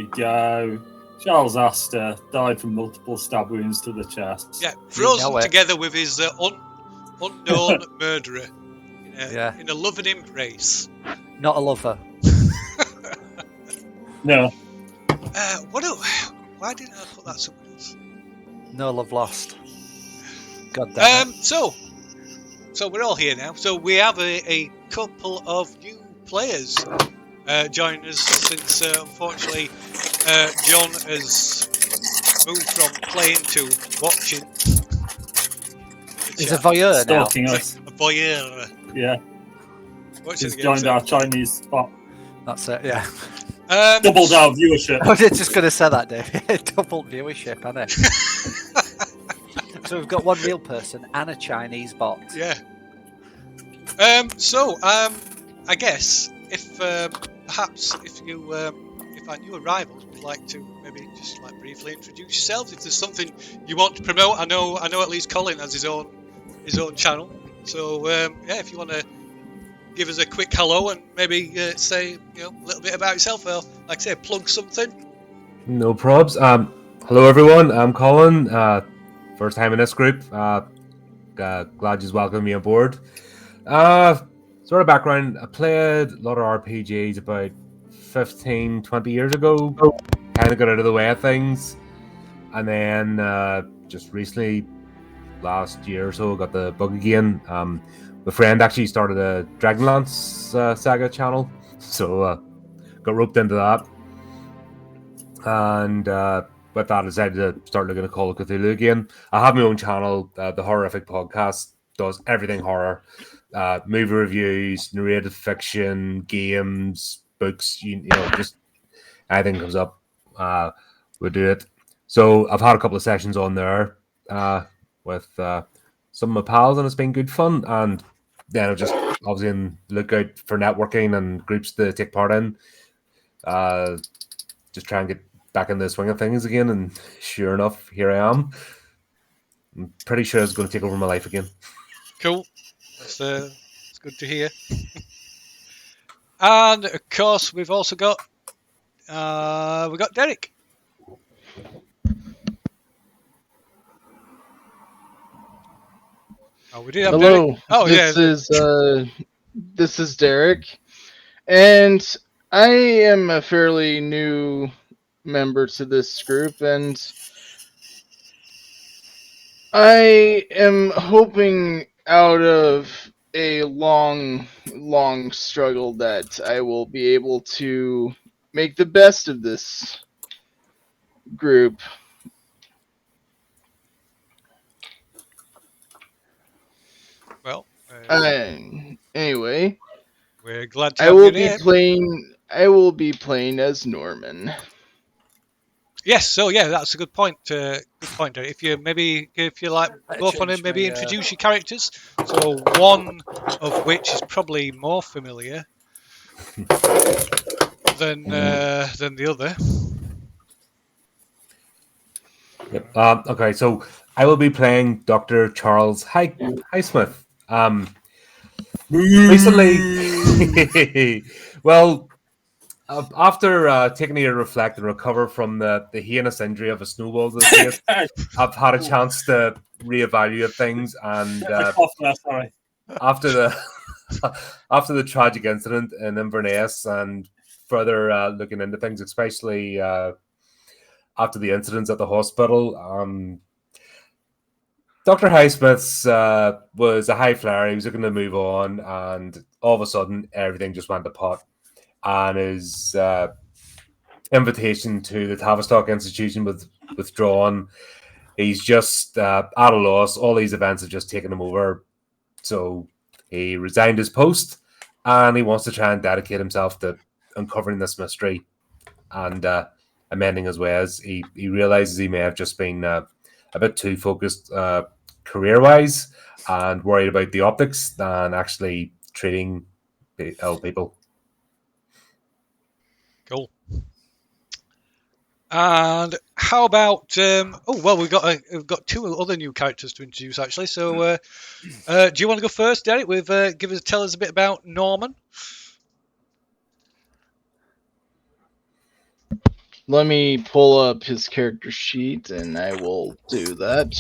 we go. Charles Aster died from multiple stab wounds to the chest. Yeah, frozen together with his unknown murderer in a loving embrace. Not a lover. No. Why didn't I put that somewhere else? No love lost. God damn it. So we're all here now. So we have a couple of new players joining us since, unfortunately, John has moved from playing to watching. He's a voyeur now. Stalking us. A voyeur. Yeah. Watching He's joined our Chinese spot. That's it, yeah. Doubled our viewership. I was just going to say that, Dave. Double viewership, hasn't it? So we've got one real person and a Chinese bot. Yeah. I guess if perhaps if our new arrivals would like to maybe just briefly introduce yourselves, if there's something you want to promote. I know at least Colin has his own channel. So if you want to give us a quick hello and maybe say a little bit about yourself, or like I say, plug something. No probs. Hello everyone. I'm Colin. First time in this group. Glad you welcomed me on board. Sort of background. I played a lot of RPGs about 15, 20 years ago. Kind of got out of the way of things, and then just recently, last year or so, got the bug again. My friend actually started a Dragonlance saga channel, so got roped into that. And with that, I decided to start looking at Call of Cthulhu again. I have my own channel, the Horrific Podcast, does everything horror, movie reviews, narrative fiction, games, books. You know, just anything comes up, we do it. So I've had a couple of sessions on there with some of my pals, and it's been good fun. And then I'm just obviously in lookout for networking and groups to take part in. Just try and get back in the swing of things again, and sure enough, here I am. I'm pretty sure it's going to take over my life again. Cool. That's good to hear. And of course, we've also got Derek. Oh, we did have Hello. Derek. Oh, This is Derek, and I am a fairly new member to this group, and I am hoping out of a long struggle that I will be able to make the best of this group. Well, anyway, we're glad to I have will you be here. playing. I will be playing as Norman. Yes, so yeah, that's a good point. Good point. If you like, both want to maybe introduce your characters. So one of which is probably more familiar than the other. Yep. Okay, so I will be playing Dr. Charles Highsmith. Recently, well, after taking a reflect and recover from the heinous injury of a snowball to the face, I've had a chance to reevaluate things, and after the tragic incident in Inverness, and further looking into things, especially after the incidents at the hospital, Dr. Highsmith was a high flyer. He was looking to move on, and all of a sudden, everything just went to pot. And his invitation to the Tavistock Institution was withdrawn. He's just at a loss. All these events have just taken him over. So he resigned his post, and he wants to try and dedicate himself to uncovering this mystery and amending his ways. He realizes he may have just been a bit too focused career-wise and worried about the optics than actually treating ill people. Cool. And how about? We've got two other new characters to introduce actually. So, do you want to go first, Derek? Tell us a bit about Norman. Let me pull up his character sheet, and I will do that.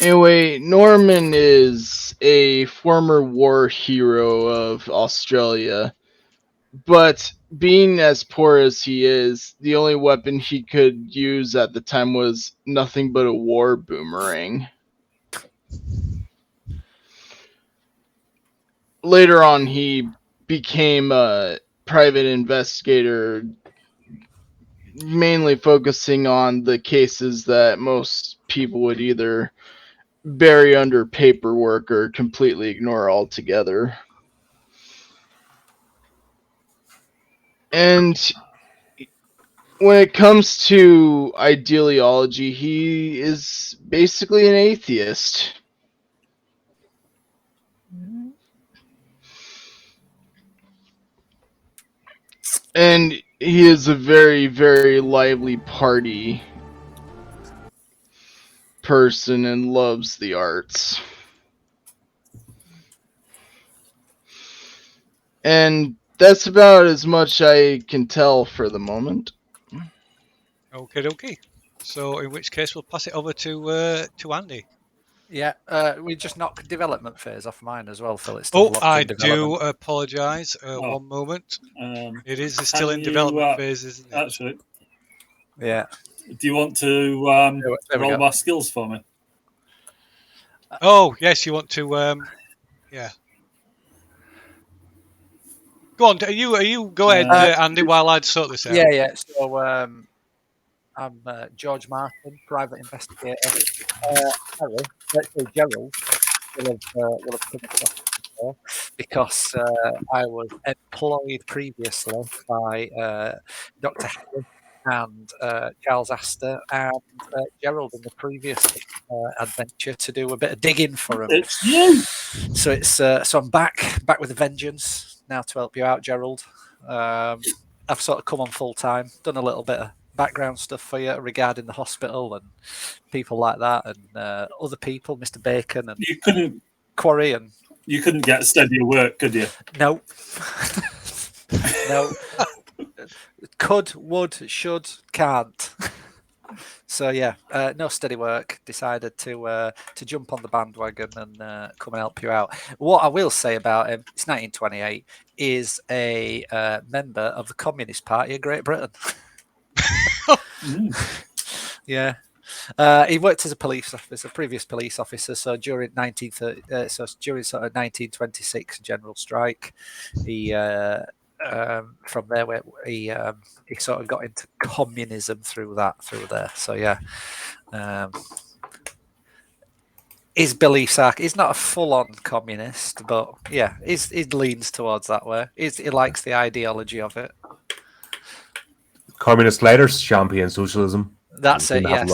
Anyway, Norman is a former war hero of Australia, but being as poor as he is, the only weapon he could use at the time was nothing but a war boomerang. Later on, he became a private investigator, mainly focusing on the cases that most people would either bury under paperwork or completely ignore altogether. And when it comes to ideology, he is basically an atheist. And he is a very, very lively party person and loves the arts. And that's about as much I can tell for the moment. Okay. So in which case we'll pass it over to Andy. Yeah, we just knocked development phase off mine as well, Phil. It's still Oh, locked I in development. do apologise. One moment. It is still in you, development phase, isn't it? Actually, Yeah. do you want to There we roll go. my skills for me? Oh, yes, you want to, yeah. Go on, you go ahead, Andy, while I'd sort this out. Yeah. So I'm George Martin, private investigator. Gerald will have come across before because I was employed previously by Dr. Harry and Charles Aster and Gerald in the previous adventure to do a bit of digging for him. It's you. So it's so I'm back with a vengeance now to help you out, Gerald. I've sort of come on full time, done a little bit of background stuff for you regarding the hospital and people like that, and other people, Mr. Bacon and You couldn't. Quarrie and You couldn't get steadier work, could you? no. No. Could, would, should, can't. So yeah, no steady work. Decided to jump on the bandwagon and come and help you out. What I will say about him, it's 1928, is a member of the Communist Party of Great Britain. Yeah. He worked as a police officer, previous police officer. So during sort of 1926 general strike, he from there where he sort of got into communism through there. So yeah, his beliefs are he's not a full-on communist, but yeah, he leans towards that way. He likes the ideology of it. Communist leaders champion socialism. That's it. Yes.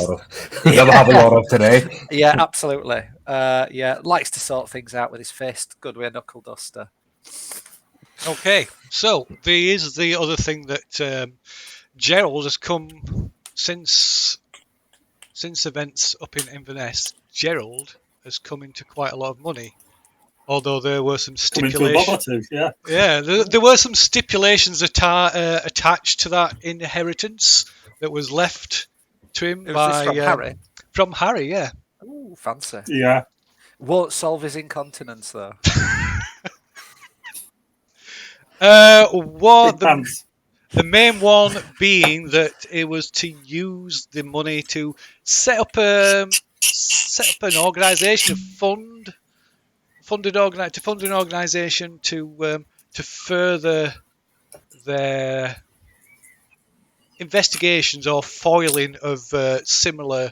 Never have a lot of today. Yeah, absolutely. Yeah, likes to sort things out with his fist. Good with a knuckle duster. Okay, so there is the other thing that Gerald has come since events up in Inverness. Gerald has come into quite a lot of money, although there were some stipulations. Yeah, there were some stipulations attached to that inheritance that was left to him by from Harry. From Harry, yeah. Ooh, fancy. Yeah. Won't solve his incontinence though. The main one being that it was to use the money to set up an organisation, fund an organisation to further their investigations or foiling of similar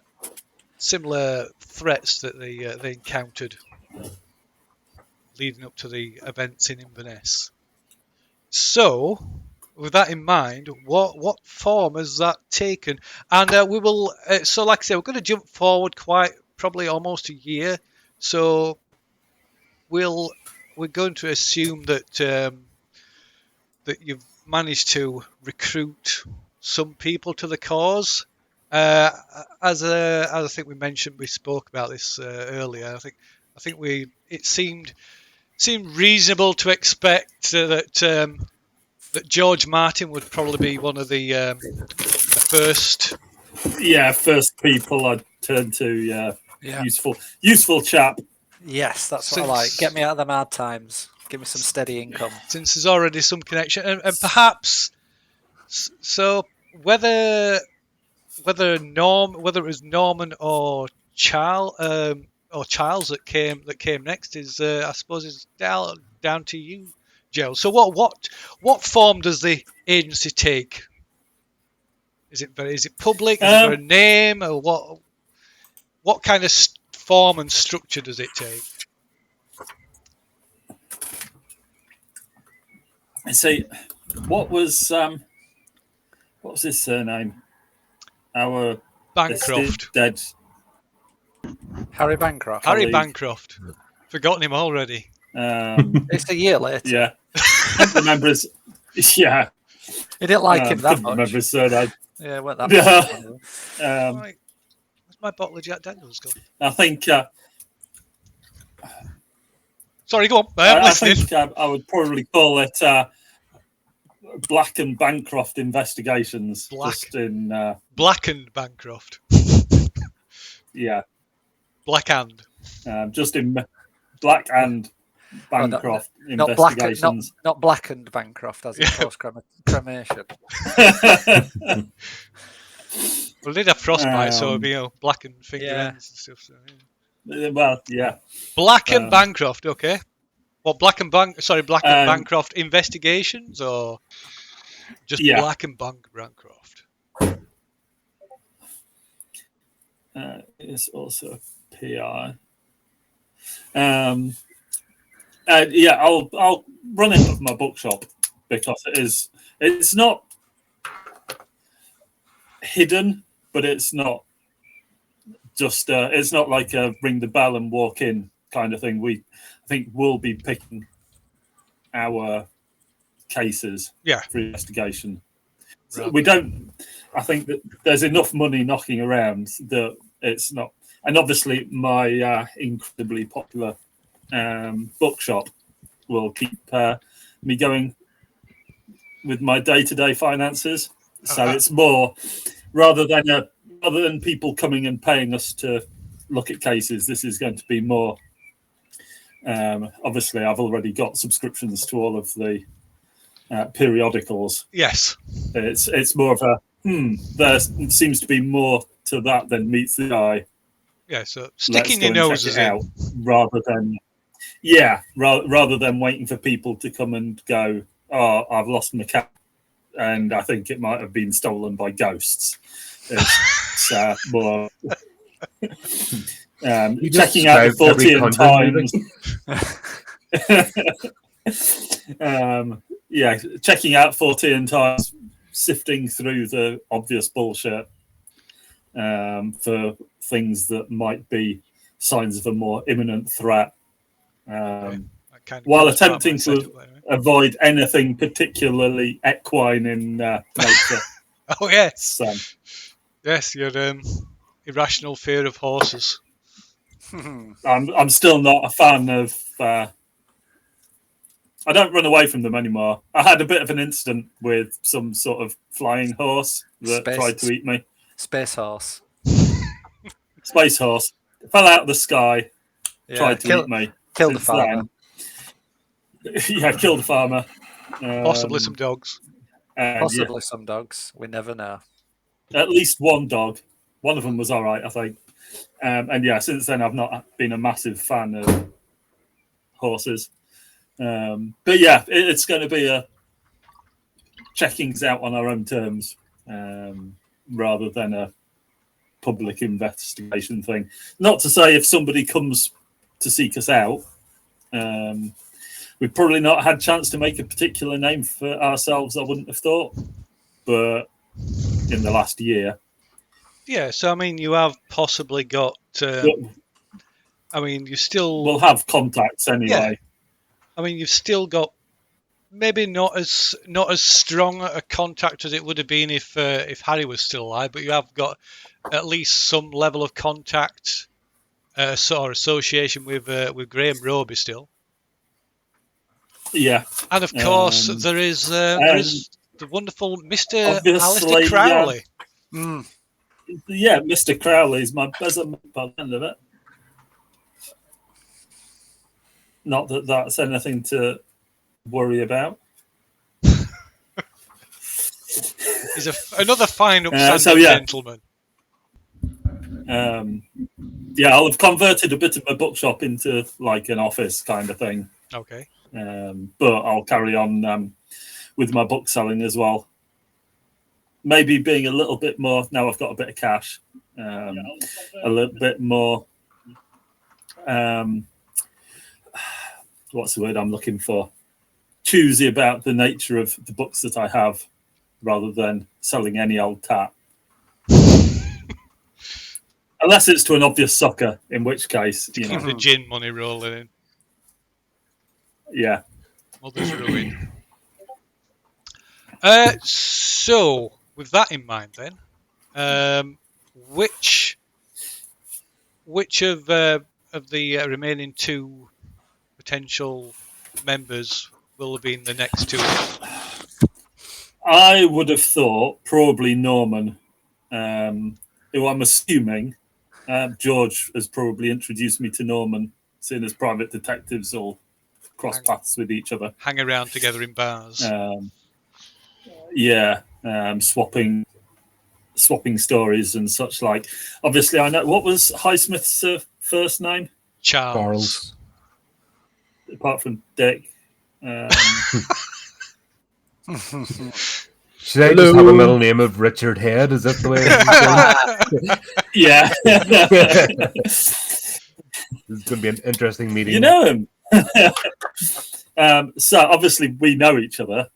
threats that they encountered leading up to the events in Inverness. So, with that in mind, what form has that taken? And we will. So, like I said, we're going to jump forward quite probably almost a year. So, we're going to assume that that you've managed to recruit some people to the cause. As I think we spoke about this earlier. I think it seemed seem reasonable to expect that George Martin would probably be one of the first. Yeah, first people I'd turn to. Yeah, Yeah. useful chap. Yes, that's what I like. Get me out of them hard times. Give me some steady income. Since there's already some connection, and perhaps so whether it was Norman or Charles that came next is I suppose is down to you, Gerald. So what form does the agency take? Is it public? Is there a name, or what kind of form and structure does it take? I see. What was his surname? Our Bancroft. Dead. Harry Bancroft. Harry Bancroft. Forgotten him already. It's a year later. Yeah. I remember his. Yeah. He didn't like him that couldn't much. remember his surname. Yeah, it went that much. Right. Where's my bottle of Jack Daniels gone? I think. Sorry, go on. I'm listening. think I would probably call it Black and Bancroft Investigations. Just in Black and Bancroft. yeah. Black and. Just in Black and Bancroft Investigations. Not blackened Bancroft as in post cremation. Well, they did have frostbite, so it'd be blackened finger ends and stuff. So, yeah. Well, yeah. Black and Bancroft, okay. Well, Black and Bancroft Investigations, or just Black and Bancroft? It's also PI. Yeah, I'll run it with my bookshop because it's not hidden, but it's not just it's not like a ring the bell and walk in kind of thing. I think we'll be picking our cases for investigation. So we don't. I think that there's enough money knocking around that it's not. And obviously, my incredibly popular bookshop will keep me going with my day-to-day finances. So it's more rather than people coming and paying us to look at cases. This is going to be more. Obviously, I've already got subscriptions to all of the periodicals. Yes, it's more of a there seems to be more to that than meets the eye. Yeah, so sticking your noses out rather than waiting for people to come and go, oh, I've lost my cat and I think it might have been stolen by ghosts. It's more checking out the 40 times. Checking out 40 times, sifting through the obvious bullshit for things that might be signs of a more imminent threat, while attempting to avoid anything particularly equine in nature. Oh yes, yes, your irrational fear of horses. I'm still not a fan of. I don't run away from them anymore. I had a bit of an incident with some sort of flying horse that tried to eat me. Space horse. Space horse. Fell out of the sky. Tried to eat me. Killed the farmer. Killed the farmer. Possibly some dogs. Possibly some dogs. We never know. At least one dog. One of them was all right, I think. Since then I've not been a massive fan of horses. But yeah, it's going to be a checkings out on our own terms rather than a public investigation thing. Not to say if somebody comes to seek us out, we've probably not had a chance to make a particular name for ourselves, I wouldn't have thought, but in the last year. Yeah, so I mean, you have possibly got. You still will have contacts anyway. Yeah. I mean, you've still got maybe not as strong a contact as it would have been if Harry was still alive, but you have got at least some level of contact, sort of association with Graham Roby still. Yeah. And of course, there is the wonderful Mr. Alistair Crowley. Yeah, Mr. Crowley's my best mate by the end of it. Not that that's anything to worry about. He's another fine, upstanding gentleman. Yeah, I'll have converted a bit of my bookshop into like an office kind of thing. Okay. But I'll carry on with my book selling as well. Maybe being a little bit more, now I've got a bit of cash, a little bit more, what's the word I'm looking for? Choosy about the nature of the books that I have rather than selling any old tat. Unless it's to an obvious sucker, in which case, you know. The gin money rolling in. Yeah. Mother's ruin. So, with that in mind, then, which of the remaining two potential members will have been the next two? I would have thought probably Norman, who I'm assuming George has probably introduced me to Norman, seeing as private detectives all cross paths with each other, hang around together in bars. Swapping stories and such like. Obviously, I know what was Highsmith's first name. Charles. Apart from Dick. Should I just have a middle name of Richard Head? Is that the way? Yeah. This is going to be an interesting meeting. You know him. So obviously we know each other,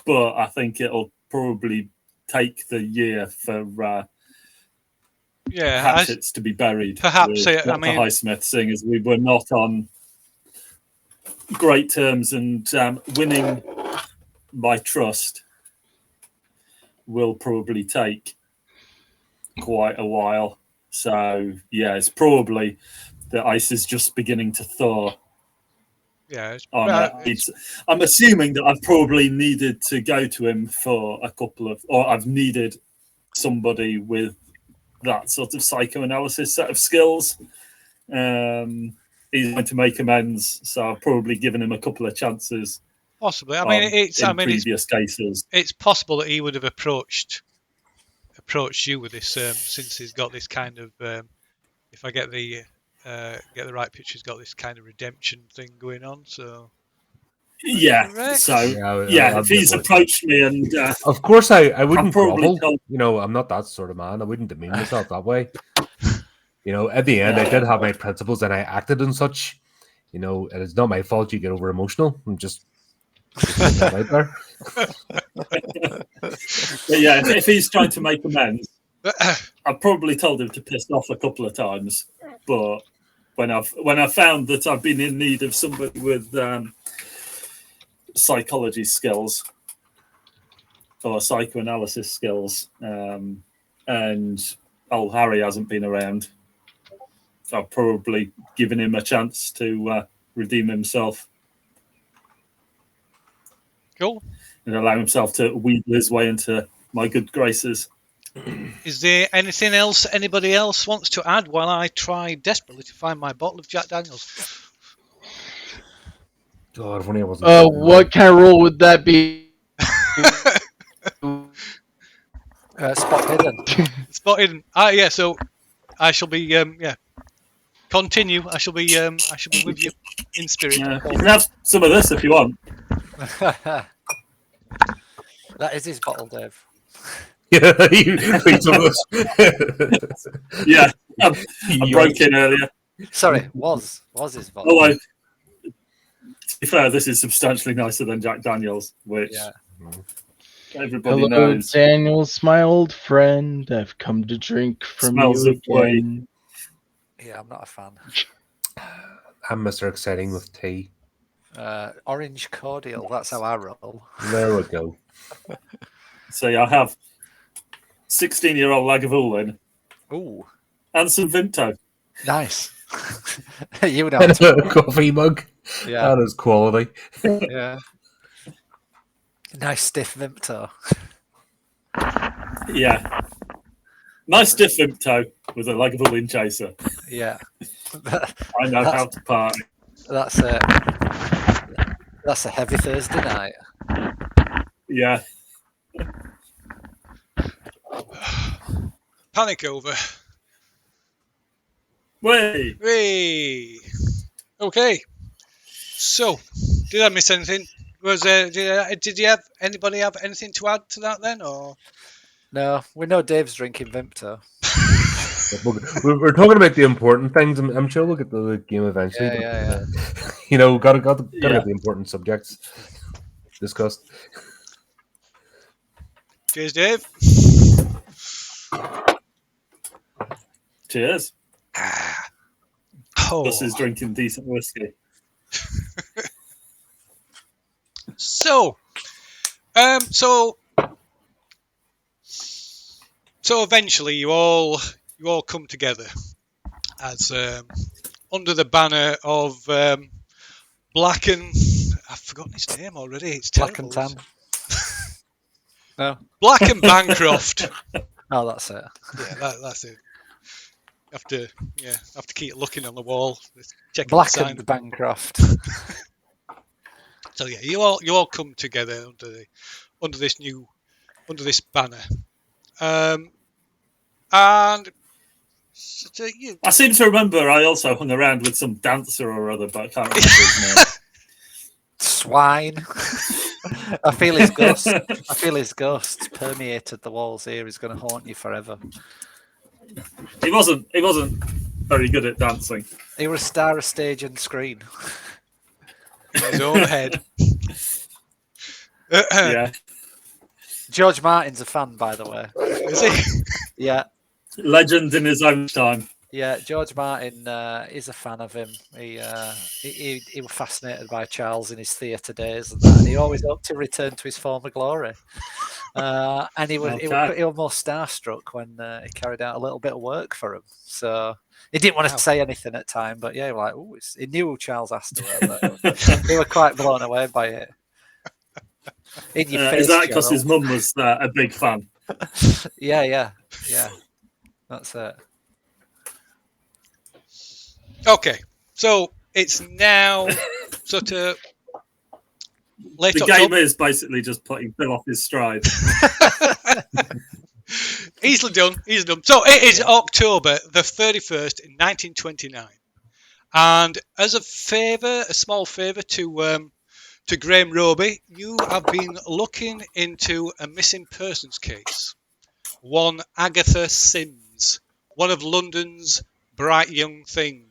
but I think it'll probably take the year for hatchets to be buried. Perhaps, Dr. Highsmith, seeing as we were not on great terms, and winning my trust will probably take quite a while. So yeah, it's probably the ice is just beginning to thaw. Yeah, I'm assuming that I've probably needed to go to him for a couple of, or I've needed somebody with that sort of psychoanalysis set of skills. He's going to make amends, so I've probably given him a couple of chances. Possibly. In previous cases, it's possible that he would have approached you with this, since he's got this kind of, if I get the right picture, he's got this kind of redemption thing going on. So yeah, correct? So yeah, if he's approached me, and of course I wouldn't grovel. Told... You know, I'm not that sort of man. I wouldn't demean myself that way. You know, at the end, I did have my principles, and I acted in such. You know, and it's not my fault you get over emotional. I'm just that out there. But yeah, if he's trying to make amends, I've probably told him to piss off a couple of times. But when I found that I've been in need of somebody with psychology skills or psychoanalysis skills, and old Harry hasn't been around, I've probably given him a chance to redeem himself. Cool. And allow himself to wheedle his way into my good graces. Is there anything else anybody else wants to add while I try desperately to find my bottle of Jack Daniels? God, if only I wasn't what kind of role would that be? Spot hidden. Spot hidden. Yeah. So I shall be. Continue. I shall be with you in spirit. Yeah, you can have some of this if you want. That is his bottle, Dave. Yeah, I broke in earlier. Sorry, was his bottle. Although, to be fair, this is substantially nicer than Jack Daniels, which everybody knows. Daniels, my old friend. I've come to drink from Smells you of white. again. Yeah, I'm not a fan. I'm Mr. Exciting with tea. Orange cordial, that's how I roll. There we go. So I have 16-year-old Lagavulin. Ooh. And some Vinto. Nice. You know. And a coffee mug. Yeah, That is quality. yeah. Nice stiff Vimto. Yeah. Nice stiff toe with a legable in chaser. Yeah. I know how to party. That's a heavy Thursday night. Yeah. Panic over. Way. Hey. Okay. So, did I miss anything? Did you have anybody have anything to add to that then, or? No, we know Dave's drinking Vimto. We're talking about the important things. I'm sure we'll get to the game eventually. Yeah. You know, gotta get the important subjects discussed. Cheers, Dave. Cheers. Oh. Gus is drinking decent whiskey. So eventually you all come together as under the banner of Black and I've forgotten his name already. It's Black terrible. and tan. No. Black and Bancroft. Oh, that's it. Yeah, that's it. Have to keep looking on the wall. Checking Black the sign. and Bancroft. So yeah, you all come together under this banner, and so you, I seem to remember I also hung around with some dancer or other, but I can't remember his name. Swine. I feel his ghost permeated the walls here. He's going to haunt you forever. He wasn't very good at dancing. He was a star of stage and screen. in his own head. Yeah. George Martin's a fan, by the way. Is he? Yeah. Legend in his own time. Yeah, George Martin is a fan of him. He was fascinated by Charles in his theatre days, and that. And he always hoped to return to his former glory. And he was almost starstruck when he carried out a little bit of work for him. So he didn't want to say anything at the time, but yeah, he was like, he knew who Charles Aster was. He was quite blown away by it. In your face, is that because Gerald. his mum was a big fan? Yeah. That's it. Okay, so it's now sort of late The October. game is basically just putting Bill off his stride. Easily done. So it is October the 31st in 1929. And as a small favour to Graham Roby, you have been looking into a missing persons case. One Agatha Sims, one of London's bright young things.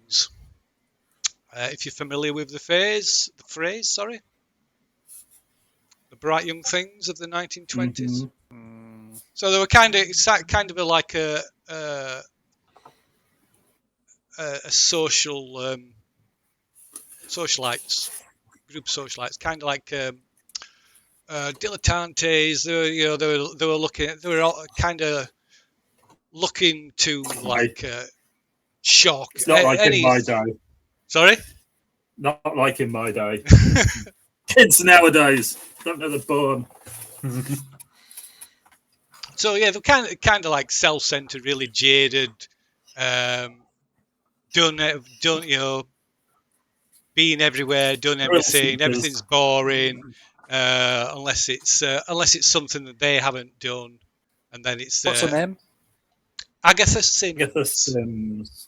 If you're familiar with the phrase, the bright young things of the 1920s. Mm-hmm. So they were kind of like a social socialites, group of socialites, kind of like dilettantes. They were kind of looking to like shock. It's not like in my day. Sorry? Not like in my day. Kids nowadays don't know the born. So yeah, they're kind of like self-centered, really jaded. Don't being everywhere, done everything. Everything's boring, unless it's something that they haven't done, and then it's What's her name? Agatha Sims. Agatha Sims.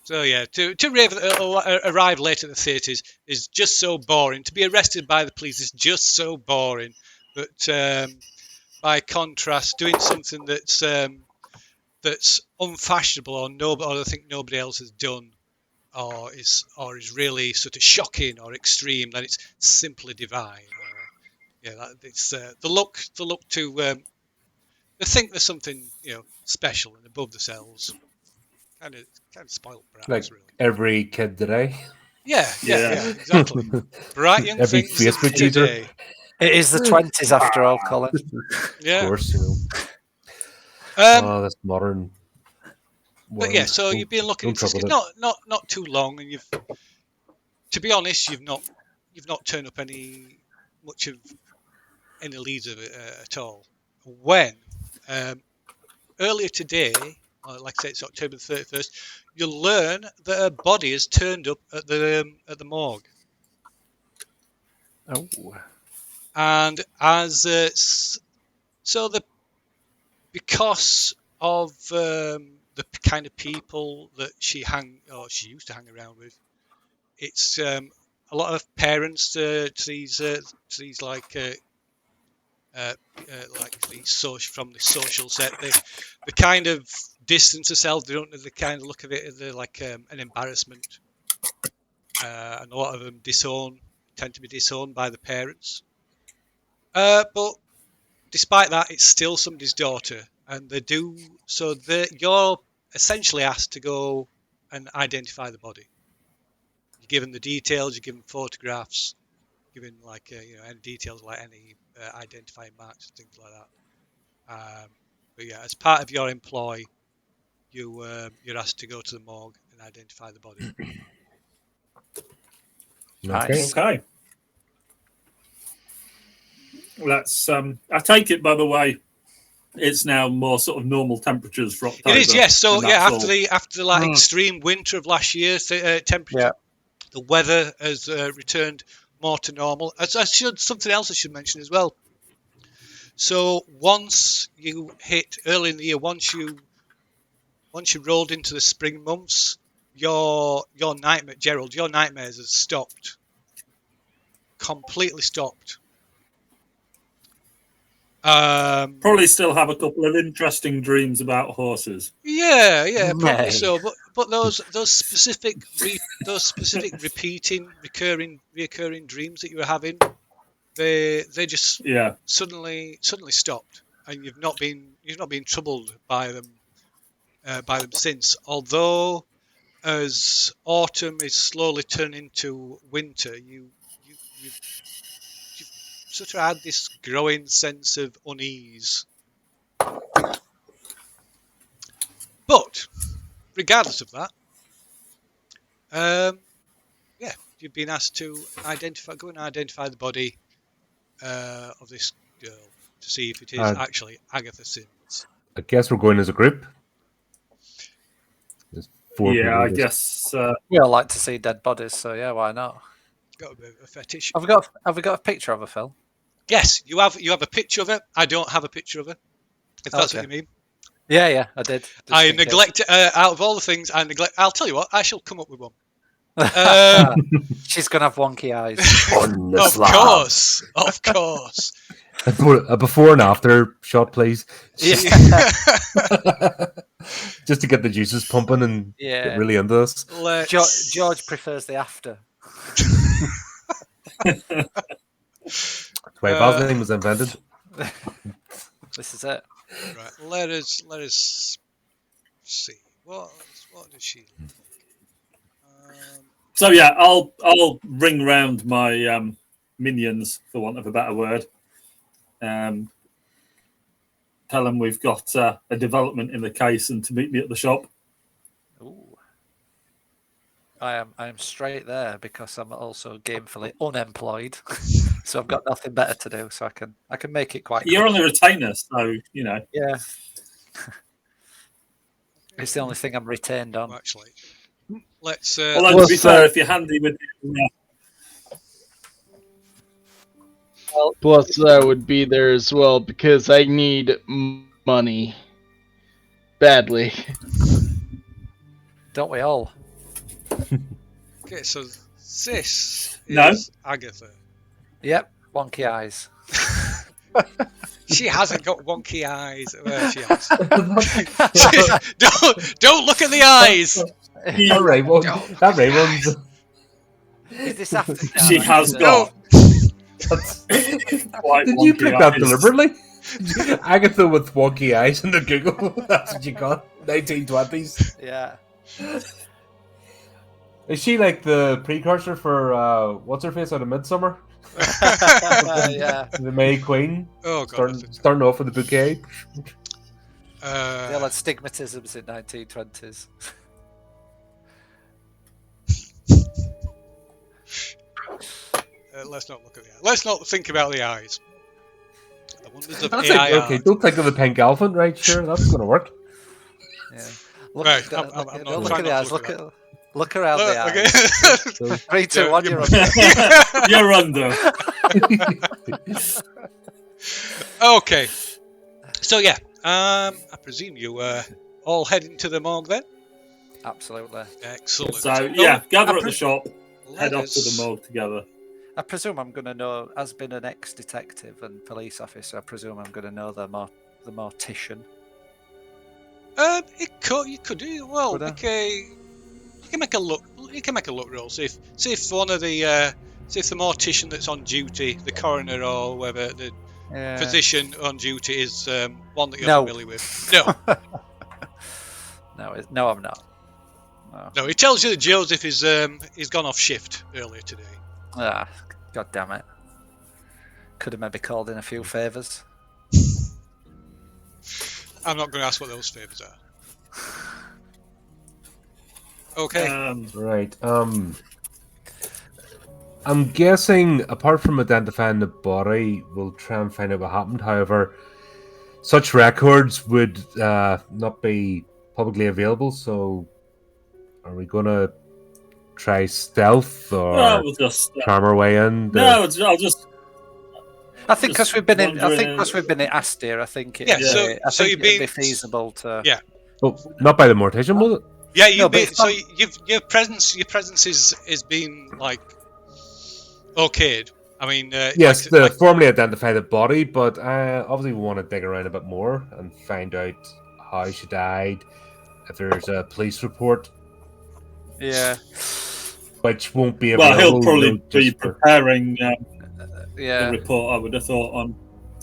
So yeah, to arrive late at the theatres is just so boring. To be arrested by the police is just so boring. But by contrast, doing something that's unfashionable or I think nobody else has done, or is really sort of shocking or extreme, then it's simply divine. It's the look to they think there's something special and above themselves. Kind of spoiled, perhaps. Like really. every kid today. Yeah, exactly. Bright young Every things Facebook user. today. It is the 20s after all, Colin. Yeah. Of course, Um, that's modern. But yeah, so you've been looking Don't at trouble this, it. not too long, and to be honest, you've not turned up much of any leads of it at all. When earlier today, like I say, it's October the 31st, you'll learn that a body has turned up at the morgue. Oh. And because of the kind of people that she used to hang around with, it's a lot of parents to these like these from the social set. They kind of distance themselves. They kind of look at it as like an embarrassment, and a lot of them tend to be disowned by the parents. But despite that, it's still somebody's daughter, and you're essentially asked to go and identify the body. You're given the details, you're given photographs, given like any details like any identifying marks and things like that. But yeah, as part of your employ, you're asked to go to the morgue and identify the body. Nice. Okay. That's I take it, by the way, it's now more sort of normal temperatures for October. It is, yes. So and yeah, that's after the like extreme winter of last year, temperature, the weather has returned more to normal. Something else I should mention as well. So once you hit early in the year, once you rolled into the spring months, your nightmare, Gerald, your nightmares have stopped, completely stopped. Probably still have a couple of interesting dreams about horses. Yeah, probably so. But those specific repeating, recurring dreams that you were having, they just suddenly stopped, and you've not been troubled by them since. Although, as autumn is slowly turning to winter, you've sort of had this growing sense of unease. But regardless of that, you've been asked to go and identify the body of this girl to see if it is actually Agatha Sims. I guess we're going as a group. There's 4 people. I guess we all like to see dead bodies, so yeah, why not? Got a bit of a fetish. Have we got a picture of her, Phil? Yes, you have a picture of her. I don't have a picture of her, if that's what you mean. Yeah, I did. I neglect out of all the things. I'll tell you what. I shall come up with one. She's gonna have wonky eyes. Of course. A before and after shot, please. Yeah. Just to get the juices pumping and get really into this. George prefers the after. Wait, Vaseline was invented. This is it. Right, let us see. What does she look like? So yeah, I'll ring round my minions, for want of a better word. Tell them we've got a development in the case and to meet me at the shop. Ooh. I am straight there because I'm also gamefully unemployed, so I've got nothing better to do. So I can make it quite. You're on the retainer, so you know. Yeah, it's the only thing I'm retained on. Actually, let's. Well, to be fair, if you're handy with. Plus, that would be there as well because I need money badly. Don't we all? Okay, so this is Agatha. Yep, wonky eyes. She hasn't got wonky eyes. Well, she has. Don't look at the eyes. That Raymond's. Is this after? She has got. Did you pick that deliberately? Agatha with wonky eyes in the Google. That's what you got. 1920s. Yeah. Is she like the precursor for what's her face out of Midsummer? Yeah. The May Queen. Oh god. Starting off with the bouquet. They all had stigmatisms in 1920s. Let's not look at the eyes. Let's not think about the eyes. The wonders of That's AI it. Okay, art. don't think of the pink elephant, right? Sure, that's going to work. Yeah. Look, Right, don't I'm look, not don't look trying at the not eyes. to look at Look around the eyes. Okay. 3, 2, Yeah, 1. you- You're under. You're under. Okay. So yeah, I presume you were all heading to the morgue then. Absolutely. Excellent. So yeah, gather at the pre- shop, head let off to the us- morgue together. I presume I'm going to know, as being an ex-detective and police officer, I presume I'm going to know the mortician. You could do well. Could I? You can make a look. You can make a look roll. See if one of the see if the mortician that's on duty, the coroner or whoever, the Yeah. physician on duty is one that you're No. familiar with. No, No, I'm not. No. no. He tells you that Joseph is he's gone off shift earlier today. Ah, God damn it. Could have maybe called in a few favours. I'm not going to ask what those favours are. Okay. Right. I'm guessing, apart from identifying the body, we'll try and find out what happened. However, such records would not be publicly available. So, are we going to try stealth or Well, we'll just. charm our way in? No, I'll just. I think because Just we've been in, wondering- Aster, I think it, Yeah, so- I so think you've it'd been- be feasible to. Yeah. Oh, not by the mortician, was it? Yeah, No, but it's so not- your presence is being like okayed. I mean, Yes, like- formally identify the body, but obviously we want to dig around a bit more and find out how she died. If there's a police report, Yeah. which won't be Well, available. he'll probably you know, be just for- preparing the Yeah. report. I would have thought on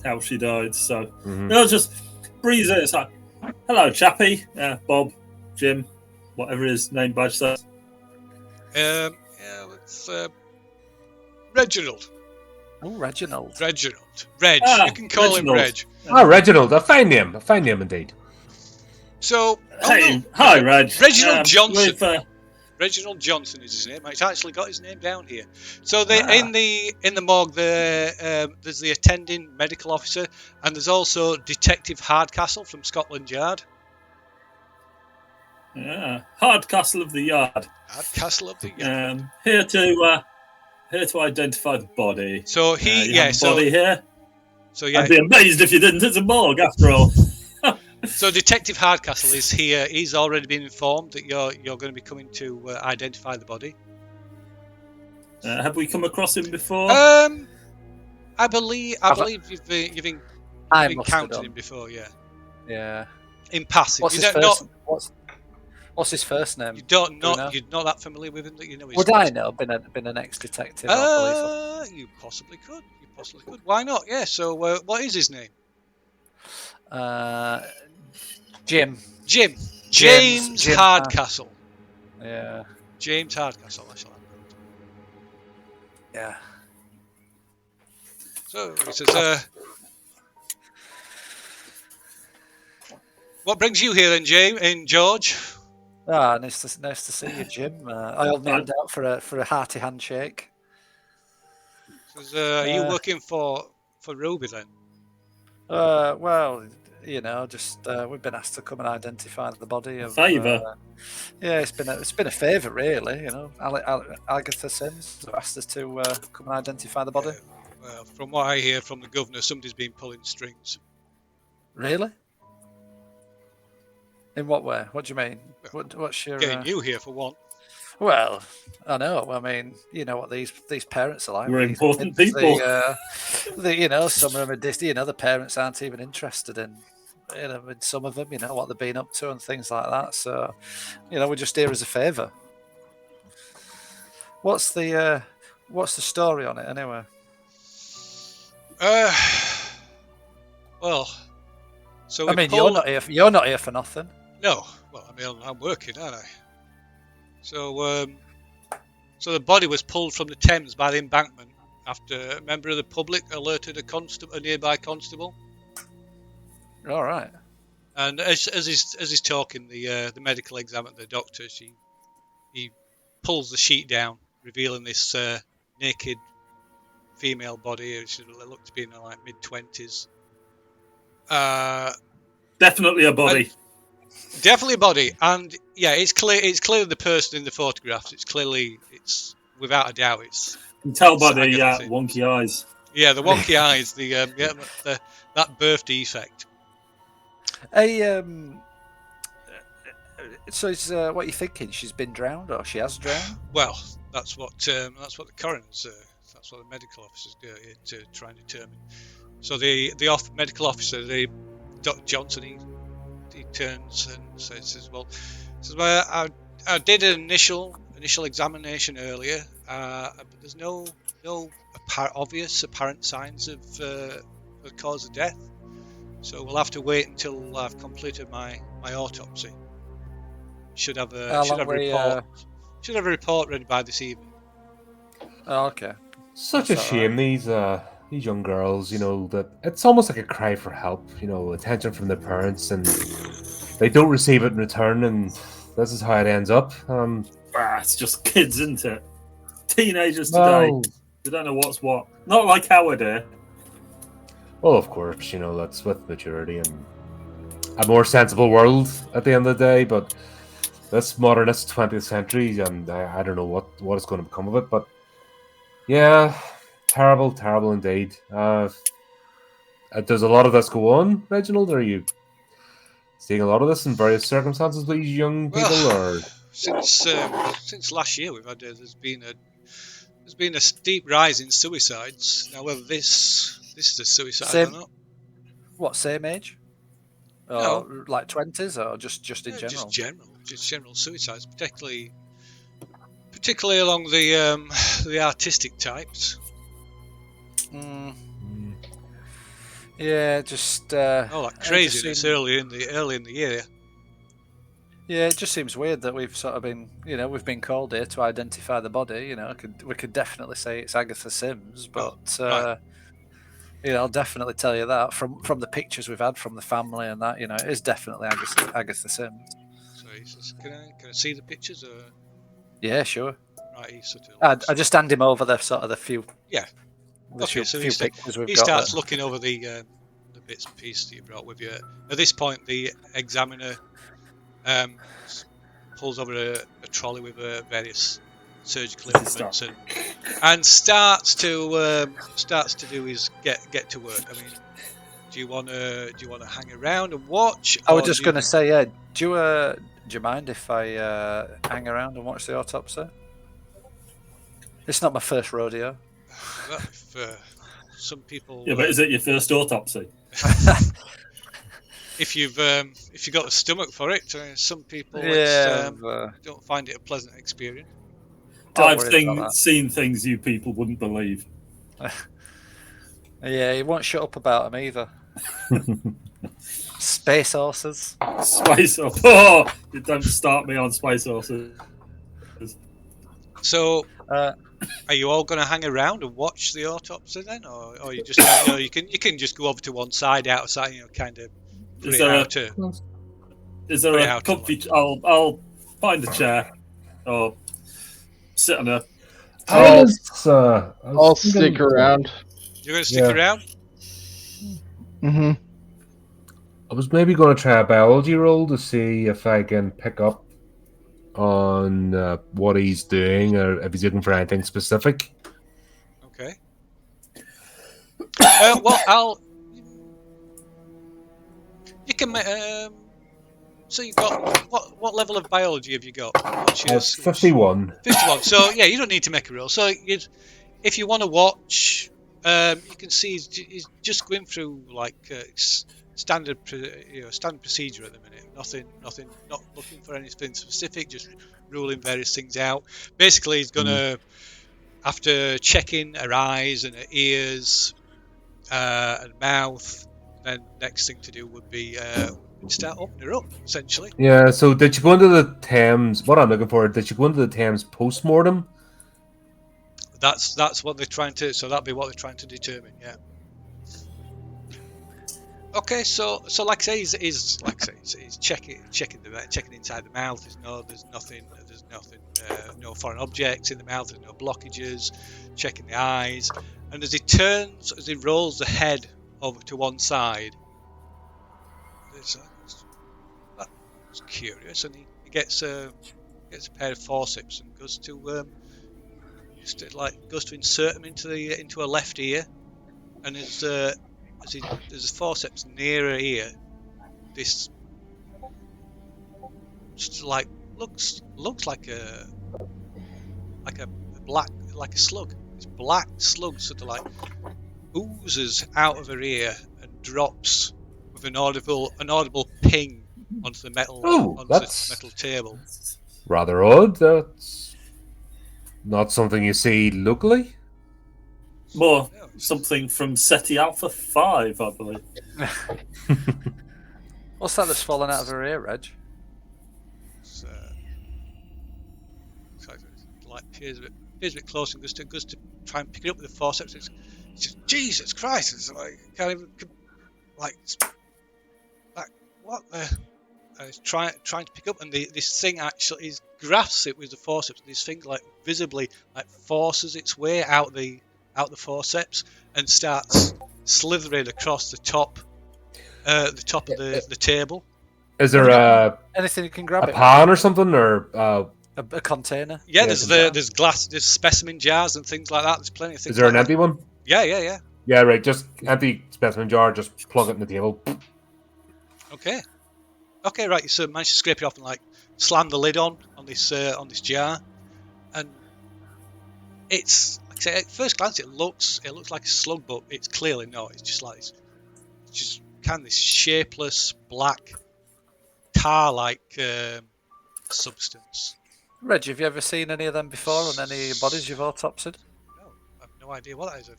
how she died. So Mhm. they'll just breeze it. It's like, hello, chappie, Bob, Jim, whatever his name badge says. yeah, it's Reginald. Oh, Reginald. Reginald. Reg. Ah, You can call him Reginald. Reg. Oh, Reginald, a fine name indeed. So, Hey, no. hi, Reg. Reginald Johnson. With, Reginald Johnson is his name. It's actually got his name down here. So in the morgue there's the attending medical officer, and there's also Detective Hardcastle from Scotland Yard. Hardcastle of the Yard. Hardcastle of the Yard. Here to identify the body. So You have a body here. So yeah. I'd be amazed if you didn't. It's a morgue, after all. So Detective Hardcastle is here. He's already been informed that you're going to be coming to identify the body. Have we come across him before? I believe you've I must have encountered done. him before. Yeah, Yeah. in passing. What's You his don't first? What's his first name? You don't Do we know. know? You're not that familiar with him that you know his Would first I name. know? Been an ex-detective or police officer? You possibly could. You possibly could. Why not? Yeah. So what is his name? Jim. Jim. James James Jim Hardcastle. Yeah. James Hardcastle. I shall have. Yeah. So he says, "What brings you here, then, James and George?" Ah, nice to see you, Jim. I hold my hand out for a hearty handshake. Says, "Are you looking for Ruby then?" Well, you know, just we've been asked to come and identify the body of. Favour? Yeah, it's been a favour, really. You know, Agatha Sims asked us to come and identify the body. Well, from what I hear from the governor, somebody's been pulling strings. Really? In what way? What do you mean? What's your? Getting you here for one. Well, I know. I mean, you know what these parents are like. We're These important kids, people. you know, some of them are you know, the parents aren't even interested in, you know, in some of them, you know, what they've been up to and things like that. So, you know, we're just here as a favour. What's the story on it anyway? Well, so I we mean, pulled... you're not here for nothing. No, well, I mean, I'm working, aren't I? So, so the body was pulled from the Thames by the embankment after a member of the public alerted a nearby constable. All right. And as he's talking, the medical examiner, the doctor, he pulls the sheet down, revealing this naked female body. She looked to be in her like mid-20s. Definitely a body. Definitely a body, and yeah, it's clearly the person in the photographs. It's without a doubt, it's. You can tell by the Agatha. wonky eyes. Yeah, the wonky eyes, that birth defect. So is what are you thinking? She's been drowned, or she has drowned? Well, that's what the coroner's, that's what the medical officers go here to try and determine. So the medical officer, Dr. Johnson, he turns and says, "Well, I did an initial examination earlier, but there's no obvious apparent signs of the cause of death. So we'll have to wait until I've completed my autopsy. Should have a report ready by this evening." Oh, okay. Such That's a shame, these young girls, that it's almost like a cry for help, attention from their parents, and they don't receive it in return, and this is how it ends up. It's just kids, isn't it? Teenagers today. They don't know what's what. Not like our day. Well, of course, that's with maturity and a more sensible world at the end of the day, but this modernist 20th century, and I don't know what is going to become of it, but yeah, terrible indeed. Does a lot of this go on, Reginald? Are you seeing a lot of this in various circumstances with these young people, or since last year there's been a steep rise in suicides. Now, whether this is a suicide or not. What, same age? Or No. like 20s, or just in general? Just general suicides, particularly along the artistic types. Yeah, just like craziness early in the year. Yeah, it just seems weird that we've sort of been, we've been called here to identify the body. We could definitely say it's Agatha Sims, but right. I'll definitely tell you that from the pictures we've had from the family and that, it is definitely Agatha Sims. So he says, "Can I see the pictures?" Or... Yeah, sure. Right, he sort of I just hand him over the few. Yeah. Okay, so few pictures we've he got starts there. looking over the bits and pieces that you brought with you. At this point, the examiner pulls over a trolley with various surgical implements and starts to do his get to work. I mean, do you want to hang around and watch? I was just going to say, yeah. Do you mind if I hang around and watch the autopsy? It's not my first rodeo. Well, if some people. Yeah, but is it your first autopsy? If you've got the stomach for it, some people don't find it a pleasant experience. I've seen things you people wouldn't believe. Yeah, he won't shut up about them either. Space horses. Space horses. Oh, you don't start me on space horses. So, are you all going to hang around and watch the autopsy then, or you just you can just go over to one side outside, kind of. Is there a comfy? I'll find a chair or sit on a. I'll stick around. You're going to stick around? Mm-hmm. I was maybe going to try a biology roll to see if I can pick up on what he's doing or if he's looking for anything specific. Okay. Well, you can. So you've got what level of biology have you got? 51. 51. So yeah, you don't need to make a roll. So if you want to watch, you can see he's just going through like standard procedure at the minute. Nothing. Not looking for anything specific. Just ruling various things out. Basically, he's gonna after checking her eyes and her ears and mouth. Then next thing to do would be start opening her up, essentially. Yeah, so did you go into the Thames? What I'm looking for, did you go into the Thames post-mortem? That's what they're trying to. So that'd be what they're trying to determine. Yeah. Okay, so like I say, he's checking inside the mouth. There's nothing, no foreign objects in the mouth. There's no blockages. Checking the eyes, and as he rolls the head over to one side, that's curious, and he gets a pair of forceps and goes to goes to insert them into a left ear, and as the forceps nearer ear, this looks like a slug. This black slug sort of like oozes out of her ear and drops with an audible ping onto the metal metal table. Rather odd. That's not something you see locally. More something from SETI Alpha 5, I believe. What's that that's fallen out of her ear, Reg? Peers a bit close and goes to try and pick it up with the forceps. It's just, Jesus Christ! It's like can't even what the. He's trying to pick up, and this thing actually grasps it with the forceps. This thing visibly forces its way out the forceps and starts slithering across the top of the table. Is there anything you can grab? A pan or something, or a container? Yeah, there's glass, there's specimen jars and things like that. There's plenty of things. Is there an empty one? Yeah. Yeah, right. Just empty specimen jar. Just plug it in the table. Okay, right. So managed to scrape it off and slam the lid on this jar, and it's like I say, at first glance it looks like a slug, but it's clearly not. It's just kind of this shapeless black tar-like substance. Reg, have you ever seen any of them before on any bodies you've autopsied? No, I have no idea what that is.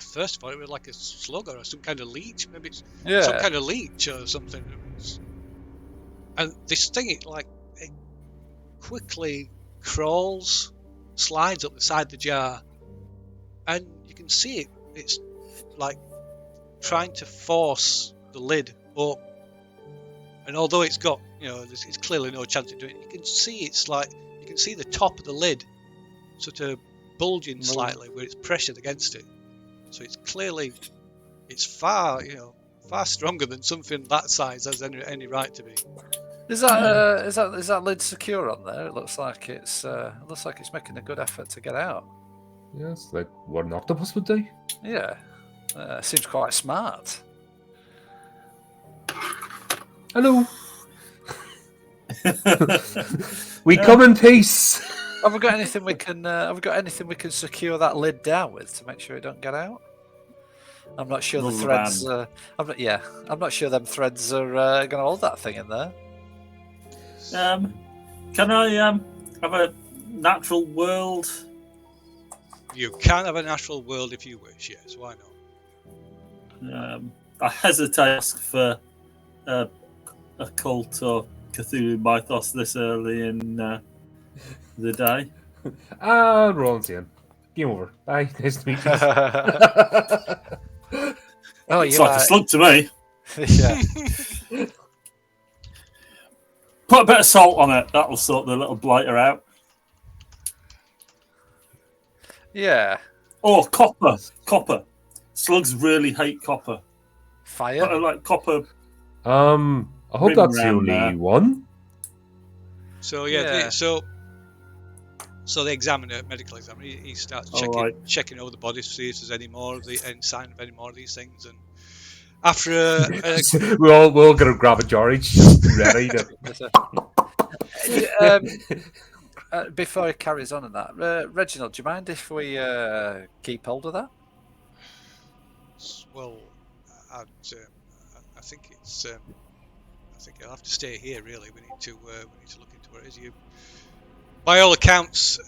First thought it was like a slug or some kind of leech. Maybe it's some kind of leech or something. And this thing, it quickly crawls, slides up the side of the jar, and you can see it. It's trying to force the lid up. And although it's got, it's clearly no chance of doing it, you can see the top of the lid sort of bulging slightly where it's pressured against it. So it's far stronger than something that size has any right to be. Is that lid secure on there? It looks like it's making a good effort to get out. Yes, like what an octopus would do. Yeah, seems quite smart. Hello. We come in peace. Have we got anything we can secure that lid down with to make sure it don't get out? I'm not sure the threads. I'm not sure them threads are going to hold that thing in there. Can I have a natural world? You can have a natural world if you wish. Yes, why not? I hesitate to ask for a cult or Cthulhu mythos this early in the day. Roland's in. Game over. Bye. Nice to meet you. Oh, it's like a slug to me. Yeah. Put a bit of salt on it. That'll sort the little blighter out. Yeah. Or copper. Copper. Slugs really hate copper. Fire? Like copper. I hope that's the only one. So so the examiner, medical examiner, he starts checking over the bodies to see if there's any sign of any more of these things. And after we'll go grab a jar each, just ready to. Before he carries on in that, Reginald, do you mind if we keep hold of that? Well, I think it's. I think I'll have to stay here. Really, we need to look into what it is. By all accounts,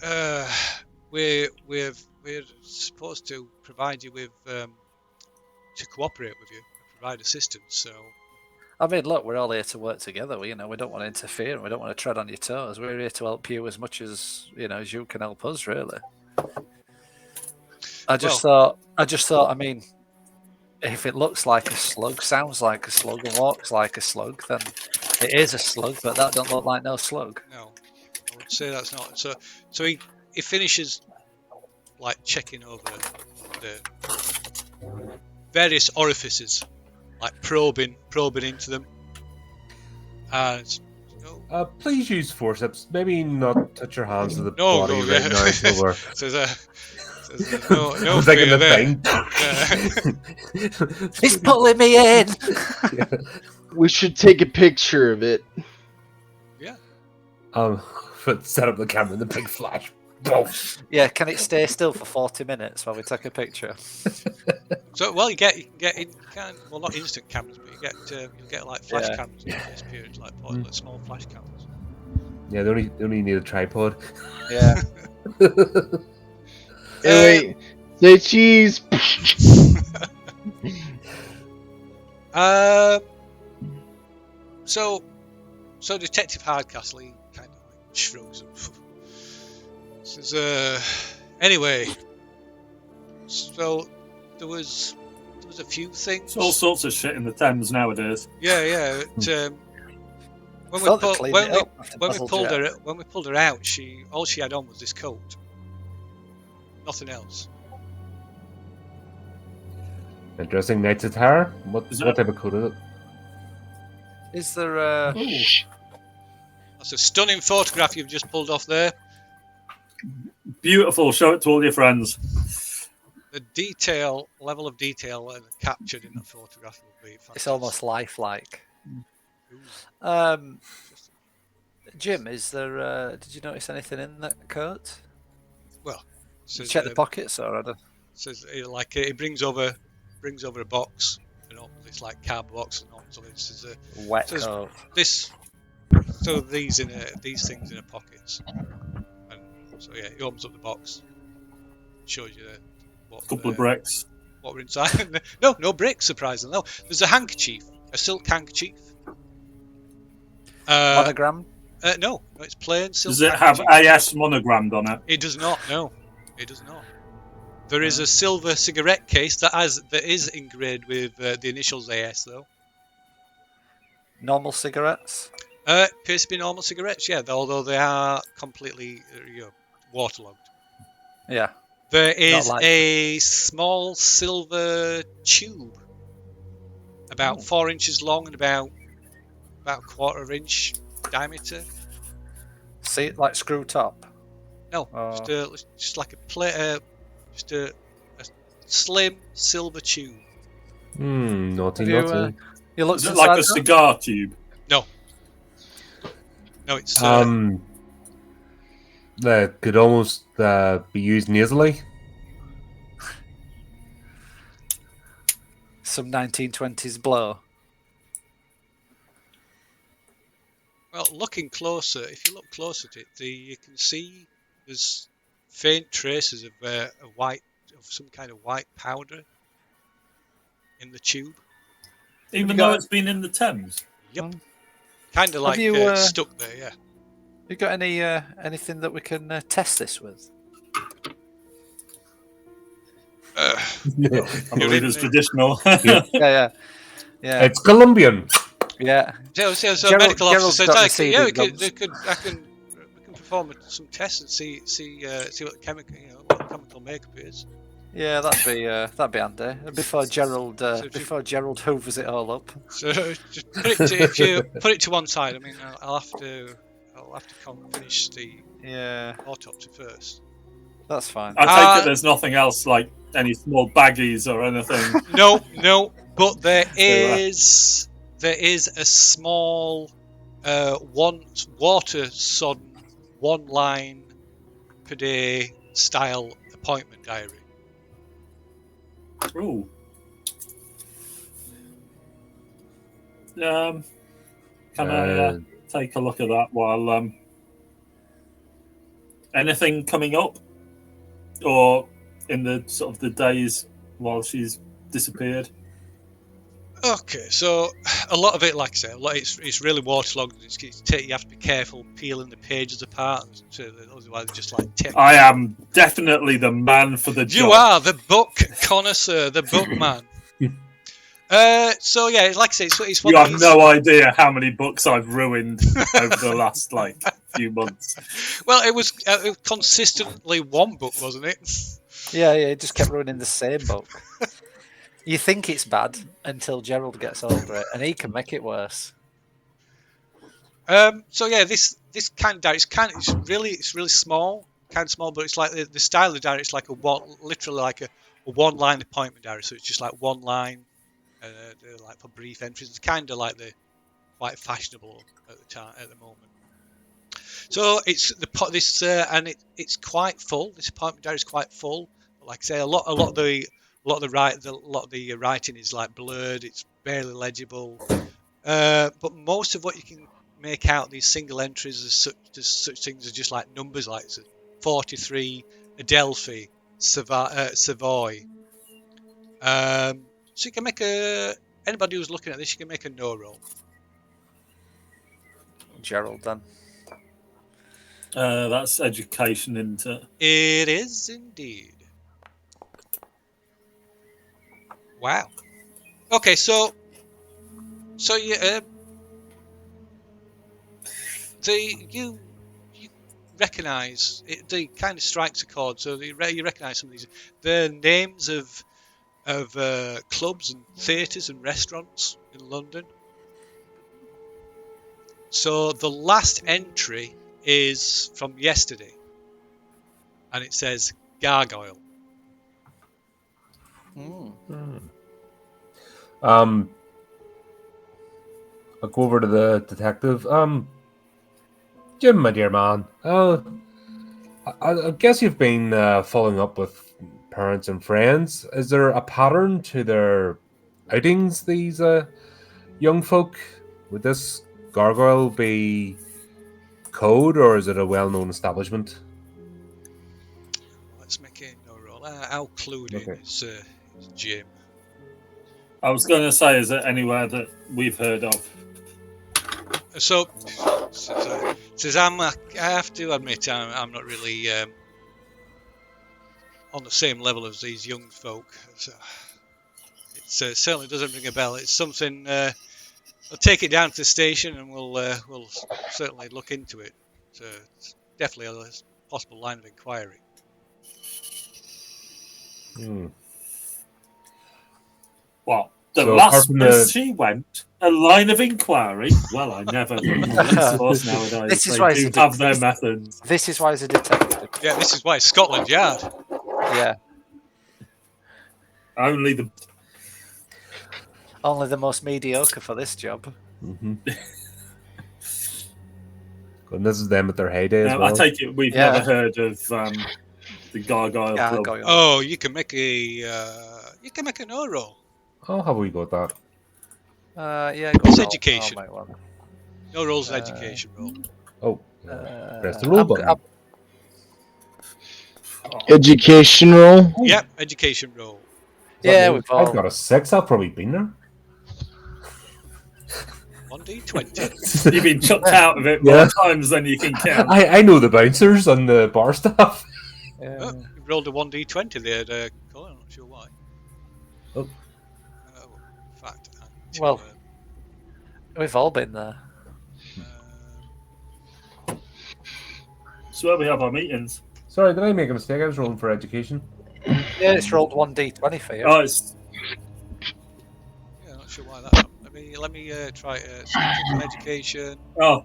we're supposed to provide you with to cooperate with you, provide assistance. So, I mean, look, we're all here to work together. We don't want to interfere, and we don't want to tread on your toes. We're here to help you as much as as you can help us. Really, I just thought. I mean, if it looks like a slug, sounds like a slug, and walks like a slug, then it is a slug. But that don't look like no slug. No, I would say that's not. So he finishes like checking over the various orifices, like probing into them. And please use forceps. Maybe not touch your hands to the No, body no, right yeah. now until we're. There's no I was thinking fear the there. thing. He's pulling me in. We should take a picture of it. Yeah. Set up the camera in the big flash. Boom. Yeah, can it stay still for 40 minutes while we take a picture? So well, you can get well, not instant cameras, but you'll get like flash cameras in this period, like small flash cameras. Yeah, they only need a tripod. Yeah. Hey, wait, say cheese. So Detective Hardcastle, he kind of like shrugs. Says, anyway, so there was a few things. There's all sorts of shit in the Thames nowadays. Yeah. When we pulled her out, all she had on was this coat. Nothing else. Interesting. Knights of Terror? What type of coat is it? Is there That's a stunning photograph you've just pulled off there. Beautiful. Show it to all your friends. The level of detail captured in the photograph will be fantastic. It's almost lifelike. Jim, is there? Did you notice anything in that coat? Well, Did you check the pockets already? Says like he brings over a box, it's like cardboard box and all. So it's a Wet coat. So these things in her pockets, and so yeah, he opens up the box, shows you what Couple of bricks. What were inside? No bricks. Surprisingly, no. There's a handkerchief, a silk handkerchief. Monogram? No, it's plain silk. Does it have AS monogrammed on it? It does not. No, it does not. There is a silver cigarette case that is engraved with the initials AS though. Normal cigarettes? Appears to be normal cigarettes, yeah. Although they are completely waterlogged. Yeah. There is a small silver tube, about 4 inches long and about a quarter-inch diameter. See it like screw top? No, just like a plate, just a slim silver tube. Naughty. You looked Is it like a that? cigar tube? No, it's That could almost be used nasally. Some 1920s blow. well, looking closer. If you look closer at it, you can see there's faint traces of some kind of white powder in the tube. Even though it's been in the Thames? Yep. Kind of like stuck there, yeah. You got anything that we can test this with? I believe it's traditional. Yeah. It's Colombian. Yeah. So Gerald- medical officer Gerald's said, got we receiving can perform some tests and see what chemical makeup is. Yeah, that'd be handy. Before Gerald hoovers it all up. So just if you put it to one side, I mean, I'll have to finish the autopsy first. That's fine. I take it there's nothing else like any small baggies or anything. No, but there is a small water sodden 1 line per day style appointment diary. Ooh. Can I take a look at that while anything coming up, or in the sort of the days while she's disappeared? Okay, so a lot of it, like I said, it's really waterlogged. You have to be careful peeling the pages apart, otherwise just like tip. I am definitely the man for the job. You are the book connoisseur, the book man. So yeah, like I say, it's one You of have these. no idea how many books I've ruined over the last few months. Well, it was consistently one book, wasn't it? Yeah, it just kept ruining the same book. You think it's bad until Gerald gets over it, and he can make it worse. So yeah, this kind of diary, it's really small, kind of small, but it's like the style of the diary. It's like literally like a one-line appointment diary. So it's just like one line, like for brief entries. It's kind of like the quite fashionable at the moment. So it's it's quite full. This appointment diary is quite full. But like I say, a lot of the writing is like blurred. It's barely legible. But most of what you can make out these single entries as such things as just like numbers, like 43 Adelphi, Savoy. So you can make anybody who's looking at this, you can make a no roll. Gerald, then. That's education, isn't it? It is indeed. Wow. Okay, so you you recognise it. They kind of strikes a chord. So you recognise some of these. The names of clubs and theatres and restaurants in London. So the last entry is from yesterday, and it says Gargoyle. I'll go over to the detective. Jim, my dear man, I guess you've been following up with parents and friends. Is there a pattern to their outings, these young folk? Would this gargoyle be code, or is it a well-known establishment? Let's make a no roll. I'll clue in is Jim. I was going to say, is it anywhere that we've heard of? So says I have to admit I'm not really on the same level as these young folk. So it certainly doesn't ring a bell. It's something. I'll take it down to the station and we'll certainly look into it. So it's definitely a possible line of inquiry. Well, the last place she went, a line of inquiry. Well, I never think police force nowadays. This is they why do have their methods. This is why he's a detective. Yeah, this is why it's Scotland Yard. Yeah. Only the most mediocre for this job. And this is them at their heyday as well. I take it we've never heard of the Gargoyle Club. Oh, you can make a no roll. Oh, how we got that? Yeah, it's education. No rolls an education roll. Oh, press the roll button. Education roll? Yep, education roll. Yeah, I've got a 6. I've probably been there. 1d20. You've been chucked out of it more times than you can count. I know the bouncers and the bar staff. Oh, you rolled a 1d20 there, Colin. I'm not sure why. Oh. In fact, well, we've all been there. It's where we have our meetings. Sorry, did I make a mistake? I was rolling for education. Yeah, it's rolled 1d20 for you. Oh, it's... Yeah, I'm not sure why that happened. Let me try an education. Oh,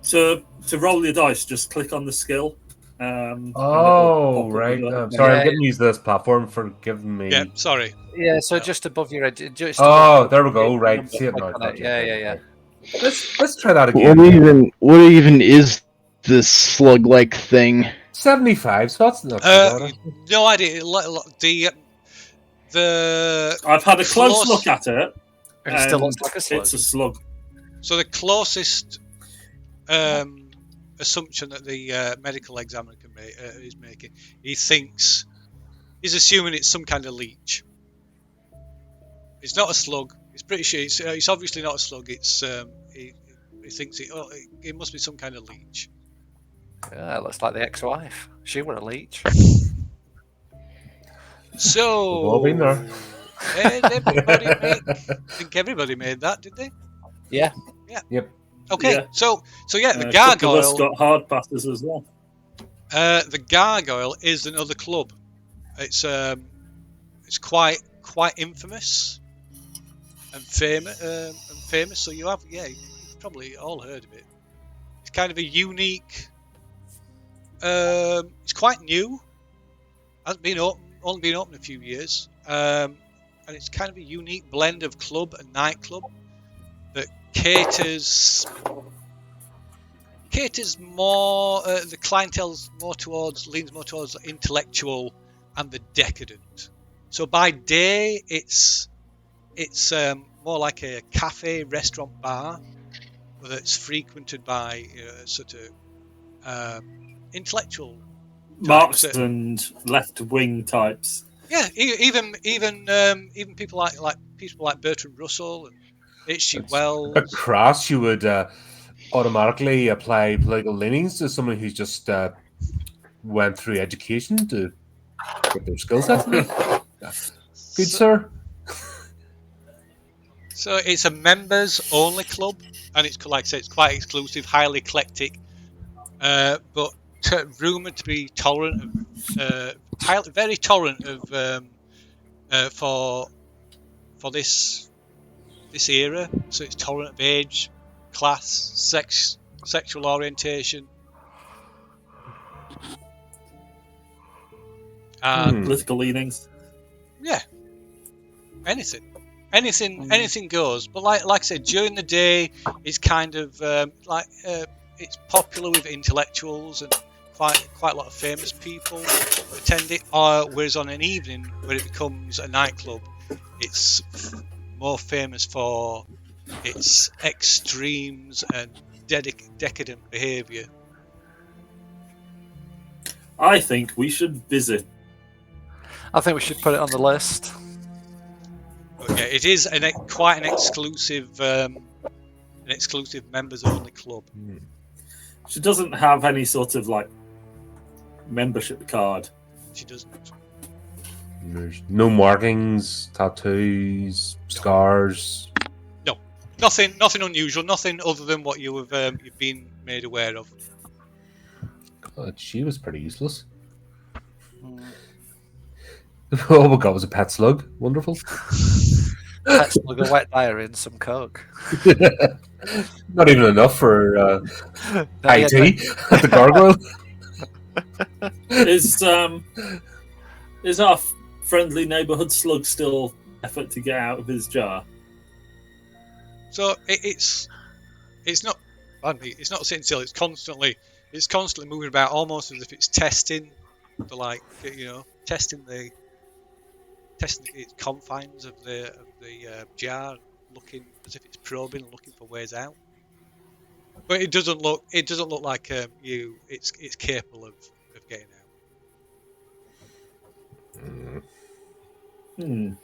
to roll your dice, just click on the skill. Oh, right. Sorry, I'm getting used to this platform. Forgive me. Yeah, sorry. Yeah, so just above your edge. There we go. Right, see it now. Yeah. Let's try that again. What even is this slug-like thing? 75. So that's not no idea. I've had a close look at it. And it still looks like a slug. It's a slug. So the closest assumption that the medical examiner is making, he's assuming it's some kind of leech. It's not a slug. It's pretty sure it's obviously not a slug. It's he thinks it must be some kind of leech. Yeah, it looks like the ex-wife. She were a leech. So we've all been there. Did everybody make? I think everybody made that, did they? Yeah. Yep. Okay, Yeah. so yeah, the A couple of us gargoyle. got hard passes as well. The gargoyle is another club. It's quite infamous and famous. So you've probably all heard of it. It's kind of a unique. It's quite new. Hasn't been open, only been open a few years. And it's kind of a unique blend of club and nightclub that caters more. The clientele's leans more towards the intellectual and the decadent. So by day, it's more like a cafe, restaurant, bar that's frequented by sort of intellectual Marx types. and left-wing types. Yeah, even people like Bertrand Russell and H.G. Wells. A bit crass. You would automatically apply political leanings to someone who's just went through education to get their skill set. Good, sir. So it's a members-only club, and it's like I say, it's quite exclusive, highly eclectic, but rumoured to be tolerant of, very tolerant of for this era. So it's tolerant of age, class, sex, sexual orientation, and Political leanings. yeah, anything goes. But like I said, during the day, it's kind of it's popular with intellectuals and quite a lot of famous people attend it. Whereas on an evening where it becomes a nightclub, it's more famous for its extremes and decadent behaviour. I think we should visit. I think we should put it on the list. Okay, it is quite an exclusive members-only club. She doesn't have any sort of like membership card. She doesn't. There's no markings, tattoos, scars. No, nothing unusual. Nothing other than what you've been made aware of. God, she was pretty useless. All we got was a pet slug. Wonderful. Pet slug, a wet diary, and some coke. Not even enough for IT at the gargoyle. Is our friendly neighbourhood slug still effort to get out of his jar? So it's not. It's not sitting still. It's constantly moving about, almost as if it's testing for testing its confines of the jar, looking as if it's probing and looking for ways out. But it doesn't look like it's capable of getting out.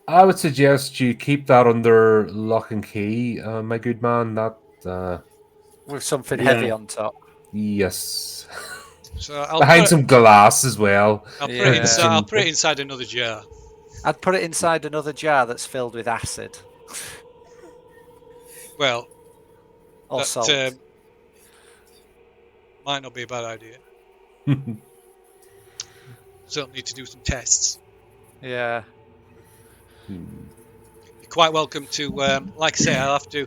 I would suggest you keep that under lock and key, my good man. That with something heavy on top. Yes. So behind some glass as well. I'll put it inside another jar. I'd put it inside another jar that's filled with acid. Well, or salt. Might not be a bad idea. Certainly need to do some tests. Yeah. You're quite welcome to, like I say, I'll have to.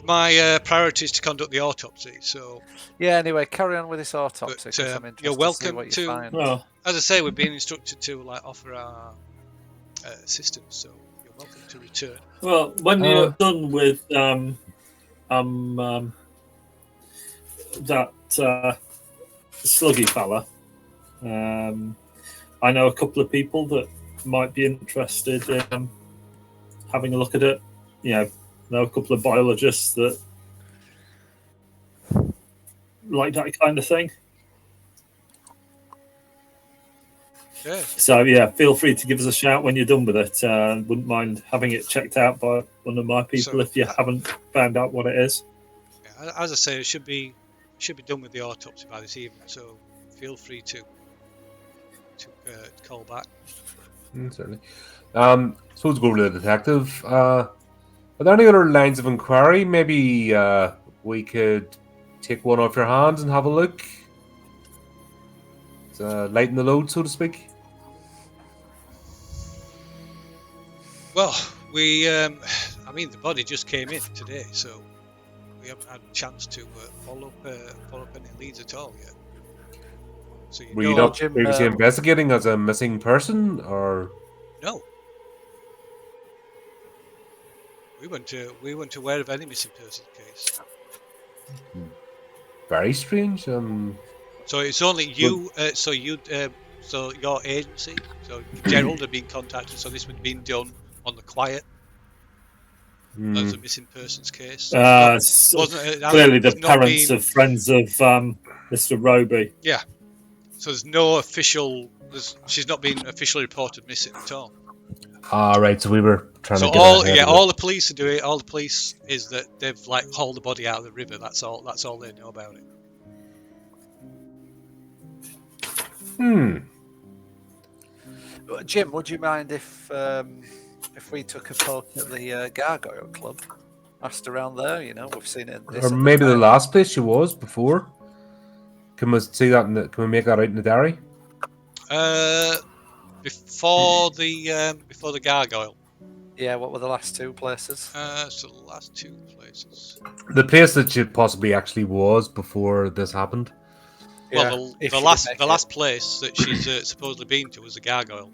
My priority is to conduct the autopsy, so. Yeah. Anyway, carry on with this autopsy. But, I'm interested you're welcome to see what you find. Well, as I say, we've been instructed to offer our assistance, so you're welcome to return. Well, when you're done with that sluggy fella, I know a couple of people that might be interested in having a look at it. Know a couple of biologists that like that kind of thing. Yeah. So yeah, feel free to give us a shout when you're done with it. Wouldn't mind having it checked out by one of my people if you haven't found out what it is. Yeah, as I say, it should be done with the autopsy by this evening. So feel free to call back. Certainly. Suppose go over to the detective. Are there any other lines of inquiry? Maybe we could take one off your hands and have a look. Lighten the load, so to speak. Well, I mean, the body just came in today, so we haven't had a chance to follow up any leads at all yet. So Were you not previously investigating as a missing person, or no? We weren't aware of any missing person case. Very strange. So it's only you. So your agency. So Gerald had been contacted. So this had been done on the quiet. As a missing persons case. Clearly, the parents of friends of Mr. Roby. Yeah. So there's no official. She's not been officially reported missing at all. Right. So we were trying to. All the police are doing. All the police is that they've hauled the body out of the river. That's all they know about it. Jim, would you mind if we took a poke at the Gargoyle Club? Asked around there, we've seen it. Or maybe the last place she was before. Can we see that? Can we make that out in the diary? Before the Gargoyle. Yeah, what were the last two places? So the last two places. The place that she possibly actually was before this happened. Well, yeah, the last place that she's supposedly been to was the Gargoyle.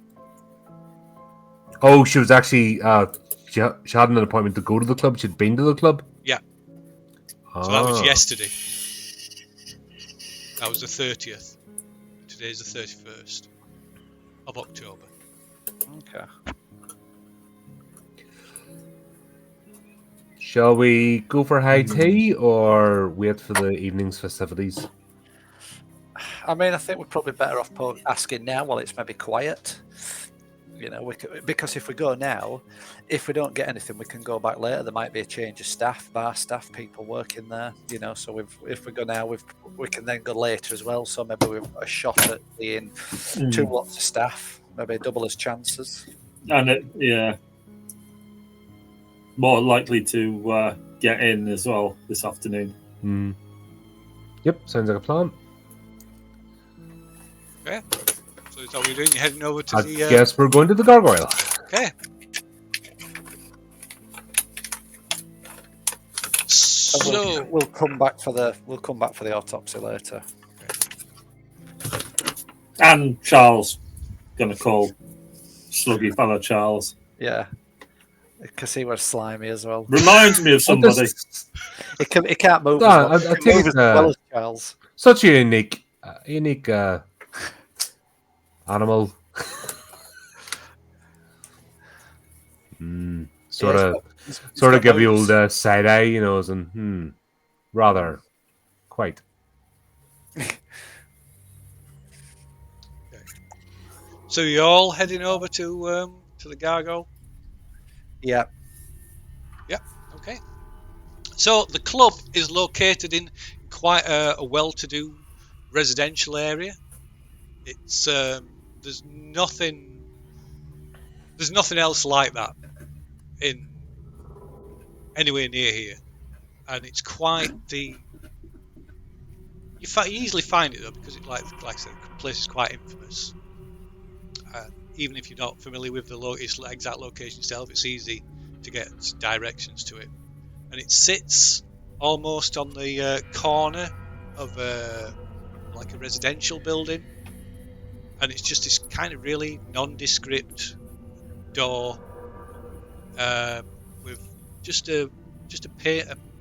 Oh, she was actually she had an appointment to go to the club. She'd been to the club. Yeah. So that was yesterday. That was the 30th. Today's the 31st of October. Okay. Shall we go for high tea or wait for the evening's festivities? I mean, I think we're probably better off asking now while it's maybe quiet. Because if we go now, if we don't get anything, we can go back later. There might be a change of staff, bar staff, people working there. So if we go now, we can then go later as well. So maybe we've a shot at being two lots of staff, maybe double as chances. And more likely to get in as well this afternoon. Yep, sounds like a plan. Okay. So is that what you're doing? You're heading over to the... I guess we're going to the Gargoyle. Okay. So we'll come back for the autopsy later. And Charles, gonna call sluggy fellow Charles. Yeah, because he was slimy as well. Reminds me of somebody. He can't move. I think it's as well as Charles. Such a unique animal. Sort of give you old side eye, and rather quite. So you're all heading over to the Gargoyle? Yeah. Yeah. Okay. So the club is located in quite a well-to-do residential area. It's there's nothing else like that in anywhere near here, and it's quite the. You easily find it though, because it, like I said, the place is quite infamous. Even if you're not familiar with its exact location itself, it's easy to get directions to it, and it sits almost on the corner of like a residential building. And it's just this kind of really nondescript door with just a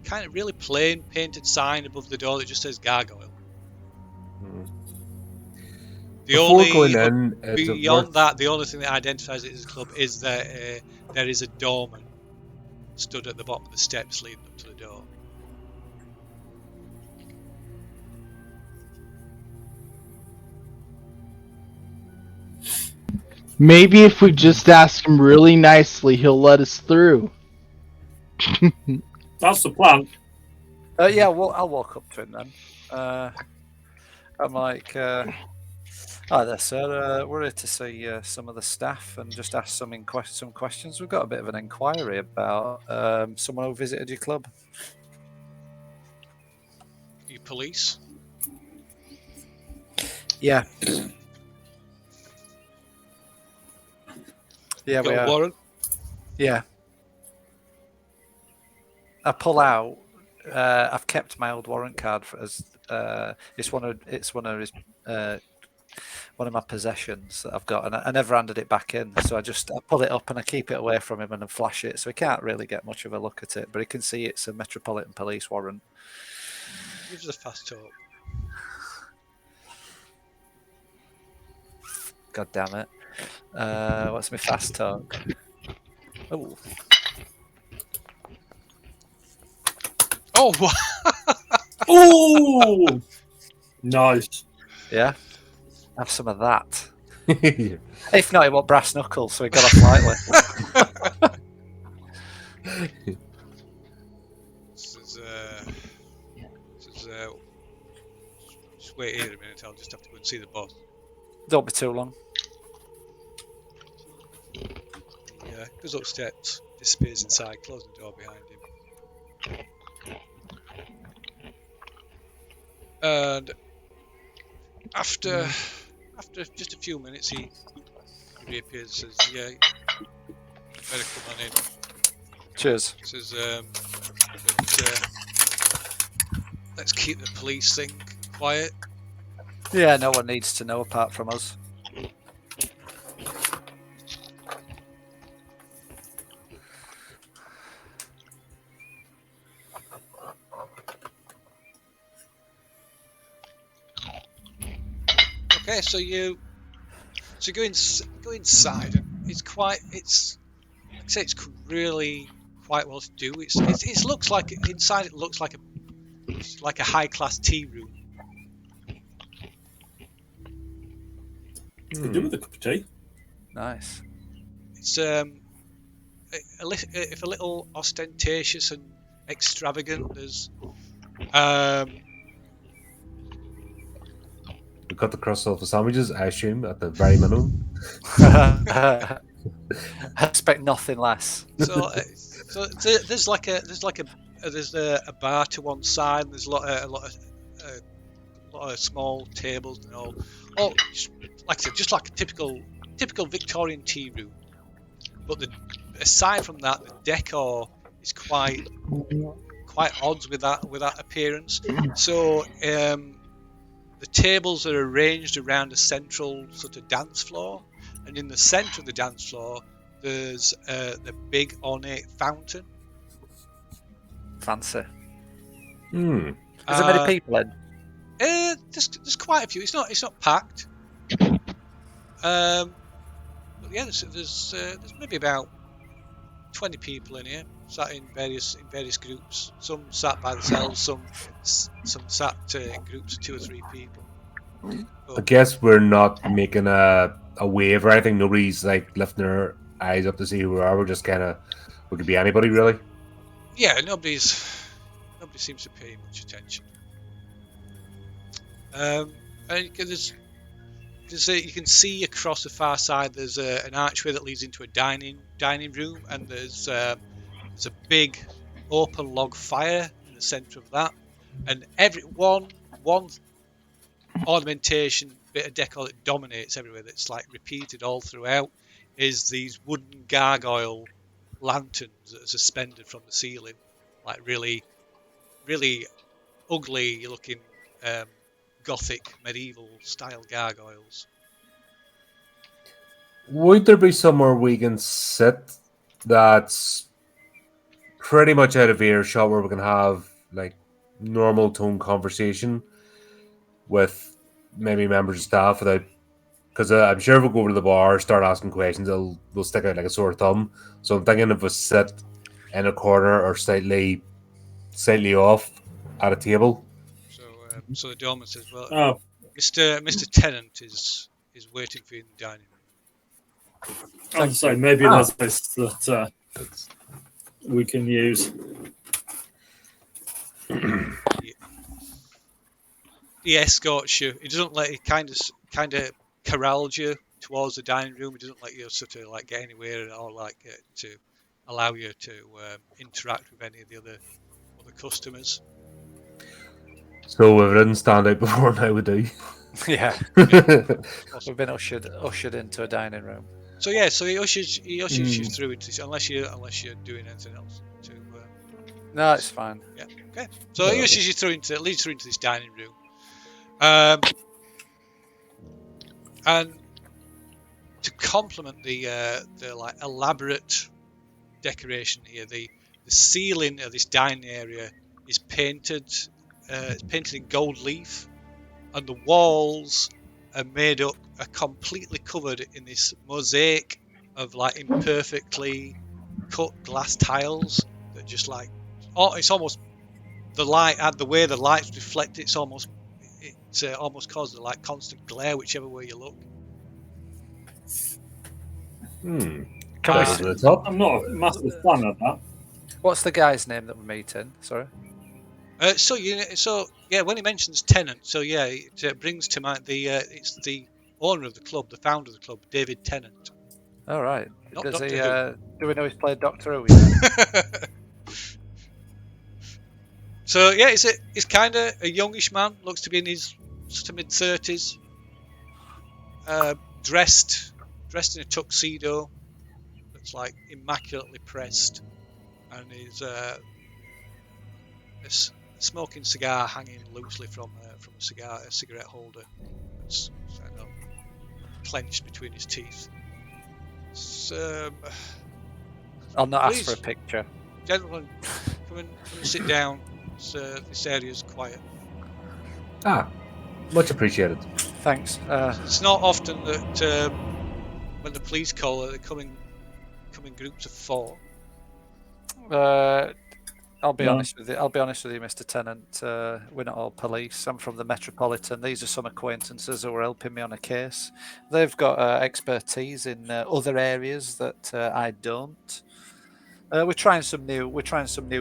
kind of really plain painted sign above the door that just says Gargoyle. Beyond that, the only thing that identifies it as a club is that there is a doorman stood at the bottom of the steps leading up to the door. Maybe if we just ask him really nicely, he'll let us through. That's the plan. Yeah, well, I'll walk up to him then. I'm like, Hi there, sir. We're here to see some of the staff and just ask some questions. We've got a bit of an inquiry about someone who visited your club. You police? Yeah. Yeah, Got we a are. warrant? Yeah. I pull out. I've kept my old warrant card as it's one of my possessions that I've got, and I never handed it back in. So I pull it up and I keep it away from him and then flash it, so he can't really get much of a look at it, but he can see it's a Metropolitan Police warrant. Give us a fast talk. God damn it! What's my fast talk? Oh. Oh, Oh, nice. Yeah, have some of that. If not, he want brass knuckles, so he got off lightly. Just wait here a minute. I'll just have to go and see the boss. Don't be too long. Yeah, goes up steps, disappears inside, closing the door behind him. And after just a few minutes, he reappears and says, "Yeah, better come on in." Cheers. Says, "Let's keep the police thing quiet." Yeah, no one needs to know apart from us. Okay, so go inside, and like I say, it's really quite well to do. It looks like inside. It looks like a high class tea room. Could do with a cup of tea. Nice. It's if a little ostentatious and extravagant. There's We got the crust off the sandwiches, I assume, at the very minimum. I expect nothing less. so there's a bar to one side. And there's a lot of small tables and all. Oh, like I said, just like a typical Victorian tea room. But aside from that, the decor is quite odds with that appearance. So the tables are arranged around a central sort of dance floor, and in the centre of the dance floor, there's the big ornate fountain. Fancy. Hmm. Is there many people in? There's quite a few. It's not packed. But yeah, there's maybe about 20 people in here, sat in various groups. Some sat by themselves, some sat in groups of 2 or 3 people. I guess we're not making a wave or anything. Nobody's like lifting their eyes up to see who we are. We're just we could be anybody really. Yeah, nobody seems to pay much attention. And you can see across the far side. There's an archway that leads into a dining room, and there's a big open log fire in the centre of that. And one ornamentation, bit of decor that dominates everywhere, that's like repeated all throughout, is these wooden gargoyle lanterns that are suspended from the ceiling, like really, really ugly looking Gothic medieval style gargoyles. Would there be somewhere we can sit that's pretty much out of earshot where we can have like normal tone conversation with maybe members of staff without? Because I'm sure if we go over to the bar, start asking questions, they'll stick out like a sore thumb. So I'm thinking if we sit in a corner or slightly off at a table. So the doorman says, "Well, Oh, Mr. Tennant is waiting for you in the dining room." I'd say maybe there's this that we can use. He escorts you. He doesn't let. He kind of corralled you towards the dining room. He doesn't let you sort of like get anywhere or like to allow you to interact with any of the other customers. So if it didn't stand out before, now we do. Yeah. We've been ushered into a dining room. So yeah, so he ushers you through into unless you're doing anything else. No, it's fine. Yeah. Okay. So he ushers you through leads through into this dining room. And to complement the like elaborate decoration here, the ceiling of this dining area is painted. It's painted in gold leaf, and the walls are completely covered in this mosaic of like imperfectly cut glass tiles that just like it's almost the light and the way the lights reflect it almost causes like constant glare whichever way you look. I'm not a massive fan of that. What's the guy's name that we're meeting? Sorry. So when he mentions Tennant, so yeah, it brings to mind it's the owner of the club, the founder of the club, David Tennant. All right. Not Does Doctor he? Who. Do we know he's played Doctor Who yet? So yeah, he's kind of a youngish man, looks to be in his sort of mid-30s, dressed in a tuxedo that's like immaculately pressed, and he's a smoking cigar hanging loosely from a cigarette holder that's kind of clenched between his teeth. I'll not Please. ask for a picture. Gentlemen, come and sit down. This area's quiet. Much appreciated. Thanks. It's not often that when the police call, they come in groups of 4. I'll be honest with you. I'll be honest with you, Mr. Tennant. We're not all police. I'm from the Metropolitan. These are some acquaintances who are helping me on a case. They've got expertise in other areas that I don't. We're trying some new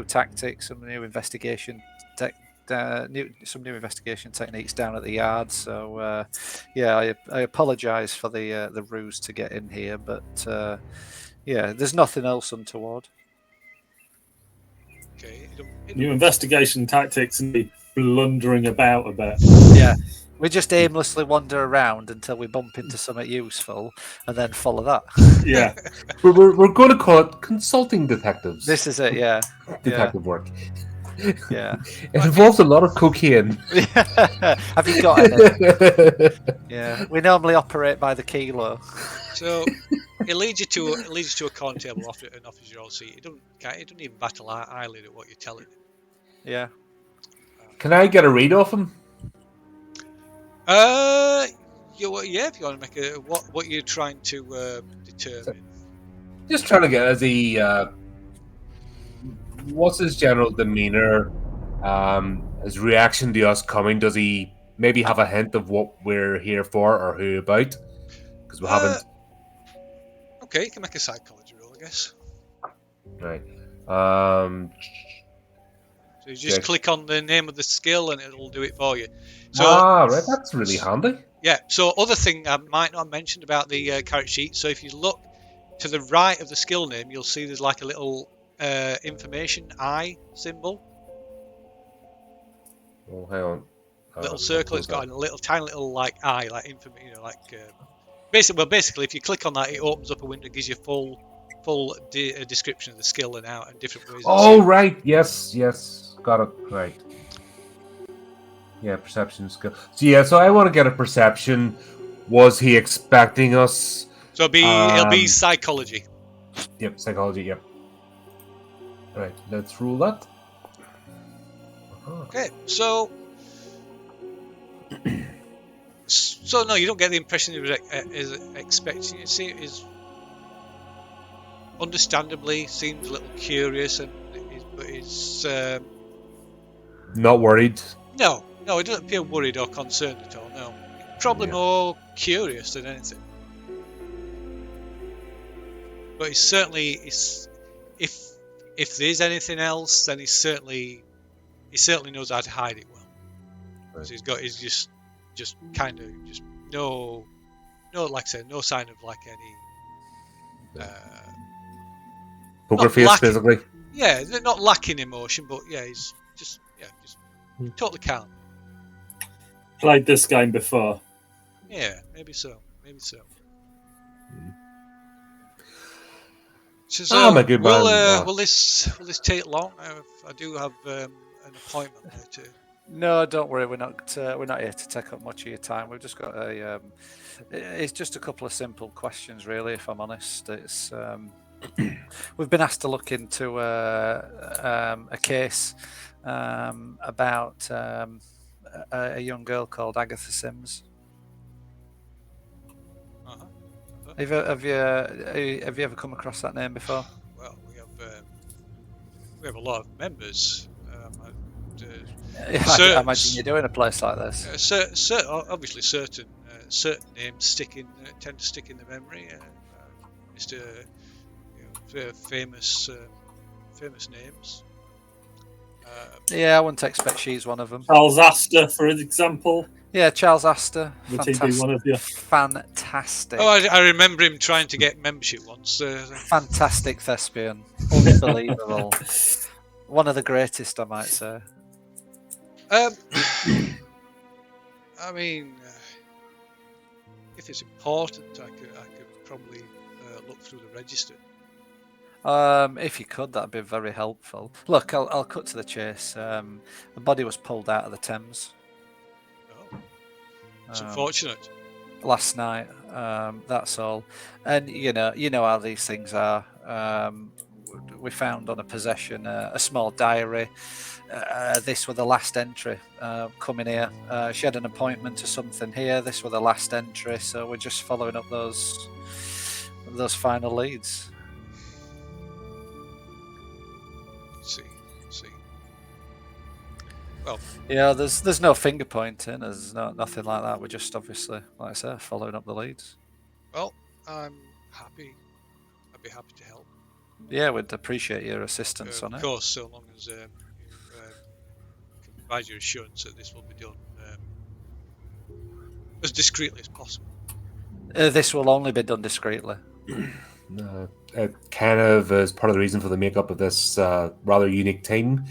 tactics, some new investigation techniques down at the yard. So yeah, I apologise for the ruse to get in here, but yeah, there's nothing else untoward. Okay. New investigation tactics and be blundering about a bit. Yeah, we just aimlessly wander around until we bump into something useful, and then follow that. Yeah, we're going to call it consulting detectives. This is it. Yeah, detective work. Yeah, it involves a lot of cocaine. Have you got any? Yeah, we normally operate by the kilo. So it leads you to a corner table and offers you all seat. It doesn't even battle eyelid at what you're telling him. Yeah. Can I get a read off him? Yeah, if you want to make what you're trying to determine. Just trying to get what's his general demeanor, his reaction to us coming. Does he maybe have a hint of what we're here for or who about? Because we haven't. Okay, you can make a psychology roll, I guess. Right. So you just click on the name of the skill and it'll do it for you. So, right, that's really handy. Yeah, so other thing I might not have mentioned about the character sheet, so if you look to the right of the skill name, you'll see there's like a little information eye symbol. Oh, hang on. Little circle, it's got a tiny little like eye, like basically if you click on that, it opens up a window, gives you full description of the skill and different ways. Oh, right, yes, got it, right. Yeah, perception skill. So I want to get a perception. Was he expecting us? So it'll be psychology. Yep, psychology. Yep. Right, let's rule that. Okay, so no, you don't get the impression he was expecting. You see, is understandably seems a little curious, but he's not worried. No, he doesn't appear worried or concerned at all. No, probably more curious than anything. But he's certainly if there's anything else, then he certainly knows how to hide it well. Right. So he's just kind of no no, like I said, no sign of like any. Poker Not face, lacking. basically. Yeah, they're not lacking emotion, but yeah, he's just totally calm. Played this game before. Yeah, maybe so. So, My good man. will this take long? I do have an appointment later. No, don't worry. We're not here to take up much of your time. We've just got it's just a couple of simple questions, really. If I'm honest, it's we've been asked to look into a case about a young girl called Agatha Sims. Uh-huh. Have you ever come across that name before? Well, we have a lot of members. I imagine you do in a place like this. Obviously, certain names tend to stick in the memory. Mr. Famous names. Yeah, I wouldn't expect she's one of them. Charles Aster, for example. Yeah, Charles Aster. Would he be one of you? Fantastic. Oh, I remember him trying to get membership once. Fantastic thespian. Unbelievable. One of the greatest, I might say. I mean, if it's important, I could probably look through the register. If you could, that'd be very helpful. Look, I'll cut to the chase. The body was pulled out of the Thames. Oh, it's unfortunate. Last night. That's all. And you know how these things are. We found on a possession a small diary. This was the last entry coming here. She had an appointment to something here. This was the last entry, so we're just following up those final leads. See. Well, Yeah, there's no finger pointing. There's nothing like that. We're just obviously, like I said, following up the leads. well, I'm happy. I'd be happy to help. Yeah, we'd appreciate your assistance on it. Of course, so long as you can provide your assurance that this will be done as discreetly as possible. This will only be done discreetly. It kind of is part of the reason for the makeup of this rather unique team.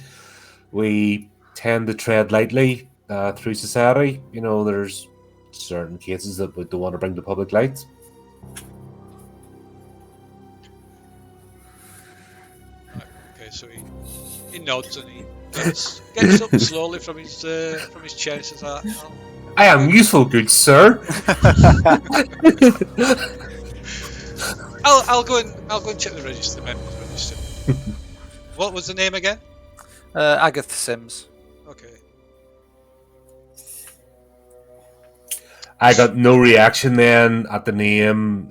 We tend to tread lightly through society. You know, there's certain cases that we don't want to bring to public light. Okay, so he nods and he gets up slowly from his chair and says, I am useful, good sir. I'll go and check the register, the members register. What was the name again? Agatha Sims. Okay. I got no reaction then at the name.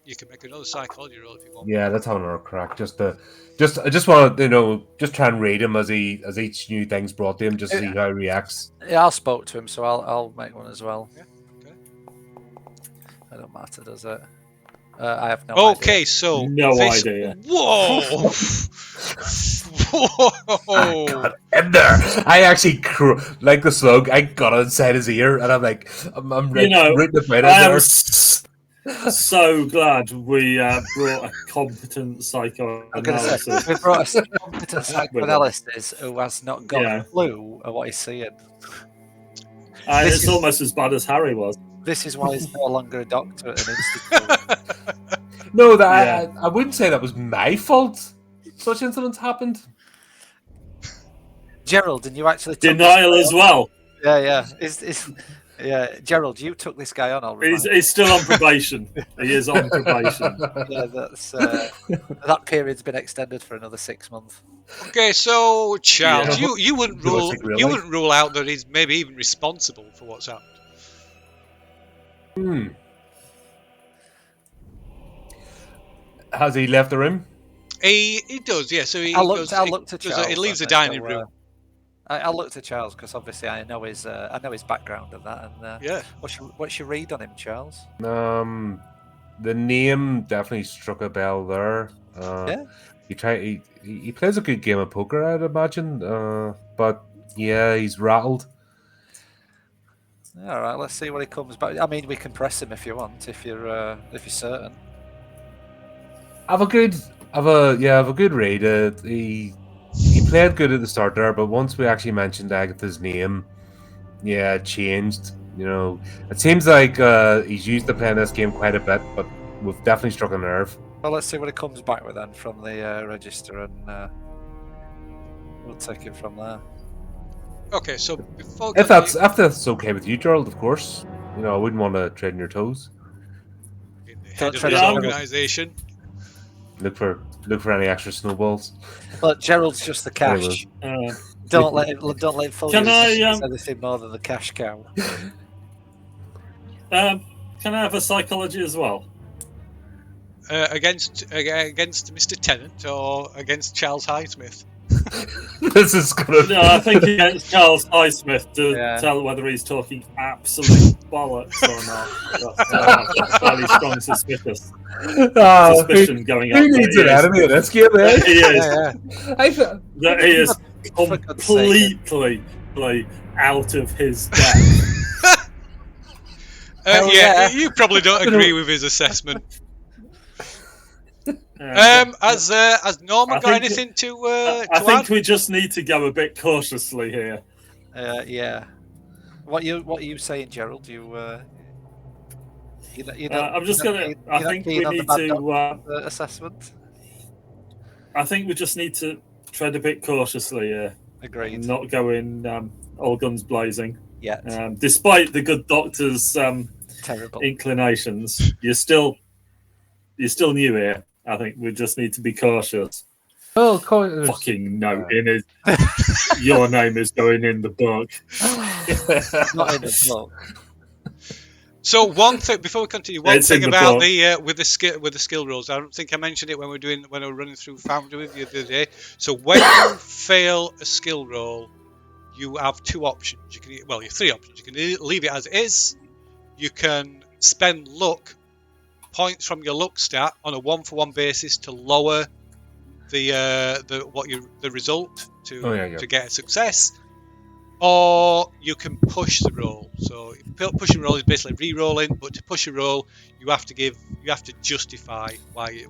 You can make another psychology roll if you want. Yeah, let's have another crack. I just want to, just try and read him as each new thing's brought to him, just to see how he reacts. Yeah, I spoke to him, so I'll make one as well. Yeah. Okay. It don't matter, does it? I have no Okay, idea. so No idea. Whoa! Whoa! Got in there. I actually like the slug. I got inside his ear, and I'm like, I'm right the bit I in am there. so glad we brought a competent I'm going to say, psychoanalysis. we brought a competent psychoanalyst who has not got Yeah. a clue of what he's seeing. It's almost as bad as Harry was. This is why he's no longer a doctor at an institute. No, I wouldn't say that was my fault. Such incidents happened. Gerald, and you actually took Denial as well. Yeah. Yeah, Gerald, you took this guy on already. He's still on probation. He is on probation. Yeah, that's that period's been extended for another 6 months. Okay, so Charles, Yeah. you wouldn't rule out that he's maybe even responsible for what's happened. Has he left the room? He does, yeah. So he I looked at Charles. He leaves the I think, dining so, room. I looked at Charles because obviously I know his background and that. And Yeah. What's your read on him, Charles? The name definitely struck a bell there. Yeah. He plays a good game of poker, I'd imagine. But yeah, he's rattled. All right, let's see what he comes back. I mean, we can press him if you want, if you're certain. Have a good read. He played good at the start there, but once we actually mentioned Agatha's name, yeah, it changed. You know, it seems like he's used to playing this game quite a bit, but we've definitely struck a nerve. Well, let's see what he comes back with then from the register, and we'll take it from there. Okay, so before If that's okay with you, Gerald, of course. You know, I wouldn't want to tread on your toes. in the Don't head of tread this on- organisation, Look for any extra snowballs. But Gerald's just the cash. Don't let him fool you. Can I, Anything more than the cash cow. Can I have a psychology as well? against Mr. Tennant or against Charles Highsmith. This is gonna. No, I think against Charles Highsmith to Yeah. tell whether he's talking absolute bollocks or not. That's fairly strong suspicion going on. Who needs an enemy in this game, eh? He is. Yeah, That he is For God's sake. completely out of his depth. yeah. You probably don't agree with his assessment. Has Norman I got think- anything to I add? think we just need to go a bit cautiously here. yeah. What you saying, Gerald? You don't, I'm just you're gonna. not I keen think we on the need bad to. doctor assessment. I think we just need to tread a bit cautiously here, Agreed. and not go in all guns blazing. Yeah. Despite the good doctor's Terrible. inclinations, you're still new here. I think we just need to be cautious. Well, Fucking note in it. Your name is going in the book. Not in the book. So one thing before we continue, one It's in thing the about book. the with the skill rolls. I don't think I mentioned it when I were running through Foundry with you the other day. So when you fail a skill roll, you have two options. You can you have three options. You can leave it as it is. You can spend luck points from your luck stat on a 1-for-1 basis to lower the result to get a success, or you can push the roll. So pushing roll is basically re-rolling, but to push a roll, you have to justify why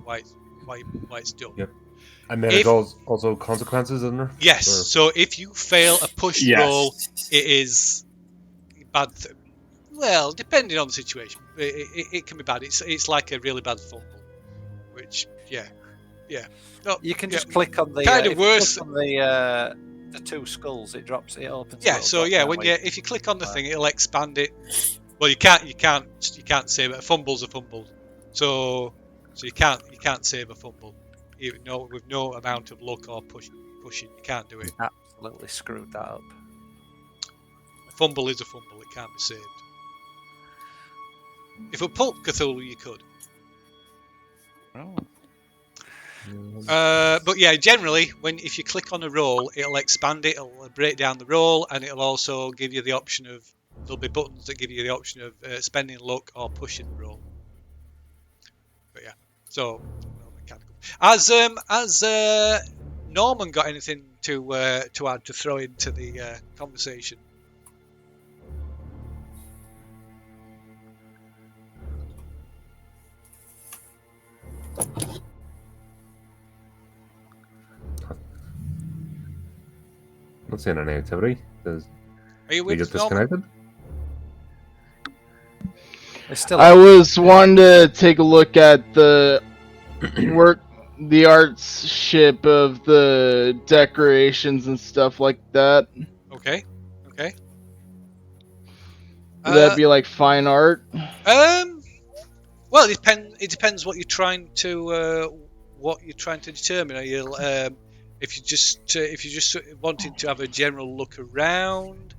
it's done. Yep. And then there's also consequences, isn't there? Yes. Or- So if you fail a push Yes. roll, it is bad. Well, depending on the situation, it can be bad. It's like a really bad fumble, which yeah. No, You can just click on the kind of if you worse. click on the two skulls. It opens. Yeah. a So little yeah, drop-down if you click on the thing, it'll expand it. Well, you can't save it. A fumble's a fumble. So you can't save a fumble. With no amount of luck or pushing, you can't do it. Absolutely screwed that up. A fumble is a fumble. It can't be saved. If it Pulp Cthulhu, you could. Oh. But yeah, generally, if you click on a roll, it'll expand it, it'll break down the roll, and it'll also give you the option of. There'll be buttons that give you the option of spending luck or pushing the roll. But yeah, so mechanical. Has Norman got anything to add to throw into the conversation? Not seeing any activity. Does Are you we with get us, Norman? disconnected? It's still. I was wanting to take a look at the artship of the decorations and stuff like that. Okay. Would that be like fine art? Well, it depends what you're trying to determine. Are you if you just wanting to have a general look around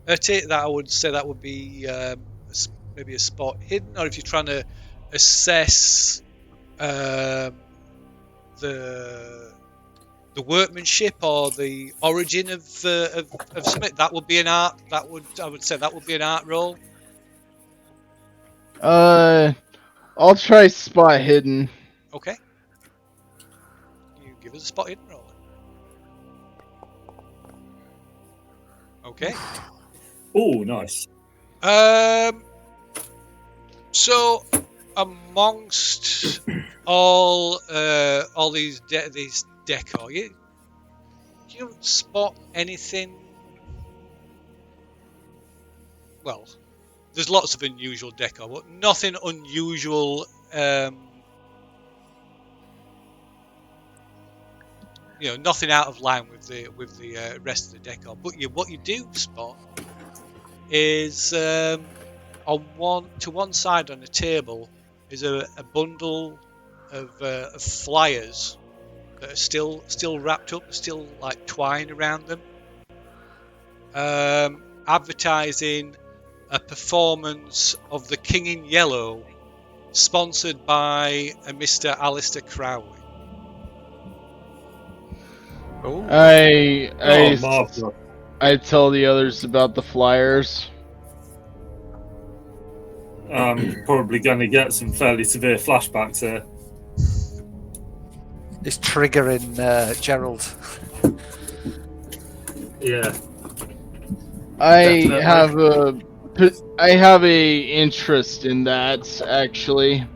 at it, that I would say that would be maybe a spot hidden, or if you're trying to assess the workmanship or the origin of something, that would be an art. I would say that would be an art roll. I'll try spot hidden. Okay. You give us a spot hidden roll. Okay. Oh, nice. So amongst all these decor, you don't spot anything. Well, there's lots of unusual decor, but nothing unusual. Nothing out of line with the rest of the decor. But what you do spot is on one side on the table is a bundle of flyers that are still wrapped up, still like twine around them, advertising a performance of The King in Yellow, sponsored by a Mr. Alistair Crowley. Marvelous. I tell the others about the flyers. Probably going to get some fairly severe flashbacks here. It's triggering Gerald. Yeah. I Definitely. have a interest in that, actually.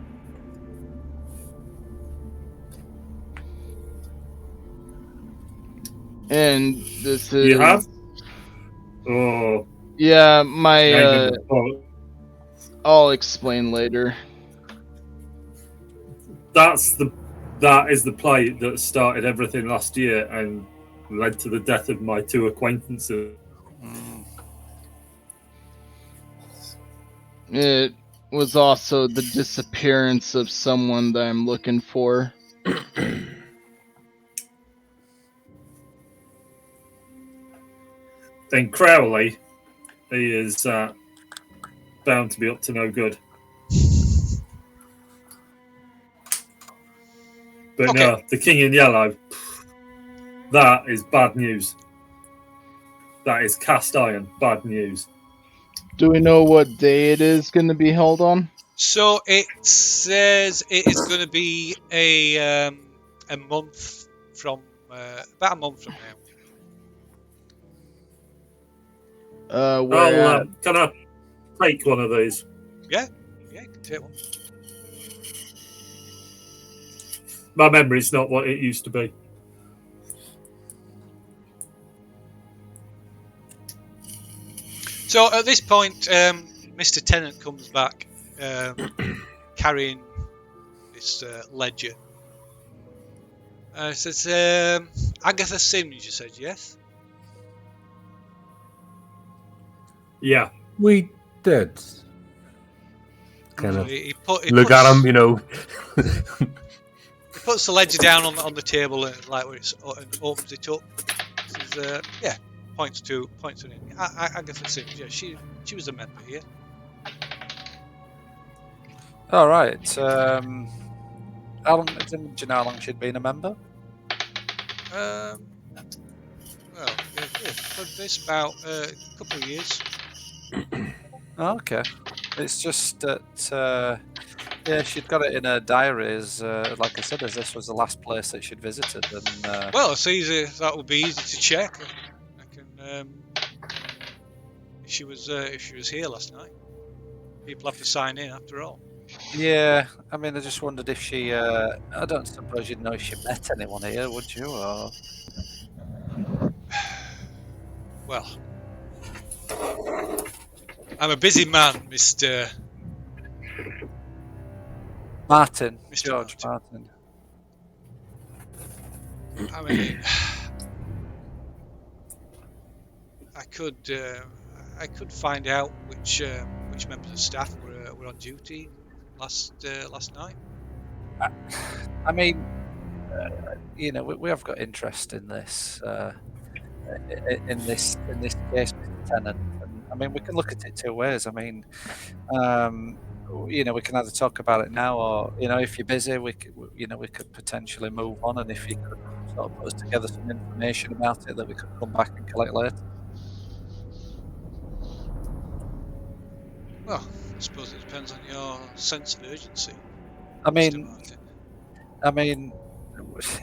And this is... You have? Oh. Yeah, I'll explain later. That is the play that started everything last year and led to the death of my two acquaintances. It was also the disappearance of someone that I'm looking for. Then Crowley, he is bound to be up to no good. But Okay. no, the King in Yellow, that is bad news. That is cast iron bad news. Do we know what day it is going to be held on? So it says it is going to be a month from about a month from now. Where Can I take one of these? Yeah, you can take one. My memory's not what it used to be. So at this point, Mr. Tennant comes back carrying this ledger. Says, Agatha Sims, you said, yes? Yeah. We did. Kind of He look at him, He puts the ledger down on the table and and opens it up. Says, yeah, points to it. Agatha Sims, yeah, she was a member here. All right. How long? Do you know how long she'd been a member? Well, this about a couple of years. Oh, okay. It's just that, yeah, she'd got it in her diaries, like I said, as this was the last place that she'd visited. And Well, it's easy. That would be easy to check. I can. If she was here last night, people have to sign in after all. yeah, I mean, I just wondered if she. I don't suppose you'd know if she met anyone here, would you? Or Well, I'm a busy man, Mr. Martin, Mr. George Martin. I mean, I could find out which members of staff were on duty last night. I mean, we have got interest in this, in this case, Mr. Tennant. And, I mean, we can look at it two ways. I mean, we can either talk about it now, or if you're busy, we could potentially move on. And if you could sort of put us together some information about it that we could come back and collect later. Well, I suppose it depends on your sense of urgency. I Mr. mean, Martin.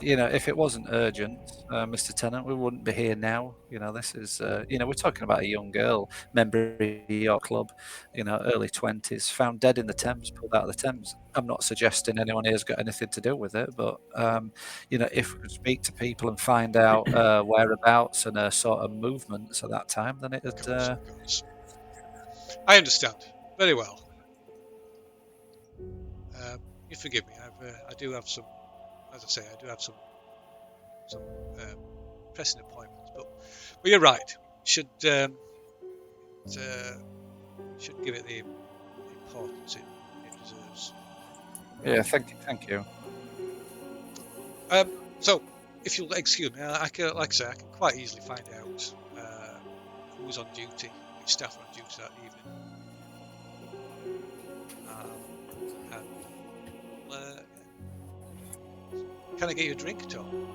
if it wasn't urgent, Mr. Tennant, we wouldn't be here now. This is, we're talking about a young girl, member of your club, early 20s, found dead in the Thames, pulled out of the Thames. I'm not suggesting anyone here's got anything to do with it, but, if we could speak to people and find out whereabouts and sort of movements at that time, then it'd. Of course. I understand. Very well. You forgive me. I do have some, as I say, I do have some pressing appointments. But you're right. Should give it the importance it deserves. Yeah, thank you. So, if you'll excuse me, I can quite easily find out who's on duty, which staff are on duty that evening. Can I get you a drink, Tom?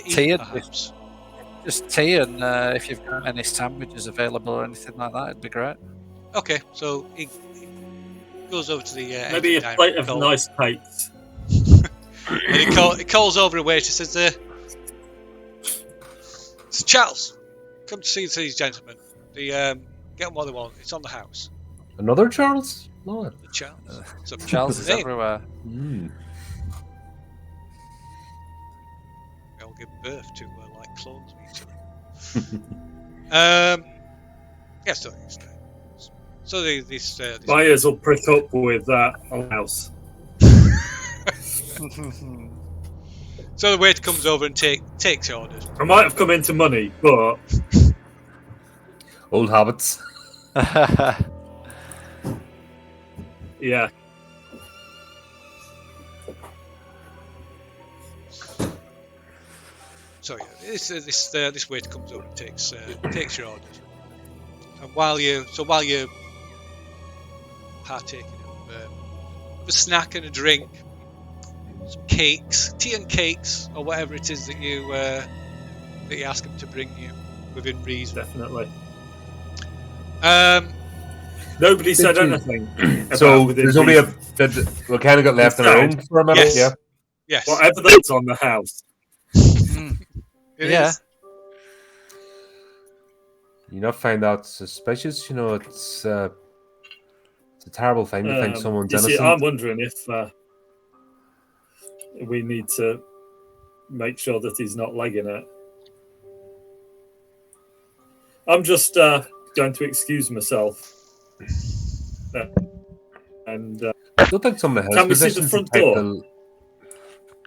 Tea, perhaps. Just tea, and if you've got any sandwiches available or anything like that, it'd be great. Okay, so he goes over to the maybe a plate of nice cakes. And he calls over a waitress. Says, "Sir Charles, come to see these gentlemen. Get them what they want. It's on the house." Another Charles? Lord. Charles. So Charles is everywhere. We all give birth to like clones of each other. Yes, so this My ears will prick up with that on the house. So the waiter comes over and takes your orders. I might have come into money, but Old habits. yeah. So yeah, this waiter comes over and takes your orders. And while you're partaking of a snack and a drink, some cakes, tea and cakes, or whatever it is that you ask them to bring you within reason. Definitely. Nobody said anything. So there's only we kind of got left on our own for a minute. Yes. Yeah. Yes. Whatever that's on the house. It Yeah. is. You not find that suspicious? It's a terrible thing to think someone's you see, innocent. I'm wondering if we need to make sure that he's not legging it. I'm just going to excuse myself. And I don't think someone has. can we see the front door?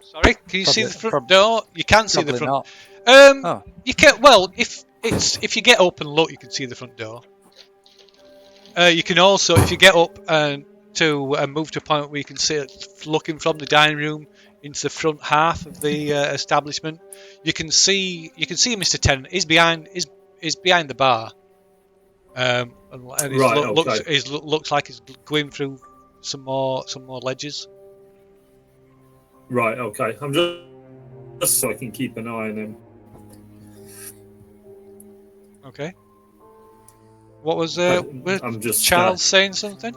Sorry, can you see the front door? You can see the front. Not. You can. Well, if you get up and look, you can see the front door. You can also, if you get up and move to a point where you can see it, looking from the dining room into the front half of the establishment, you can see Mr. Tennant is behind the bar, and it looks like he's going through some more ledgers. Right. Okay. I'm just so I can keep an eye on him. Okay. What was I'm just Charles saying something?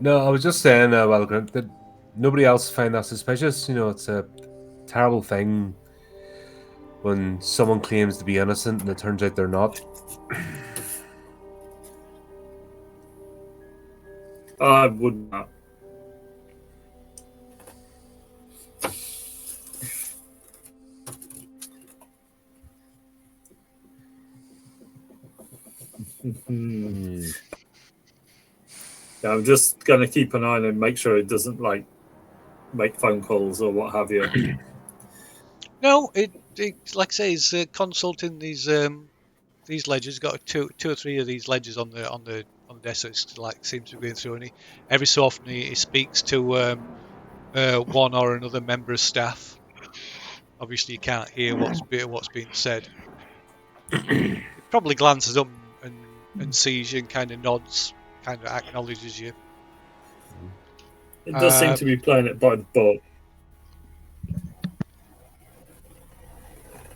No, I was just saying, that nobody else find that suspicious. It's a terrible thing when someone claims to be innocent and it turns out they're not. I would not. Yeah, I'm just going to keep an eye on him, make sure he doesn't make phone calls or what have you. No, it like I say, he's consulting these ledgers. He's got two or three of these ledgers on the desk, so it's seems to be going through. And every so often he speaks to one or another member of staff. Obviously, you can't hear what's being said. He probably glances up and sees you and kind of nods, kind of acknowledges you. It does seem to be playing it by the book.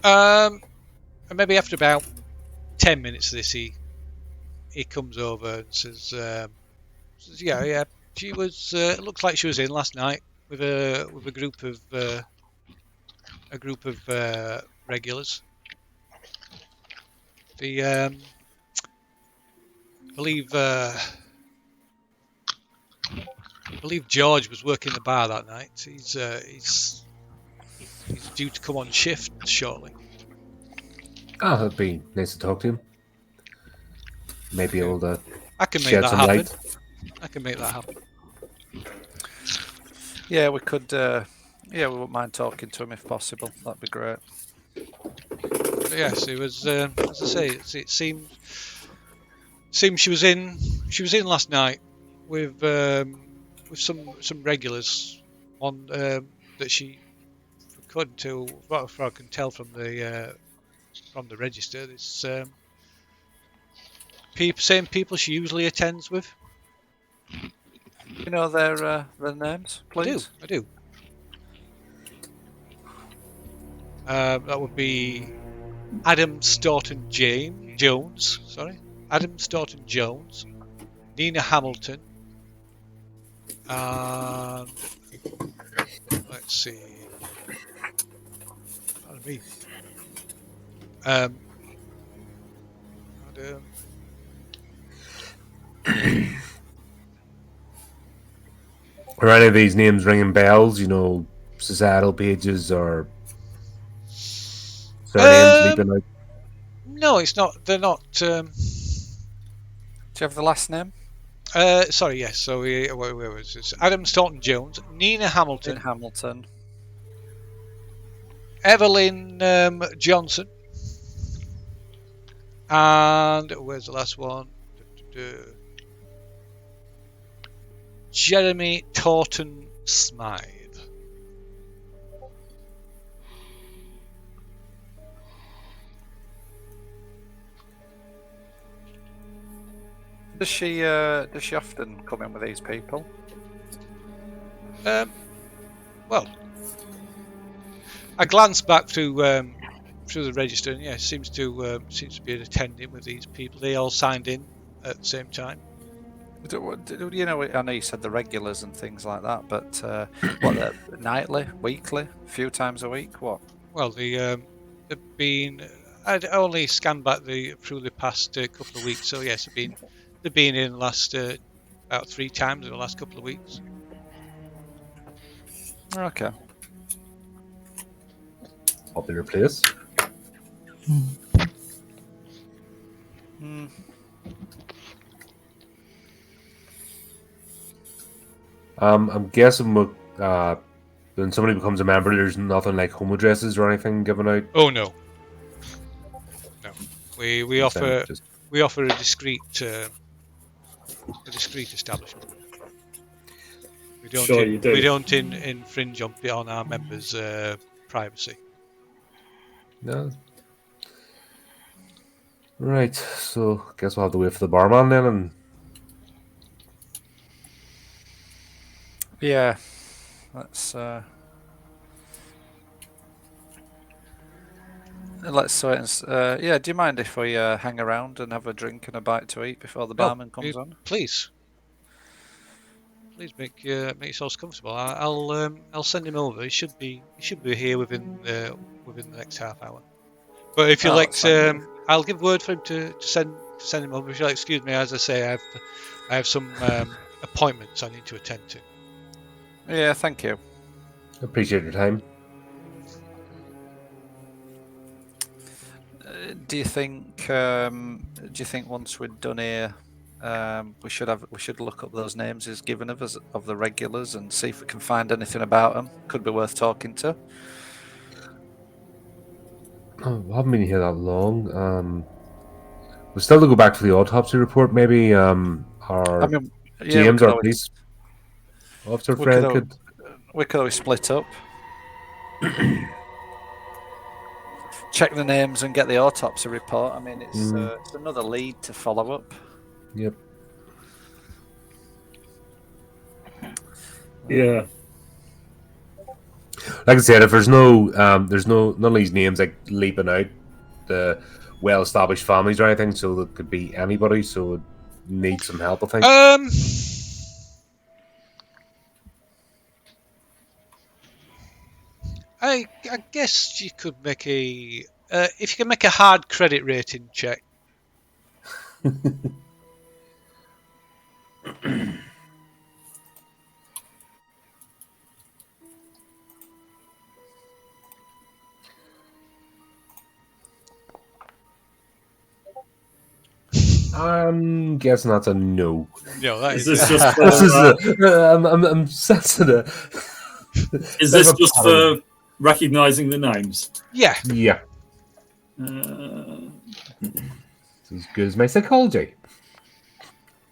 And maybe after about 10 minutes of this, he comes over and says, "Yeah, she was. It looks like she was in last night. with a group of regulars. I believe George was working the bar that night. He's due to come on shift shortly. Oh, that'd be nice to talk to him. Maybe able to I can make shed that some happen. light. I can make that happen. Yeah, we could. We wouldn't mind talking to him if possible. That'd be great. But yes, it was. As I say, it seemed she was in last night with some regulars on that she, according to what I can tell from the register, it's same people she usually attends with. You know their names, please? I do. That would be Adam Staunton Jones. Sorry, Adam Staunton Jones, Nina Hamilton, and let's see. Pardon me. Adam. Are any of these names ringing bells? You know, societal pages or surnames leaping out? No, it's not. They're not. Do you have the last name? Sorry, yes. So where was this? Adam Staunton Jones, Nina Hamilton, Evelyn Johnson, and where's the last one? Jeremy Taunton Smythe. Does she often come in with these people? Well, I glanced back through the register, and yeah, seems to be attending with these people. They all signed in at the same time. You know, I know you said the regulars and things like that, but what, they're nightly, weekly, a few times a week? What? Well, they've been. I'd only scanned back through the past couple of weeks, so yes, they've been in the last about 3 times in the last couple of weeks. Okay. Popular place. I'm guessing when somebody becomes a member, there's nothing like home addresses or anything given out. Oh no. We offer a discreet establishment. We don't infringe on our members' privacy. No. Right. So guess we'll have to wait for the barman then, and yeah, let's yeah. Do you mind if we hang around and have a drink and a bite to eat before the barman comes on? Please make yourselves comfortable. I'll send him over. He should be here within the next half hour. But if you like, I'll give word for him to send him over. If you like, excuse me, as I say, I have some appointments I need to attend to. Yeah, thank you. Appreciate your time. Do you think once we're done here, we should look up those names he's given of us of the regulars and see if we can find anything about them? Could be worth talking to. Oh, I haven't been here that long. We'll still to go back to the autopsy report, maybe. James, our police officer friend, we could always split up. Check the names and get the autopsy report. I mean, it's another lead to follow up. Yep. Yeah. Like I said, if there's none of these names like leaping out the well-established families or anything, so it could be anybody. So it needs some help, I think. I guess you could make a if you can make a hard credit rating check. I'm guessing that's a no. No, that Is is this it. just This is for, I'm sensitive. is There's this a just pattern. for recognizing the names? Yeah. Yeah, it's as good as my psychology.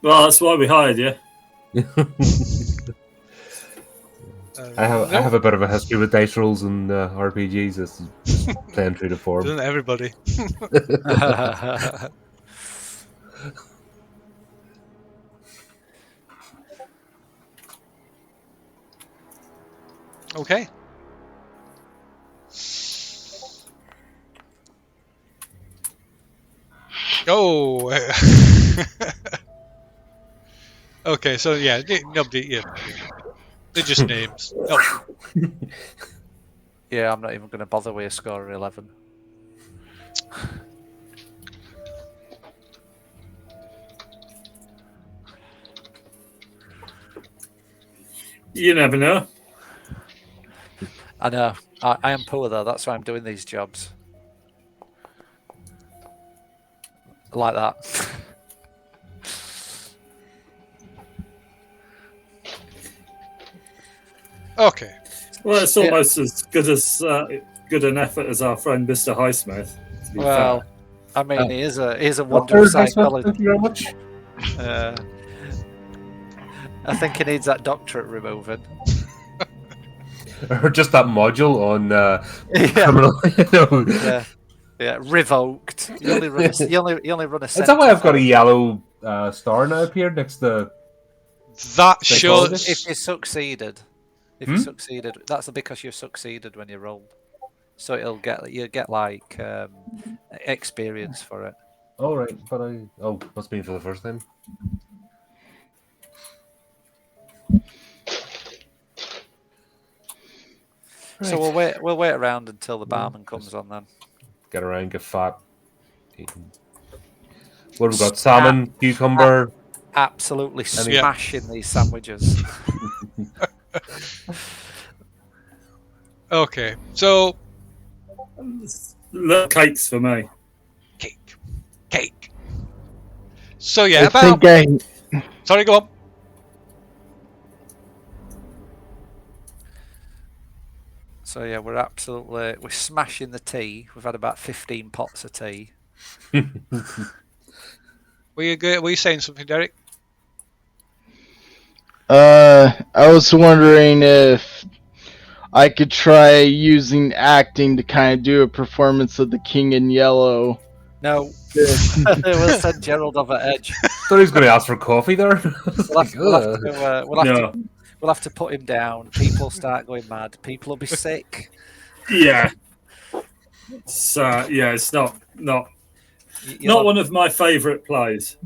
Well, that's why we hired you. I have a bit of a history with dice rolls and RPGs. This is just playing true to form. Doesn't everybody? Okay. Oh. Okay, so yeah, nobody. Yeah, they're just names. Oh, Yeah, I'm not even going to bother with a score of 11. You never know. I know. I am poor though. That's why I'm doing these jobs. Like that. okay. Well, it's almost as good an effort as our friend Mr. Highsmith. To be Well, fair. I mean, he is a Dr. wonder of Highsmith, psychology. thank you very much. I think he needs that doctorate removing. Or just that module on Yeah. criminal. Yeah, revoked. You only run a, you only run a Is that why I've got a sentence. yellow star now appeared next to? That Psychologist? shows. If you succeeded, that's because you succeeded when you rolled. So you get like experience for it. Oh right, but must be for the first time. So we'll wait around until the barman comes on then. Get around, get fat. What have we got? Salmon, cucumber. Absolutely smashing these sandwiches. Okay, so Little cakes for me. cake. So yeah, I about. think Sorry, go on. So yeah, we're smashing the tea. We've had about 15 pots of tea. Were you saying something, Derek? I was wondering if I could try using acting to kind of do a performance of the King in Yellow. No, we'll send Gerald over edge. Thought he was going to ask for coffee there. We'll have to put him down. People start going mad. People will be sick. Yeah. So yeah, it's not one of my favourite plays.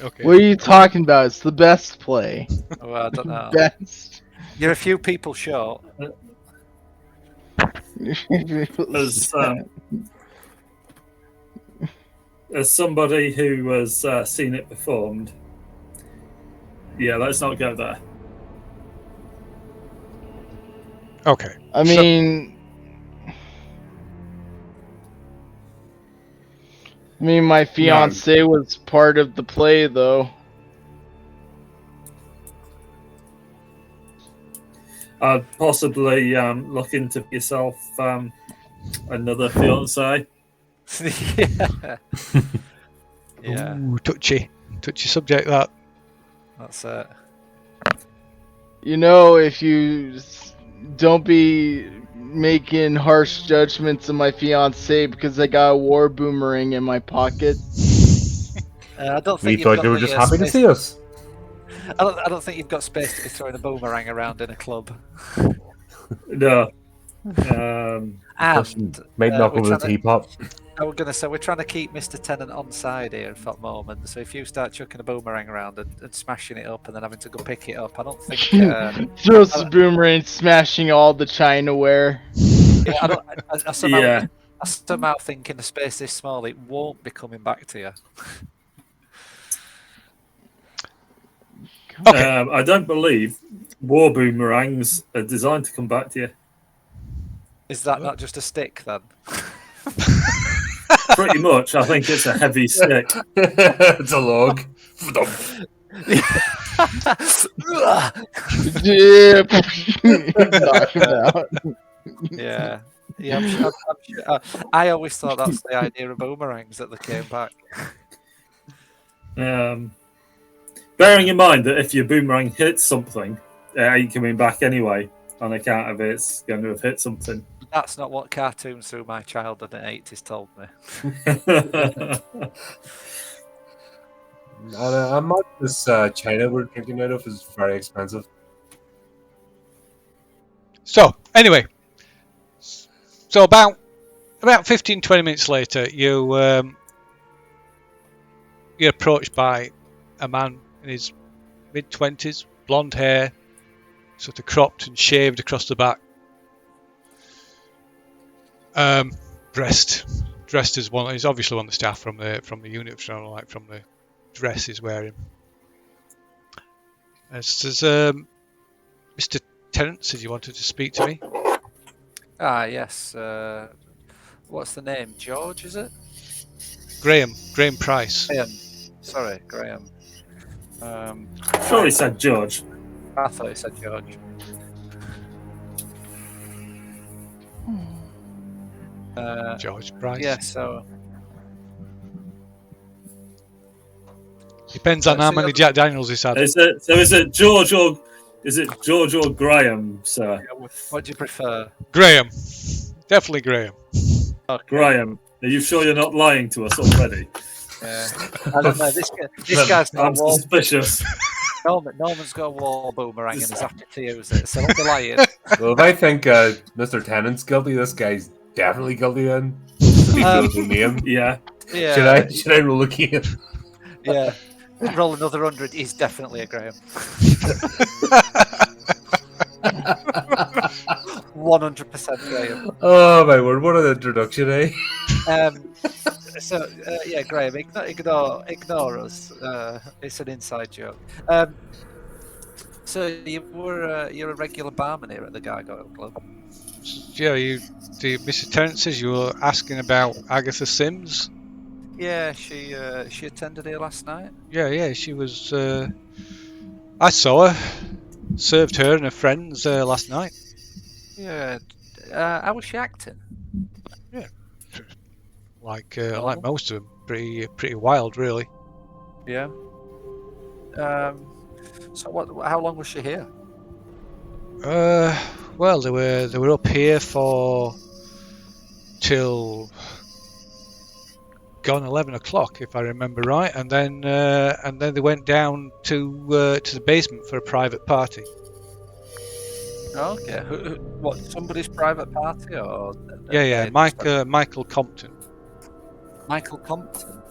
Okay. What are you talking about? It's the best play. Well, I don't know. Best. You're a few people short. As somebody who has seen it performed, yeah, let's not go there. Okay. I mean, my fiance was part of the play, though. I'd possibly look into yourself another fiance. Yeah. Yeah. Ooh, touchy subject. That. That's it. You know, if you don't be making harsh judgments of my fiance because I got a war boomerang in my pocket. I don't We think thought you were just happy to see us. I don't think you've got space to be throwing a boomerang around in a club. No. And Might knock over the teapot. I was going to say, we're trying to keep Mr. Tennant on side here for the moment. So if you start chucking a boomerang around and smashing it up and then having to go pick it up, I don't think. Throws the boomerang, smashing all the chinaware. Yeah, I somehow think in a space this small, it won't be coming back to you. Okay. I don't believe war boomerangs are designed to come back to you. Is that not just a stick then? Pretty much. I think it's a heavy stick. It's a log. Knock him out. Yeah. Yeah, I'm sure. I always thought that's the idea of boomerangs, that they came back. Bearing in mind that if your boomerang hits something, it ain't coming back anyway, on account of it's going to have hit something. That's not what cartoons through my childhood and 80s told me. I'm not this China we're drinking out of is very expensive. So anyway, so about 15-20 minutes later, you're approached by a man in his mid-20s, blonde hair, sort of cropped and shaved across the back. Dressed as one. He's obviously one of the staff from the unit, like from the dress he's wearing. And says, "Mr. Tennant said you wanted to speak to me." Ah, yes. What's the name? George, is it? Graham Price. Graham. Sorry, Graham. Sure, he said George. I thought he said George. George Price. Yeah, so depends on how many Jack Daniels he's had. Is it George or Graham, sir? what do you prefer? Graham, definitely Graham. Okay. Graham, are you sure you're not lying to us already? Yeah. I don't know. This guy's got I'm a war. suspicious. Norman's got a war boomerang and he's happy to use it, so don't be lying. Well, if I think Mr. Tennant's guilty, this guy's definitely guilty then. Name. Yeah. Yeah. Should I roll a game? Yeah. Roll another 100. He's definitely a Graham. 100% Graham. Oh my word! What an introduction, eh? Yeah, Graham, ignore us. It's an inside joke. So you're a regular barman here at the Gargoyle Club. Yeah, Mr. Tennant says you were asking about Agatha Sims. Yeah, she attended here last night. Yeah, she was. I saw her. Served her and her friends last night. Yeah. How was she acting? Yeah. Like most of them, pretty wild, really. Yeah. So how long was she here? Well, they were up here till gone 11 o'clock, if I remember right, and then they went down to the basement for a private party. Okay. What? Somebody's private party or? Yeah. Michael Compton. Michael Compton.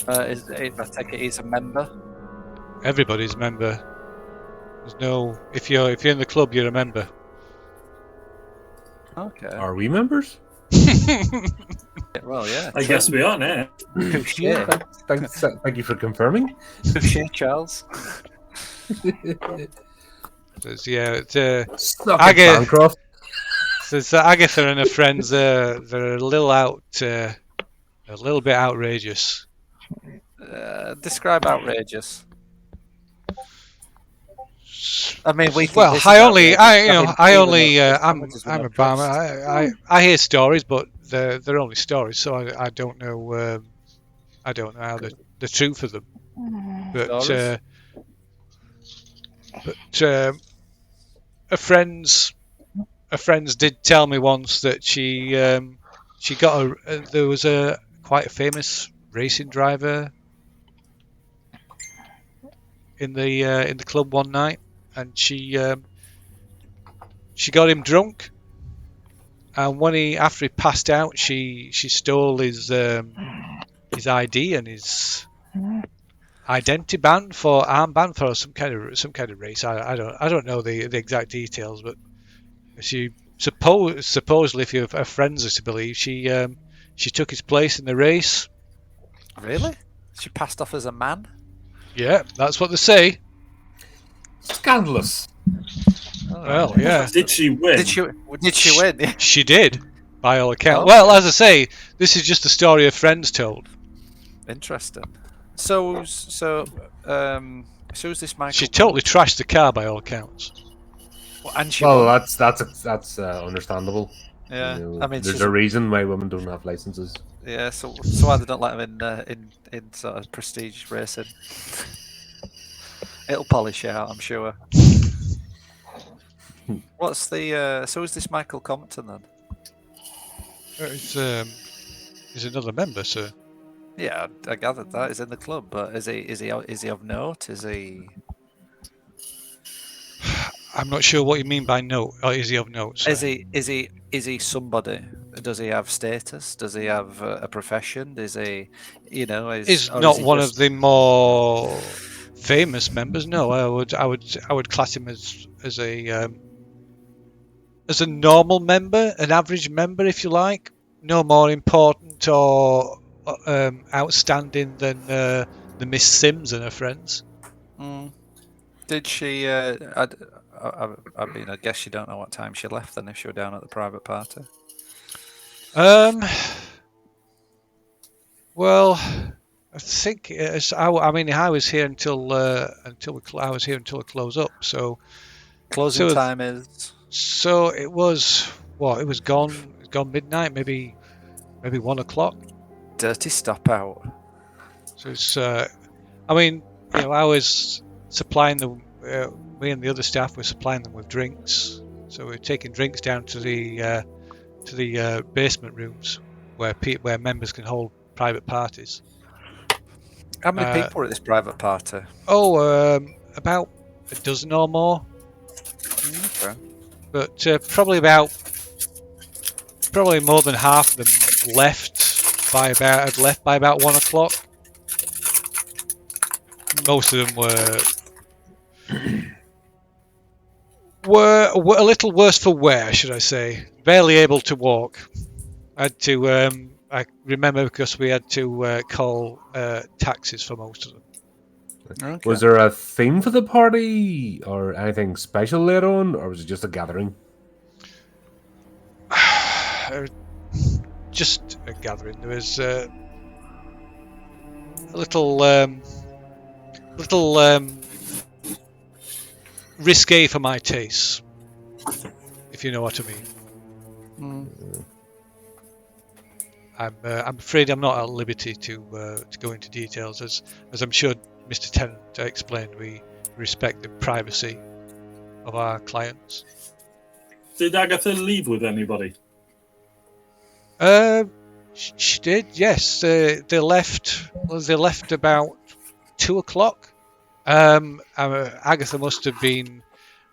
I take it he's a member. Everybody's a member. There's no. If you're in the club, you're a member. Okay. Are we members? Well, yeah. I guess we are now. Touché. Thank you for confirming. Touché, Charles. There's Dr Bancroft. There's Agatha and her friends. They're a little bit outrageous. Describe outrageous. I mean, I'm a barman. I hear stories, but they're only stories, so I don't know. I don't know how the truth of them. But her friends did tell me once that she got there was quite a famous racing driver in the club one night, and she got him drunk, And after he passed out, she stole his ID and his identity armband for some kind of race. I don't know the exact details, but she supposedly, if her friends are to believe, she took his place in the race. Really? She passed off as a man? Yeah, that's what they say. Scandalous. Well, yeah. Did she win? Did she win? Yeah. She did, by all accounts. Oh, Well, as I say, this is just a story her friends told. Interesting. So who's this Michael? She totally trashed the car, by all accounts. And she Well, won. that's understandable. Yeah, You know, I mean, there's she's a reason why women don't have licenses. yeah. So why they don't let them in sort of prestige racing? It'll polish out, I'm sure. What's the so is this Michael Compton then? He's another member, sir. Yeah, I gathered that he's in the club, but is he of note? Is he? I'm not sure what you mean by note. Or is he of note? Sir? Is he somebody? Does he have status? Does he have a profession? Is he, He's not one of the more famous members. No, I would class him as a normal member, an average member, if you like. No more important or outstanding than the Miss Sims and her friends. Did she? I mean, I guess you don't know what time she left then if she were down at the private party. Well, I think I was here until I was here until we close up. So closing time is. So it was what? It was gone midnight, maybe 1 o'clock. Dirty stop out. So it's. I was supplying them. Me and the other staff were supplying them with drinks. So we're taking drinks down to the basement rooms where members can hold private parties. How many people were at this private party? About a dozen or more. Okay. But probably more than half of them left by about 1 o'clock. Most of them were a little worse for wear, should I say? Barely able to walk. I remember because we had to call taxis for most of them. Okay. Was there a theme for the party or anything special later on, or was it just a gathering? Just a gathering. There was a little risque for my tastes, if you know what I mean. I'm afraid I'm not at liberty to go into details, as I'm sure Mr. Tennant explained. We respect the privacy of our clients. Did Agatha leave with anybody? She did, yes. They left about 2 o'clock. Agatha must have had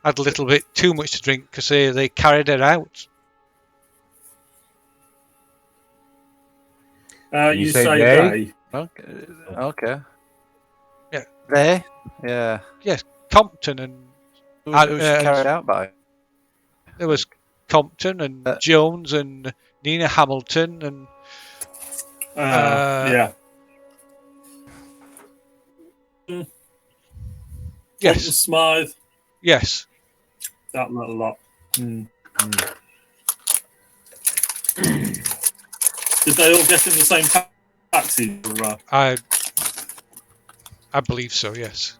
a little bit too much to drink because they carried her out. You say they? Okay. Yeah. They? Yeah. Yes, Compton and Who was she carried out by? there was Compton and Jones and Nina Hamilton and yeah. yes, Smythe. yes. That little lot. Did they all get in the same taxi? Or, I believe so. Yes.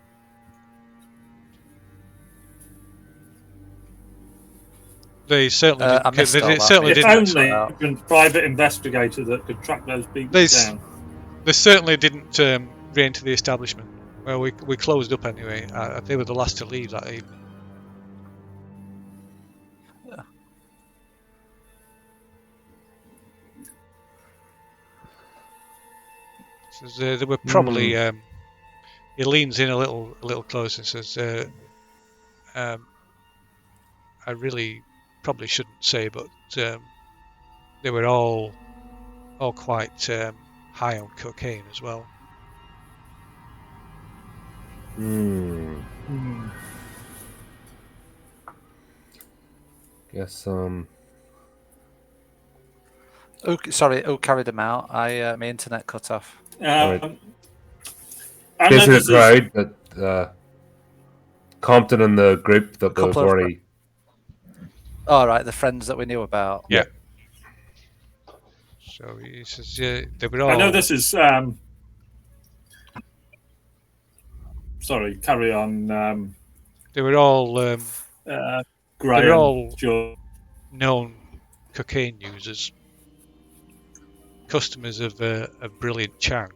They certainly didn't. They certainly if didn't. only a private investigator that could track those people down. They certainly didn't re-enter the establishment. Well, we closed up anyway. They were the last to leave that evening. Yeah. So they were probably. He leans in a little closer and says, "I really probably shouldn't say, but they were all quite high on cocaine as well. Guess Oh, sorry. Who carried them out? My internet cut off. I know basically this the crowd that Compton and the group that was Couple of- already. All right, the friends that we knew about. Yeah. So he says, yeah, they were all. I know this is. Sorry, carry on. They were all. Graham, They're all George. known cocaine users, customers of Brilliant Chang.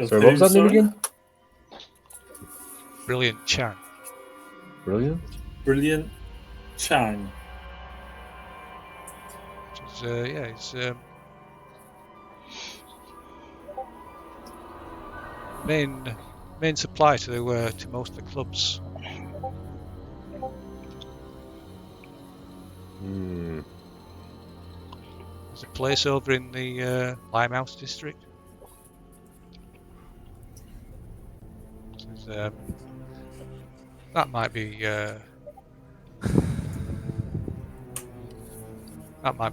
Sorry, what was that name again? Brilliant Chang. Brilliant Chang. Which is, it's main supply to most of the clubs. There's a place over in the Limehouse district. That might be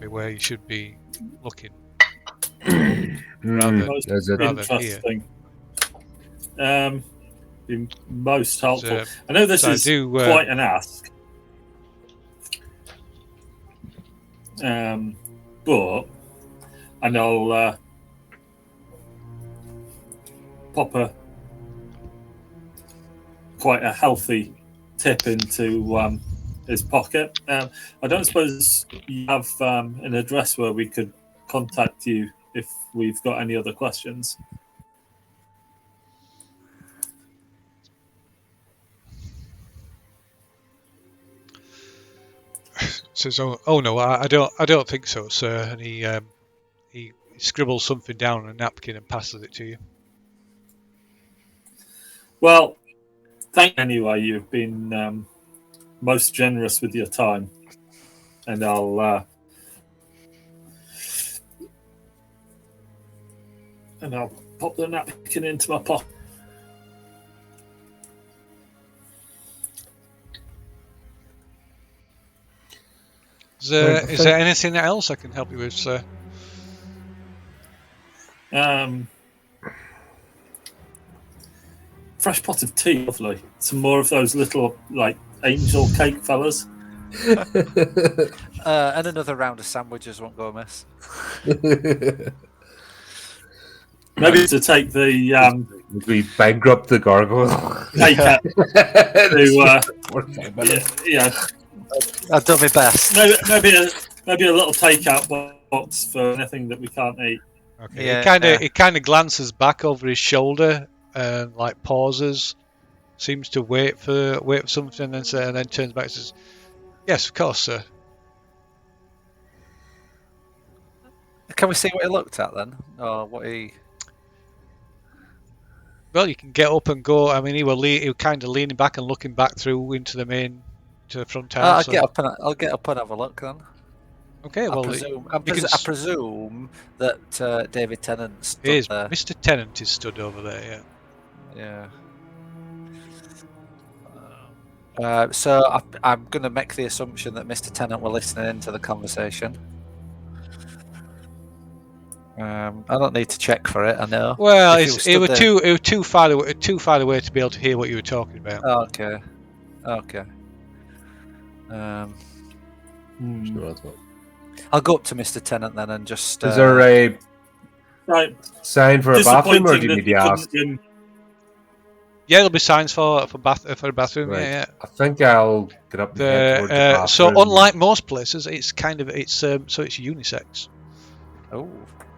where you should be looking. Most interesting. Be most helpful. I know this is quite an ask. But and I'll pop quite a healthy tip into his pocket. I don't suppose you have an address where we could contact you if we've got any other questions. Says, oh no, I don't think so, sir. And he scribbles something down on a napkin and passes it to you. Well, thank you anyway. You've been most generous with your time, and I'll pop the napkin into my pocket. Is there anything else I can help you with, sir? Fresh pot of tea, lovely. Some more of those little angel cake fellas. And another round of sandwiches won't go amiss. Maybe to take the we bankrupt the gargoyle. cake out to yeah. I've done my best. Maybe a little takeout box for anything that we can't eat. Okay. Yeah, he kind of glances back over his shoulder and pauses, seems to wait for something, and then turns back and says, "Yes, of course, sir." Can we see what he looked at then, or what he? Well, you can get up and go. I mean, he was kind of leaning back and looking back through into the front tower. I'll get up and have a look then. Okay, I well, I presume that David Tennant stood there. Mr. Tennant is stood over there. Yeah. So I'm going to make the assumption that Mr. Tennant were listening into the conversation. I don't need to check for it. I know. Well, it was too far away to be able to hear what you were talking about. Okay. I'll go up to Mr. Tennant then and just. Is there a sign for a bathroom, or do you need to ask? Yeah, there'll be signs for a bathroom. Right. Yeah. I think I'll get up and head towards the bathroom. So unlike most places, it's unisex. Oh,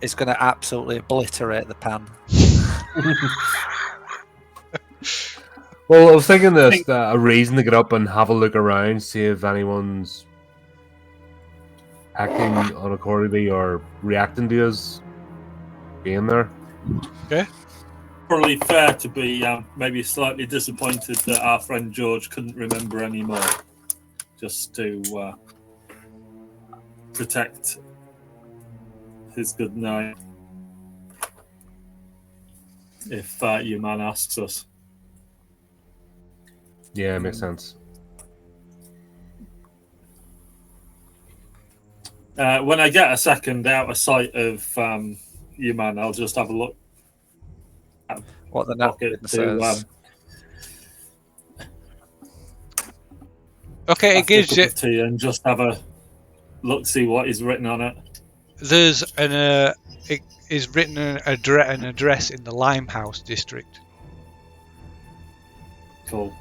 it's going to absolutely obliterate the pan. Well, I was thinking there's a reason to get up and have a look around, see if anyone's acting unaccordingly or reacting to us being there. Okay. Probably fair to be maybe slightly disappointed that our friend George couldn't remember anymore. Just to protect his good name. If your man asks us. Yeah, makes sense. When I get a second out of sight of your man, I'll just have a look at What the pocket napkin says. Okay, it after a gives cup you. of tea and just have a look, see what is written on it. There's an it is written an address in the Limehouse district. Cool.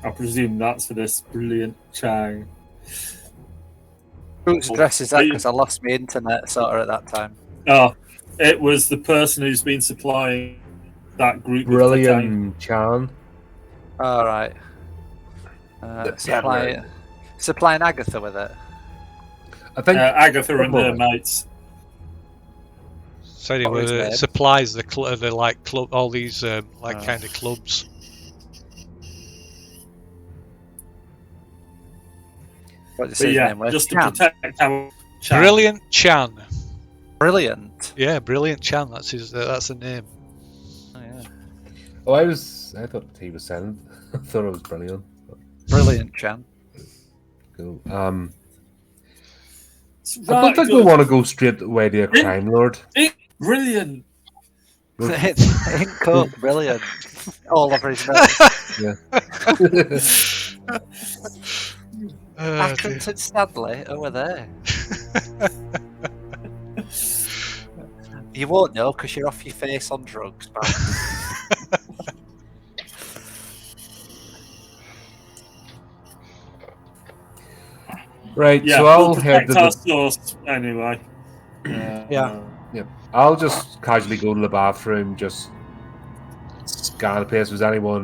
I presume that's for this brilliant Chang. Whose address is that? Because I lost my internet sort of at that time. Oh, it was the person who's been supplying that group. Brilliant Chan. All right. Supplying Agatha with it. I think Agatha and her mates. So What was anyway, that? supplies the like club, all these kind of clubs. What did you But say his yeah, name was? just to Chan. protect our Chang. Brilliant Chan. Brilliant. Yeah, Brilliant Chan. That's his. That's the name. Oh, yeah. Oh, I thought he was silent. I thought it was brilliant. Brilliant, Chan. Cool. It's I don't think we want to go straight away to a crime lord. Brilliant. In court, brilliant. All over his nose. Yeah. Accrington Stanley over there. You won't know because you're off your face on drugs, man. Right, Yeah, so we'll I'll head protect to our the. source anyway. Yeah. Yeah, I'll just casually go to the bathroom, just scan the place. Was anyone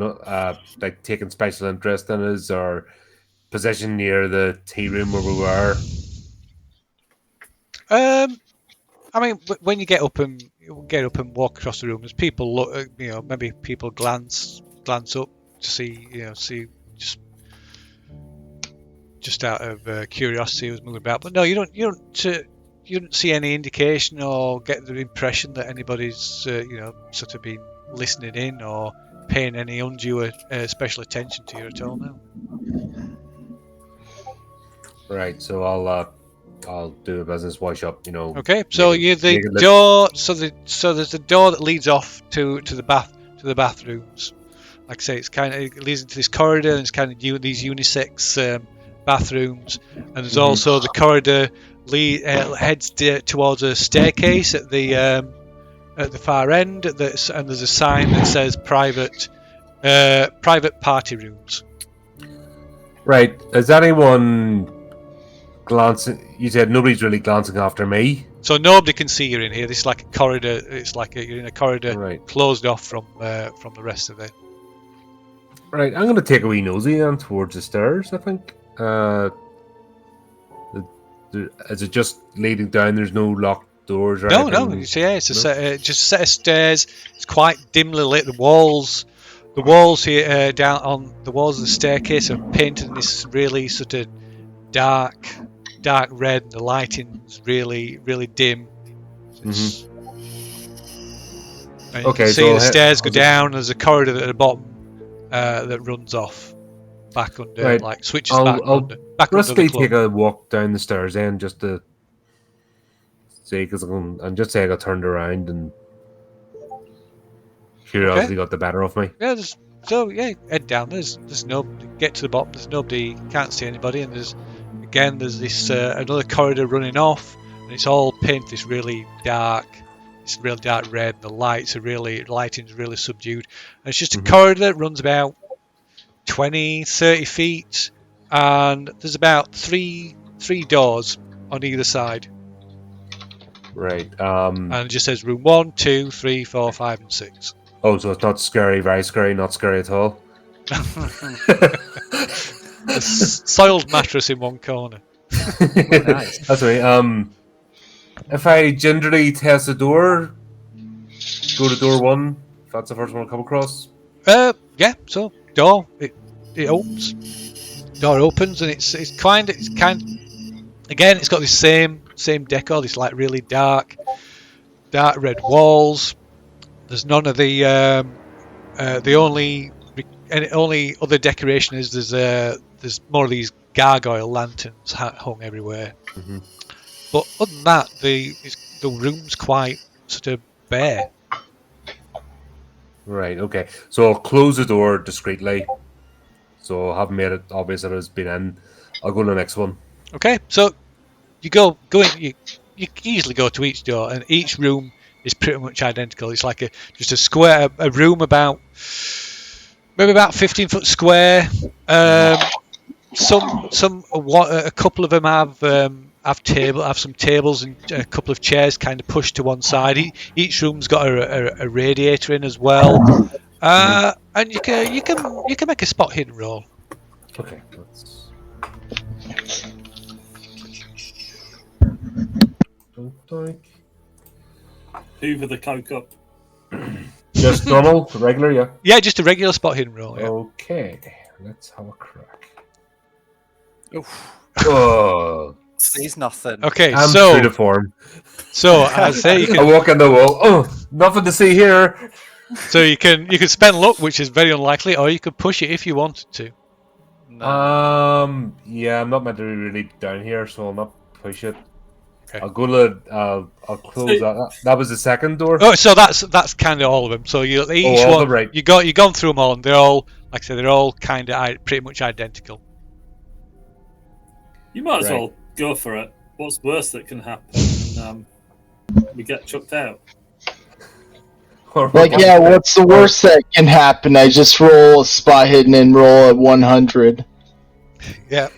like taking special interest in us or position near the tea room where we were? I mean, when you get up and walk across the room, there's people look. Maybe people glance up to see. See just out of curiosity who's moving about. But no, you don't see any indication or get the impression that anybody's sort of been listening in or paying any undue special attention to you at all now. Right, so I'll do a business wash up. Okay, so make you it the look- door. So there's the door that leads off to the bathrooms. Like I say, it leads into this corridor, and it's kind of these unisex bathrooms, and there's also the corridor heads towards a staircase at the far end. And there's a sign that says private party rooms. Right, is anyone glancing? You said nobody's really glancing after me. So nobody can see you're in here. This is like a corridor. It's like you're in a corridor Right. closed off from the rest of it. Right, I'm going to take a wee nosy then towards the stairs, I think. Is it just leading down? There's no locked doors or No, anything? it's just a set of stairs. It's quite dimly lit. The walls here down on the walls of the staircase are painted in this really sort of dark red, and the lighting's really, really dim. And you Okay, can see so the stairs go I'll just- down. There's a corridor at the bottom that runs off back under, Right. like switches I'll back under the briskly club. take a walk down the stairs then, just to see, because I'm just saying I got turned around and curiosity got the better of me. Yeah, head down. There's no get to the bottom. There's nobody. Can't see anybody. And there's this another corridor running off, and it's all painted this really dark. It's real dark red. And the lighting's really subdued. And it's just a corridor that runs about 20-30 feet, and there's about three doors on either side. Right. And it just says room 1, 2, 3, 4, 5, and 6. Oh, so it's not scary, very scary, not scary at all. A soiled mattress in one corner. Nice. That's right. If I gingerly test the door, go to door 1, if that's the first one I come across. Yeah. So door it opens. Door opens, and it's kind. Again, it's got the same same decor. This like really dark red walls. There's none of the only other decoration is there's more of these gargoyle lanterns hung everywhere. Mhm. But other than that, the room's quite sort of bare. Right, okay. So I'll close the door discreetly. So I haven't made it obvious that it's been in. I'll go to the next one. Okay, so you go in. You easily go to each door, and each room is pretty much identical. It's like just a square, a room maybe about 15 foot square. A couple of them have some tables and a couple of chairs kind of pushed to one side. Each room's got a radiator in as well, and you can make a spot hidden roll. Okay, let's... Hoover the coke up. Just normal, regular, yeah. Yeah, just a regular spot hidden roll. Yeah. Okay, let's have a crack. Oh, Sees nothing. Okay, I'm so true to form. so I say you I can, walk in the wall. Oh, nothing to see here. so you can spend luck, which is very unlikely, or you could push it if you wanted to. No. Yeah, I'm not meant to be really down here, so I'll not push it. Okay. I'll go to. I'll close that. That was the second door. Oh, so that's kind of all of them. So each all one of them, right. you've gone through them all, and they're all, like I said, they're all kind of pretty much identical. You might as Right. well go for it. What's worse that can happen? We get chucked out. Like, yeah, what's the worst that can happen? I just roll a spot hidden and roll at 100. Yeah.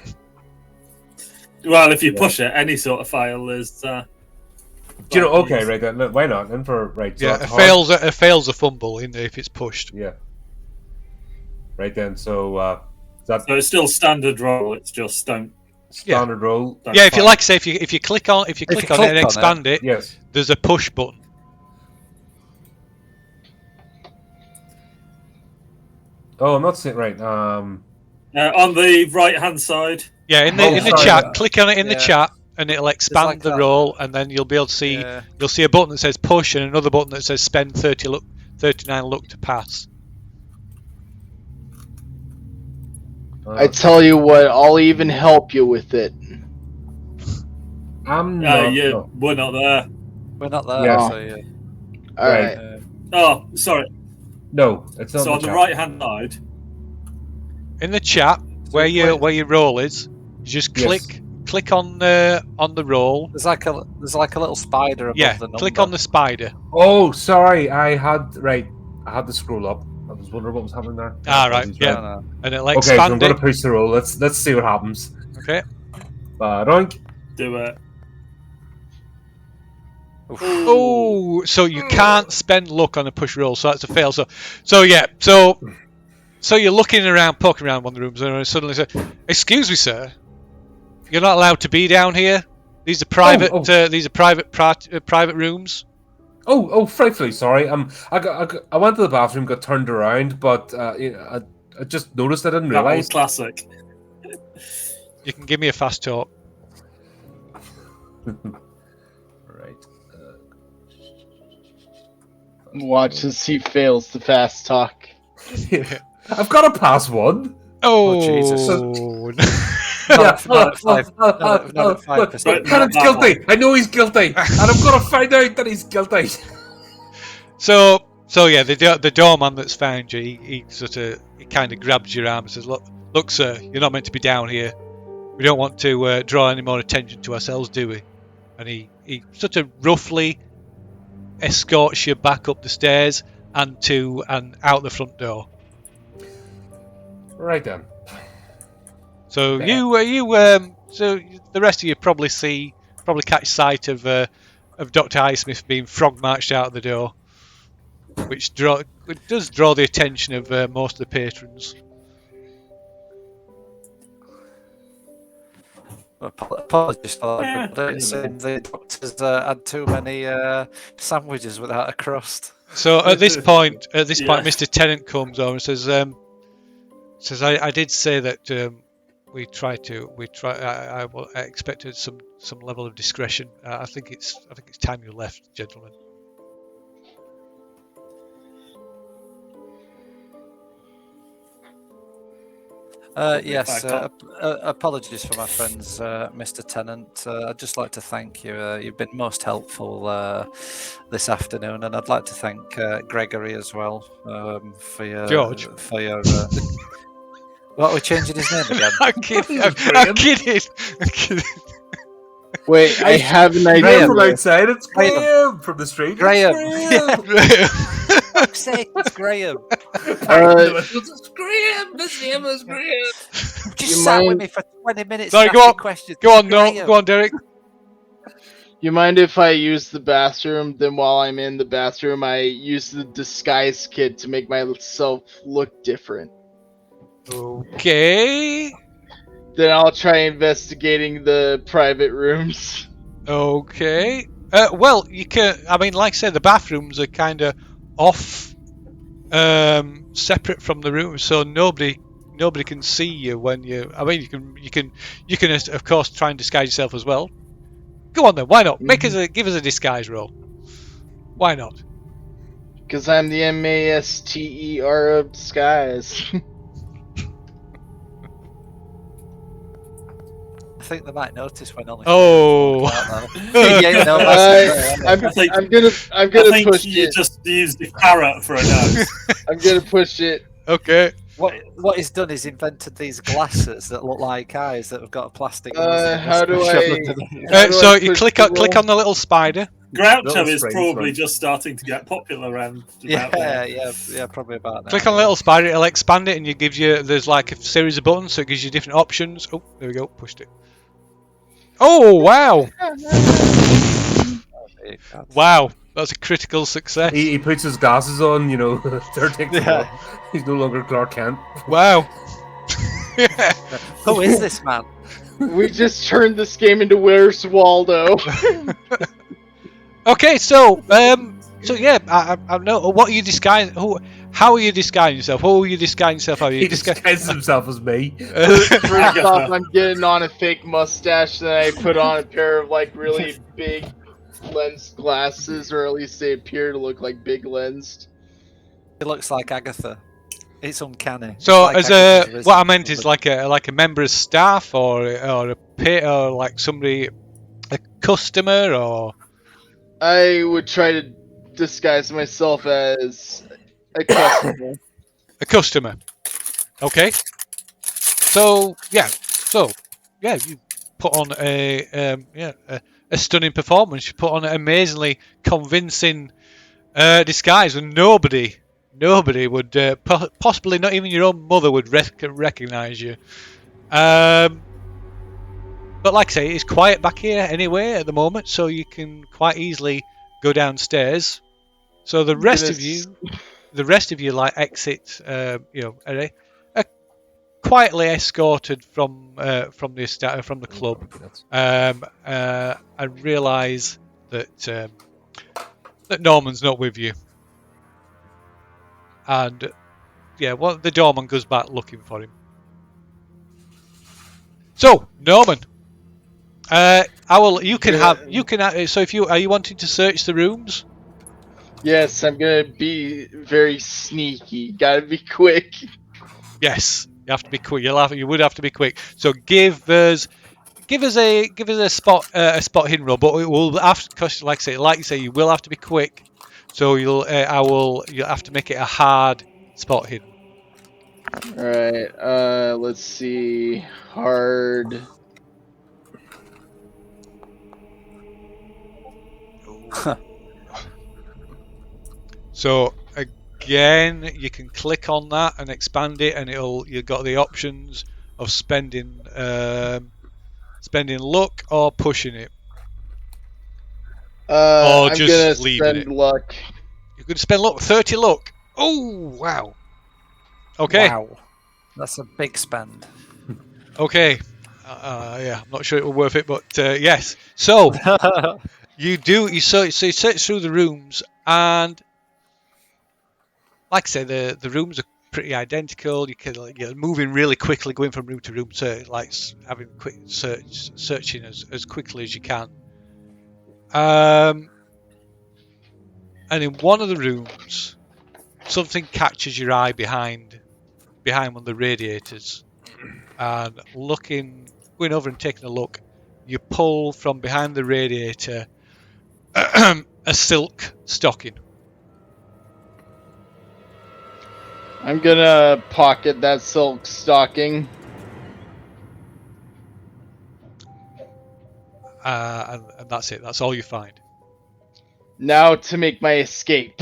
Well, if you push it, any sort of file is. Do you know? Okay, right. Then, why not? Then for right. So Yeah, that's it fails a fumble if it's pushed. Yeah. Right then. So that So it's still standard roll. It's just don't. standard roll. don't Yeah, if you fight. like, say if you click on it and click on expand it, Yes. there's a push button. Oh, I'm not seeing right. On the right hand side. Yeah, in the Oh, sorry. chat, click on it in the Yeah. chat, and it'll expand like the that. roll, and then you'll be able to see. Yeah. You'll see a button that says push and another button that says spend 39 luck to pass. I tell you what, I'll even help you with it. I'm not. Yeah, no. we're not there. We're not there. Yeah. So yeah. Alright. Oh, sorry. No, it's not. So on the chat. right hand side. In the chat, where your roll is, you just Yes. click on the roll. There's like a little spider above Yeah, the number. click on the spider. Oh, sorry. I had to scroll up. I was wondering what was happening there. Ah, right, Apologies, yeah. No. And it'll Okay, so I'm expand going it. to push the roll. Let's see what happens. Okay. Doink. Do it. Oh, so you can't spend luck on a push roll, so that's a fail. So you're looking around, poking around one of the rooms, and suddenly say, "Excuse me, sir, you're not allowed to be down here. These are private. These are private rooms." Oh, frightfully sorry. I went to the bathroom, got turned around, but I just noticed I didn't That was realize. classic. You can give me a fast talk. Right. Watch as he fails the fast talk. I've got a pass one. Oh, Jesus. Yeah. Not at 5%. Right, Cannon's that guilty. I know he's guilty, and I'm gonna find out that he's guilty. So yeah, the doorman that's found you, he kind of grabs your arm and says, "Look, sir, you're not meant to be down here. We don't want to draw any more attention to ourselves, do we?" And he sort of roughly escorts you back up the stairs and out the front door. Right then. So Yeah. so the rest of you probably catch sight of Dr Highsmith being frog marched out the door, which does draw the attention of most of the patrons. Apologies for that, but it seems the doctors had too many sandwiches without a crust. So at this point, Yeah. Mr. Tennant comes over and says, I did say that I expected some level of discretion. I think it's time you left, gentlemen. Yes, apologies for my friends, Mr. Tennant. I'd just like to thank you. You've been most helpful this afternoon, and I'd like to thank Gregory as well for your George. For your. What, we're changing his name again? I'm kidding. I'm kidding. Wait, I have an idea. Graham. From outside, it's Graham. Graham. From the street, Graham. it's For fuck's sake, it's Graham. Graham. It's Graham. His name is Graham. Just You sat with mind- me for 20 minutes. Sorry, and go asked on. me questions. Go on, no. Graham. Go on, Derek. You mind if I use the bathroom? Then while I'm in the bathroom, I use the disguise kit to make myself look different. Okay. Then I'll try investigating the private rooms. Okay. Well, you can. I mean, like I said, the bathrooms are kind of off, separate from the room, so nobody can see you when you. I mean, you can of course try and disguise yourself as well. Go on then. Why not? Give us a disguise roll. Why not? Because I'm the Master of disguise. I think they might notice when only. Oh. Yeah, no, I'm I think- gonna I think push you it. just used the carrot for a nose. I'm gonna push it. Okay. What he's done is invented these glasses that look like eyes that have got a plastic. How do I- So I you push click the on roll? the little spider. Groucho Little is springs, probably right. just starting to get popular around. Yeah, about there. yeah, probably about that. Click on the little spider. It'll expand it, and you gives you. There's like a series of buttons, so it gives you different options. Oh, there we go. Pushed it. Oh wow! Wow, that's a critical success. He puts his glasses on, you know. Yeah. He's no longer Clark Kent. Wow. Who is this man? We just turned this game into Where's Waldo. Okay, so yeah, I know. What are you disguising? How are you disguising yourself? Who are you disguising yourself? How are you He disguises himself as me. First off, I'm getting on a fake mustache, then I put on a pair of like really big lens glasses, or at least they appear to look like big lensed. It looks like Agatha. It's uncanny. So, It's like as a Agatha's what I risen meant from is the- like a member of staff, or a pit, or like somebody, a customer, or I would try to disguise myself as a customer. a customer. Okay. So yeah, you put on a stunning performance. You put on an amazingly convincing disguise, and nobody would possibly not even your own mother would recognize you. But like I say, it's quiet back here anyway at the moment, so you can quite easily go downstairs. So the rest of you like exit, are quietly escorted from the club, and realise that Norman's not with you. And yeah, well, the doorman goes back looking for him. So Norman, you can have. So if are you wanting to search the rooms? Yes, I'm gonna be very sneaky. Gotta be quick. Yes, you have to be quick. You would have to be quick. So give us a spot hidden roll, but it will have to, cause like you say, you will have to be quick. So you'll have to make it a hard spot hidden. Alright, let's see. Hard. So again, you can click on that and expand it, and you've got the options of spending luck or pushing it. Or I'm just gonna leaving spend it. luck. You could spend 30 luck. Oh wow. Okay. Wow, that's a big spend. Okay. Yeah, I'm not sure it will worth it, but yes. So you search through the rooms, and like I say, the rooms are pretty identical. You're moving really quickly, going from room to room, so like having quick searching as quickly as you can. And in one of the rooms, something catches your eye behind one of the radiators, and going over and taking a look, you pull from behind the radiator a silk stocking. I'm gonna pocket that silk stocking. And that's it. That's all you find. Now to make my escape.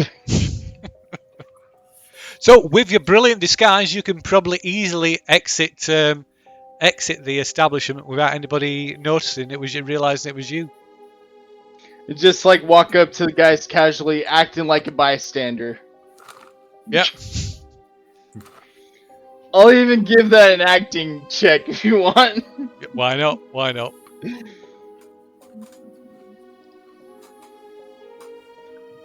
So, with your brilliant disguise, you can probably easily exit the establishment without anybody noticing it was you, realizing it was you. Just like walk up to the guys casually, acting like a bystander. Yep. I'll even give that an acting check if you want. Why not? Why not?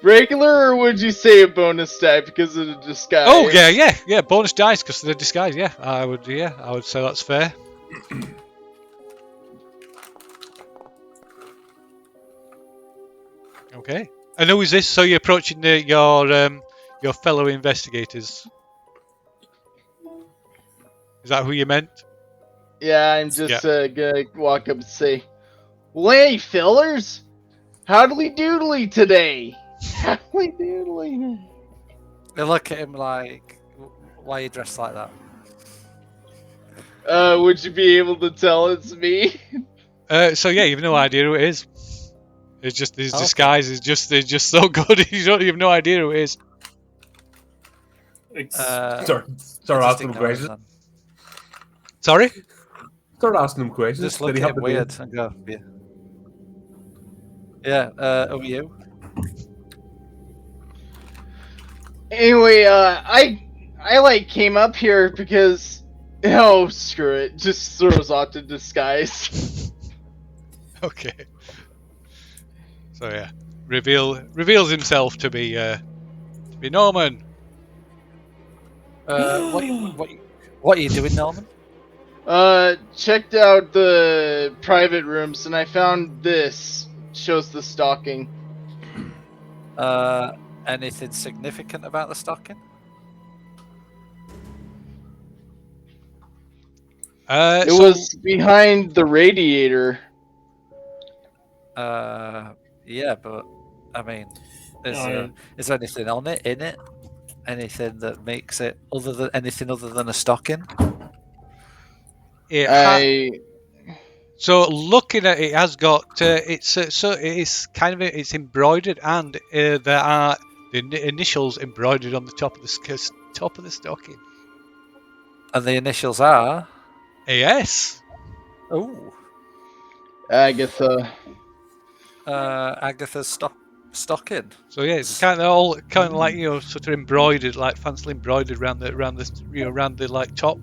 Regular, or would you say a bonus die because of the disguise? Oh yeah. Bonus dice because of the disguise. Yeah, I would say that's fair. Okay. And who is this? So you're approaching your fellow investigators. Is that who you meant? Yeah, I'm just gonna walk up and say, "Well, hey, fellers, howdly doodly today." Howdly doodly. They look at him like, why are you dressed like that? Would you be able to tell it's me? So yeah, you've no idea who it is. It's just his disguise is just so good. You have no idea who it is. Start asking him questions. Sorry? Start asking him questions. Just look at him weird and go, yeah. Who are you? Anyway, I like came up here because screw it, just throws off the disguise. Okay. So yeah, reveals himself to be Norman. What are you doing, Norman? Checked out the private rooms and I found this. Shows the stocking. Anything significant about the stocking? It was behind the radiator. Yeah, but I mean, is there anything on it, in it? Anything that makes it anything other than a stocking? So looking at it, has got it's embroidered, and there are the initials embroidered on the top of the stocking. And the initials are AS. Oh, Agatha. Agatha's stocking. So yeah, it's kind of like sort of embroidered, like fancily embroidered around the like top,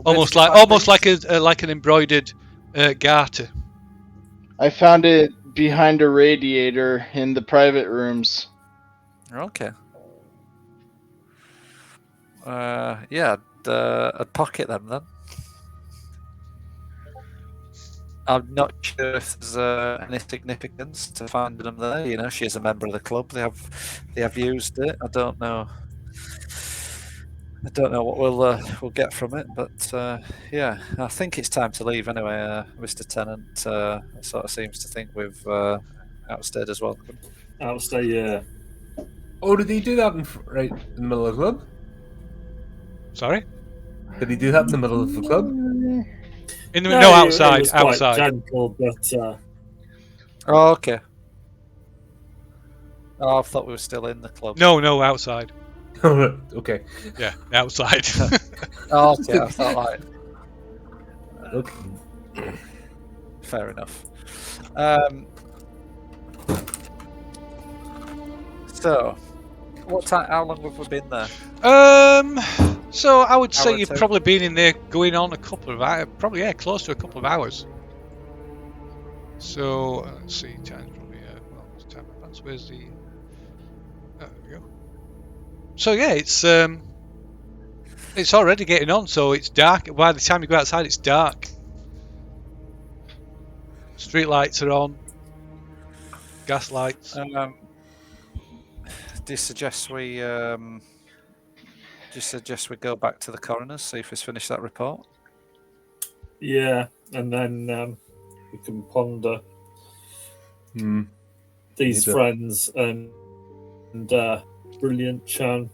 almost like an embroidered garter. I found it behind a radiator in the private rooms. Okay. Yeah, I'd pocket them then. I'm not sure if there's any significance to finding them there. She's a member of the club. They have used it. I don't know what we'll get from it, but yeah, I think it's time to leave anyway. Mr. Tennant sort of seems to think we've outstayed as well. Outstay, yeah. Oh, did he do that right in the middle of the club? Sorry? Did he do that in the middle of the club? Outside. It was quite gentle, but Oh, okay. Oh, I thought we were still in the club. No, outside. Okay. Yeah, outside. Oh, okay, I thought like. Okay. Fair enough. So, what time? How long have we been there? So I would say you've two. probably been in there going on a couple of hours, probably close to a couple of hours. So let's see, time's probably time advance. Where's the? There we go. So yeah, it's It's already getting on, so it's dark. By the time you go outside, it's dark. Street lights are on. Gas lights. Do you suggest we go back to the coroner's, see if he's finished that report? Yeah, and then we can ponder these friends and brilliant Chan.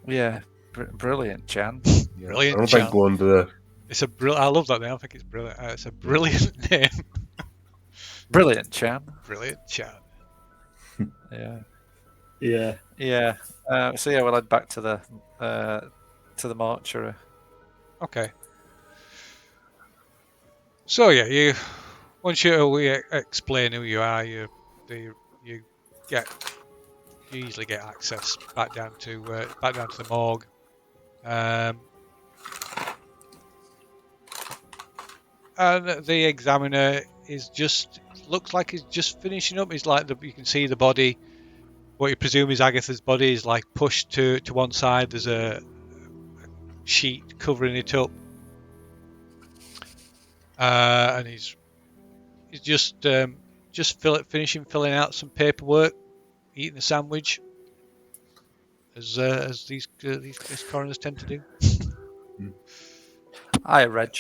Yeah, brilliant Chan. Yeah, Brilliant I don't Chan. think going to the It's a I love that name. I think it's brilliant. It's a brilliant name. Brilliant Chan. Brilliant Chan. Yeah. Yeah. Yeah. So yeah, we'll head back to the mortuary. Okay. So yeah, once we explain who you are, you easily get access back down to the morgue. And the examiner looks like he's just finishing up. He's like you can see the body. What you presume is Agatha's body is like pushed to one side. There's a sheet covering it up, and he's just finishing filling out some paperwork, eating a sandwich, as these coroners tend to do. Hi, Reg.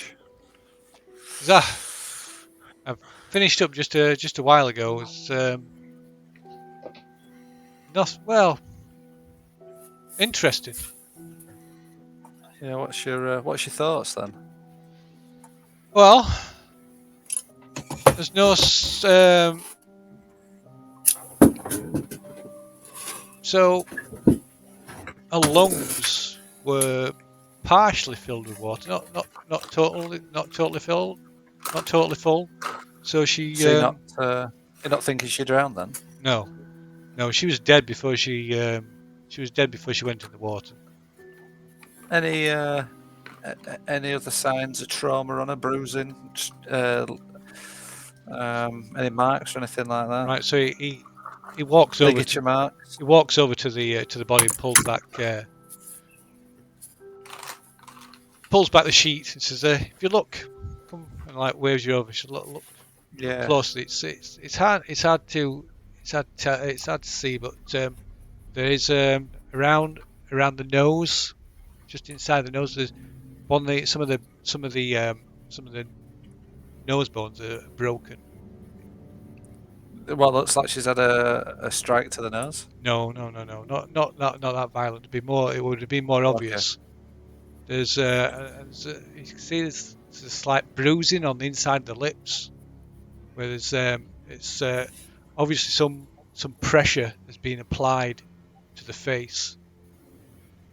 I've finished up just a while ago. It's interesting. Yeah, what's your thoughts then? Well, there's no so her lungs were partially filled with water, not totally full. So she. So you're not thinking she drowned then? No, she was dead before she went in the water. Any other signs of trauma on her, bruising, any marks or anything like that? Right. So he walks over. Ligature marks. He walks over to the body and pulls back the sheet and says, "If you look," and like waves you over. She look closely. It's hard to see, but there is around the nose, just inside the nose. There's some of the nose bones are broken. Well, looks like she's had a strike to the nose. No, not that violent. It would have been more obvious. Okay. There's you can see there's a slight bruising on the inside of the lips, where there's it's obviously some pressure has been applied to the face.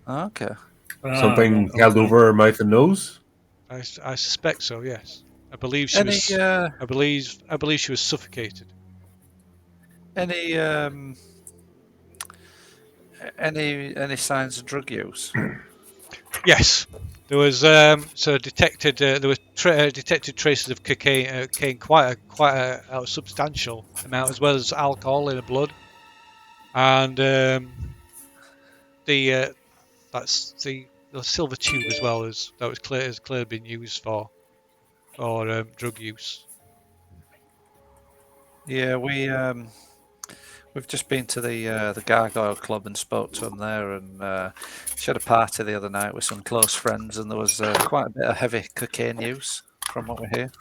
Okay. something held over her mouth and nose. I suspect so. Yes, I believe she was. I believe she was suffocated. Any signs of drug use? Yes, there was detected detected traces of cocaine, quite a substantial amount, as well as alcohol in the blood, and that's the silver tube as well as that was clearly been used for drug use. Yeah, we've just been to the Gargoyle Club and spoke to them there, and she had a party the other night with some close friends, and there was quite a bit of heavy cocaine use, from what we hear.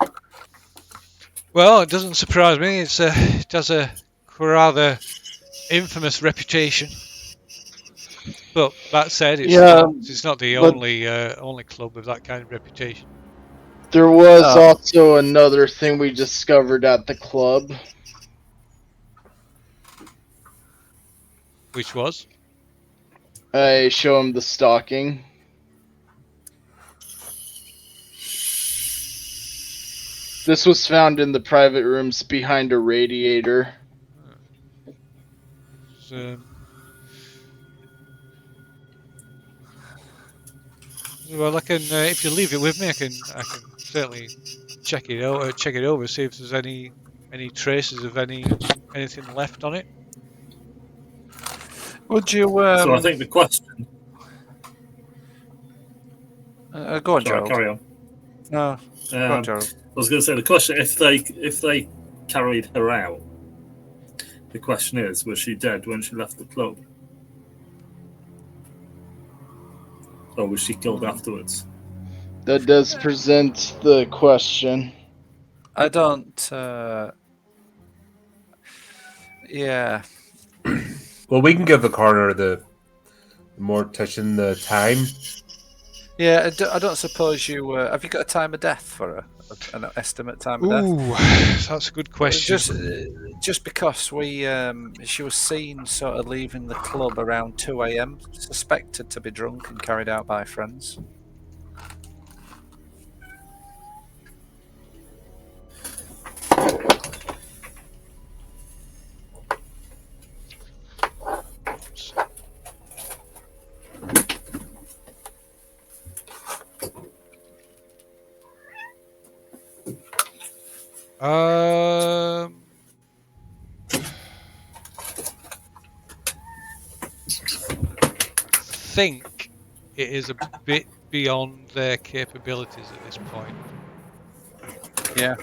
Well, it doesn't surprise me. It has a rather infamous reputation. But that said, it's not the only club with that kind of reputation. There was also another thing we discovered at the club. Which was? I show him the stocking. This was found in the private rooms behind a radiator. Well, I can. If you leave it with me, I can certainly check it over, see if there's any traces of anything left on it. Would you? So I think the question. Go on, Sorry, Gerald. carry on. No, go on, Gerald. I was going to say the question: if they carried her out, the question is, was she dead when she left the club, or was she killed afterwards? That does present the question. I don't. Yeah. Well, we can give the coroner, the mortician, the time. Yeah, I don't suppose you... have you got a time of death for her? An estimate time of death? Ooh, that's a good question. Just because she was seen sort of leaving the club around 2 a.m, suspected to be drunk and carried out by friends. Think it is a bit beyond their capabilities at this point. Yeah.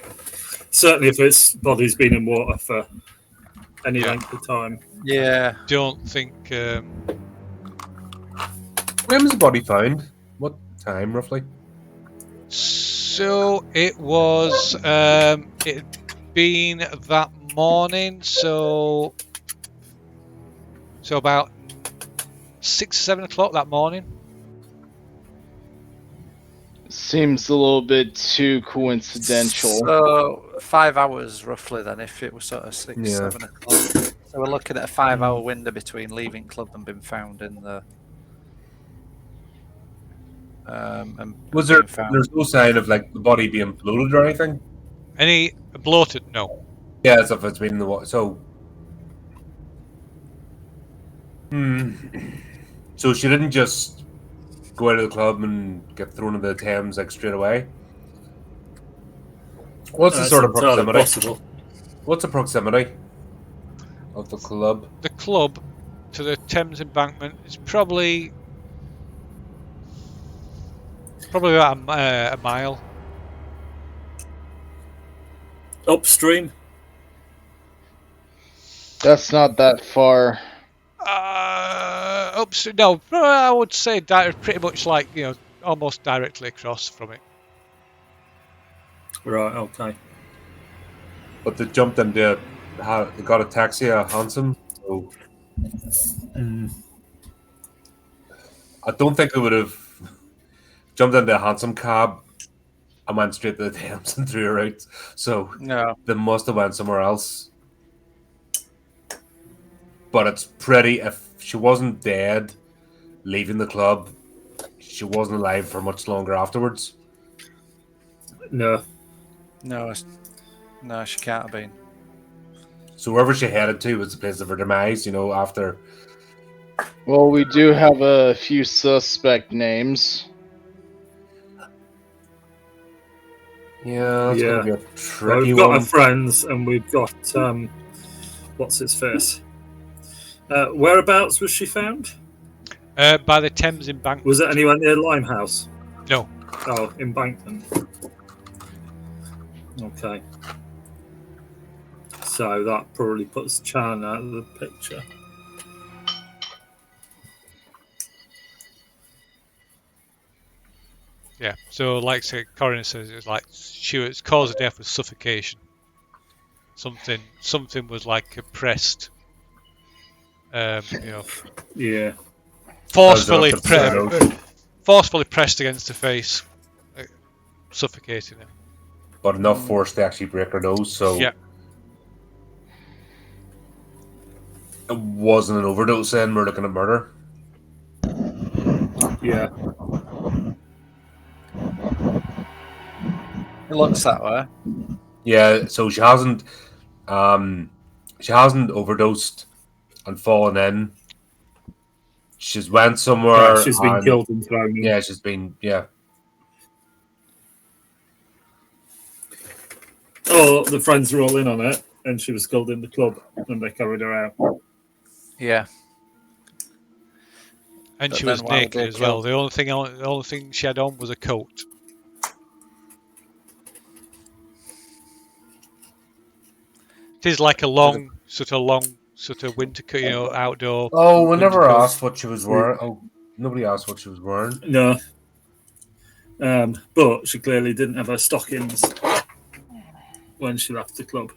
Certainly, if its body's been in water for any length of time. I don't think. When was the body found? What time, roughly? So it was. It had been that morning. So about 6 or 7 o'clock that morning. Seems a little bit too coincidental. So 5 hours roughly then, if it was sort of 6, Yeah. 7 o'clock. So we're looking at a 5-hour window between leaving club and being found in the. Was there? There's no sign of like the body being bloated or anything. Any bloated? No. Yeah, as if it's been in the water. So, so she didn't just go out of the club and get thrown into the Thames like straight away. What's the sort of proximity? Possible. What's the proximity of the club? The club to the Thames embankment is probably about a mile. Upstream? That's not that far. Upstream? No, I would say pretty much like, almost directly across from it. Right, okay. But they jumped into, they got a taxi, a hansom. So I don't think they would have jumped into a hansom cab and went straight to the Thames and threw her out. So No. they must have went somewhere else. But it's pretty, if she wasn't dead leaving the club, she wasn't alive for much longer afterwards. No. No, she can't have been. So wherever she headed to was the place of her demise, after. Well, we do have a few suspect names. Yeah, that's going to be a tricky well, we've got one. our friends and we've got, what's his face? Whereabouts was she found? By the Thames embankment. Was it anywhere near Limehouse? No. Oh, embankment. Okay. So that probably puts Chan out of the picture. Yeah. So, like say, coroner says, it's like its cause of death was suffocation. Something was like oppressed. Yeah. Forcefully pressed against the face, suffocating it. But enough force to actually break her nose, so yeah. It wasn't an overdose then, we're looking at murder. Yeah. It looks that way. Yeah, so she hasn't overdosed and fallen in. She's went somewhere. Yeah, she's been killed and thrown in. Yeah, she's been, Oh, the friends were all in on it, and she was killed in the club, and they carried her out. Yeah. And But she then was why would naked they as well. kill- The only thing she had on was a coat. It is like a long sort of winter coat, outdoor. Oh, we winter never coat. asked what she was wearing. Oh, nobody asked what she was wearing. No. But she clearly didn't have her stockings when she left the club,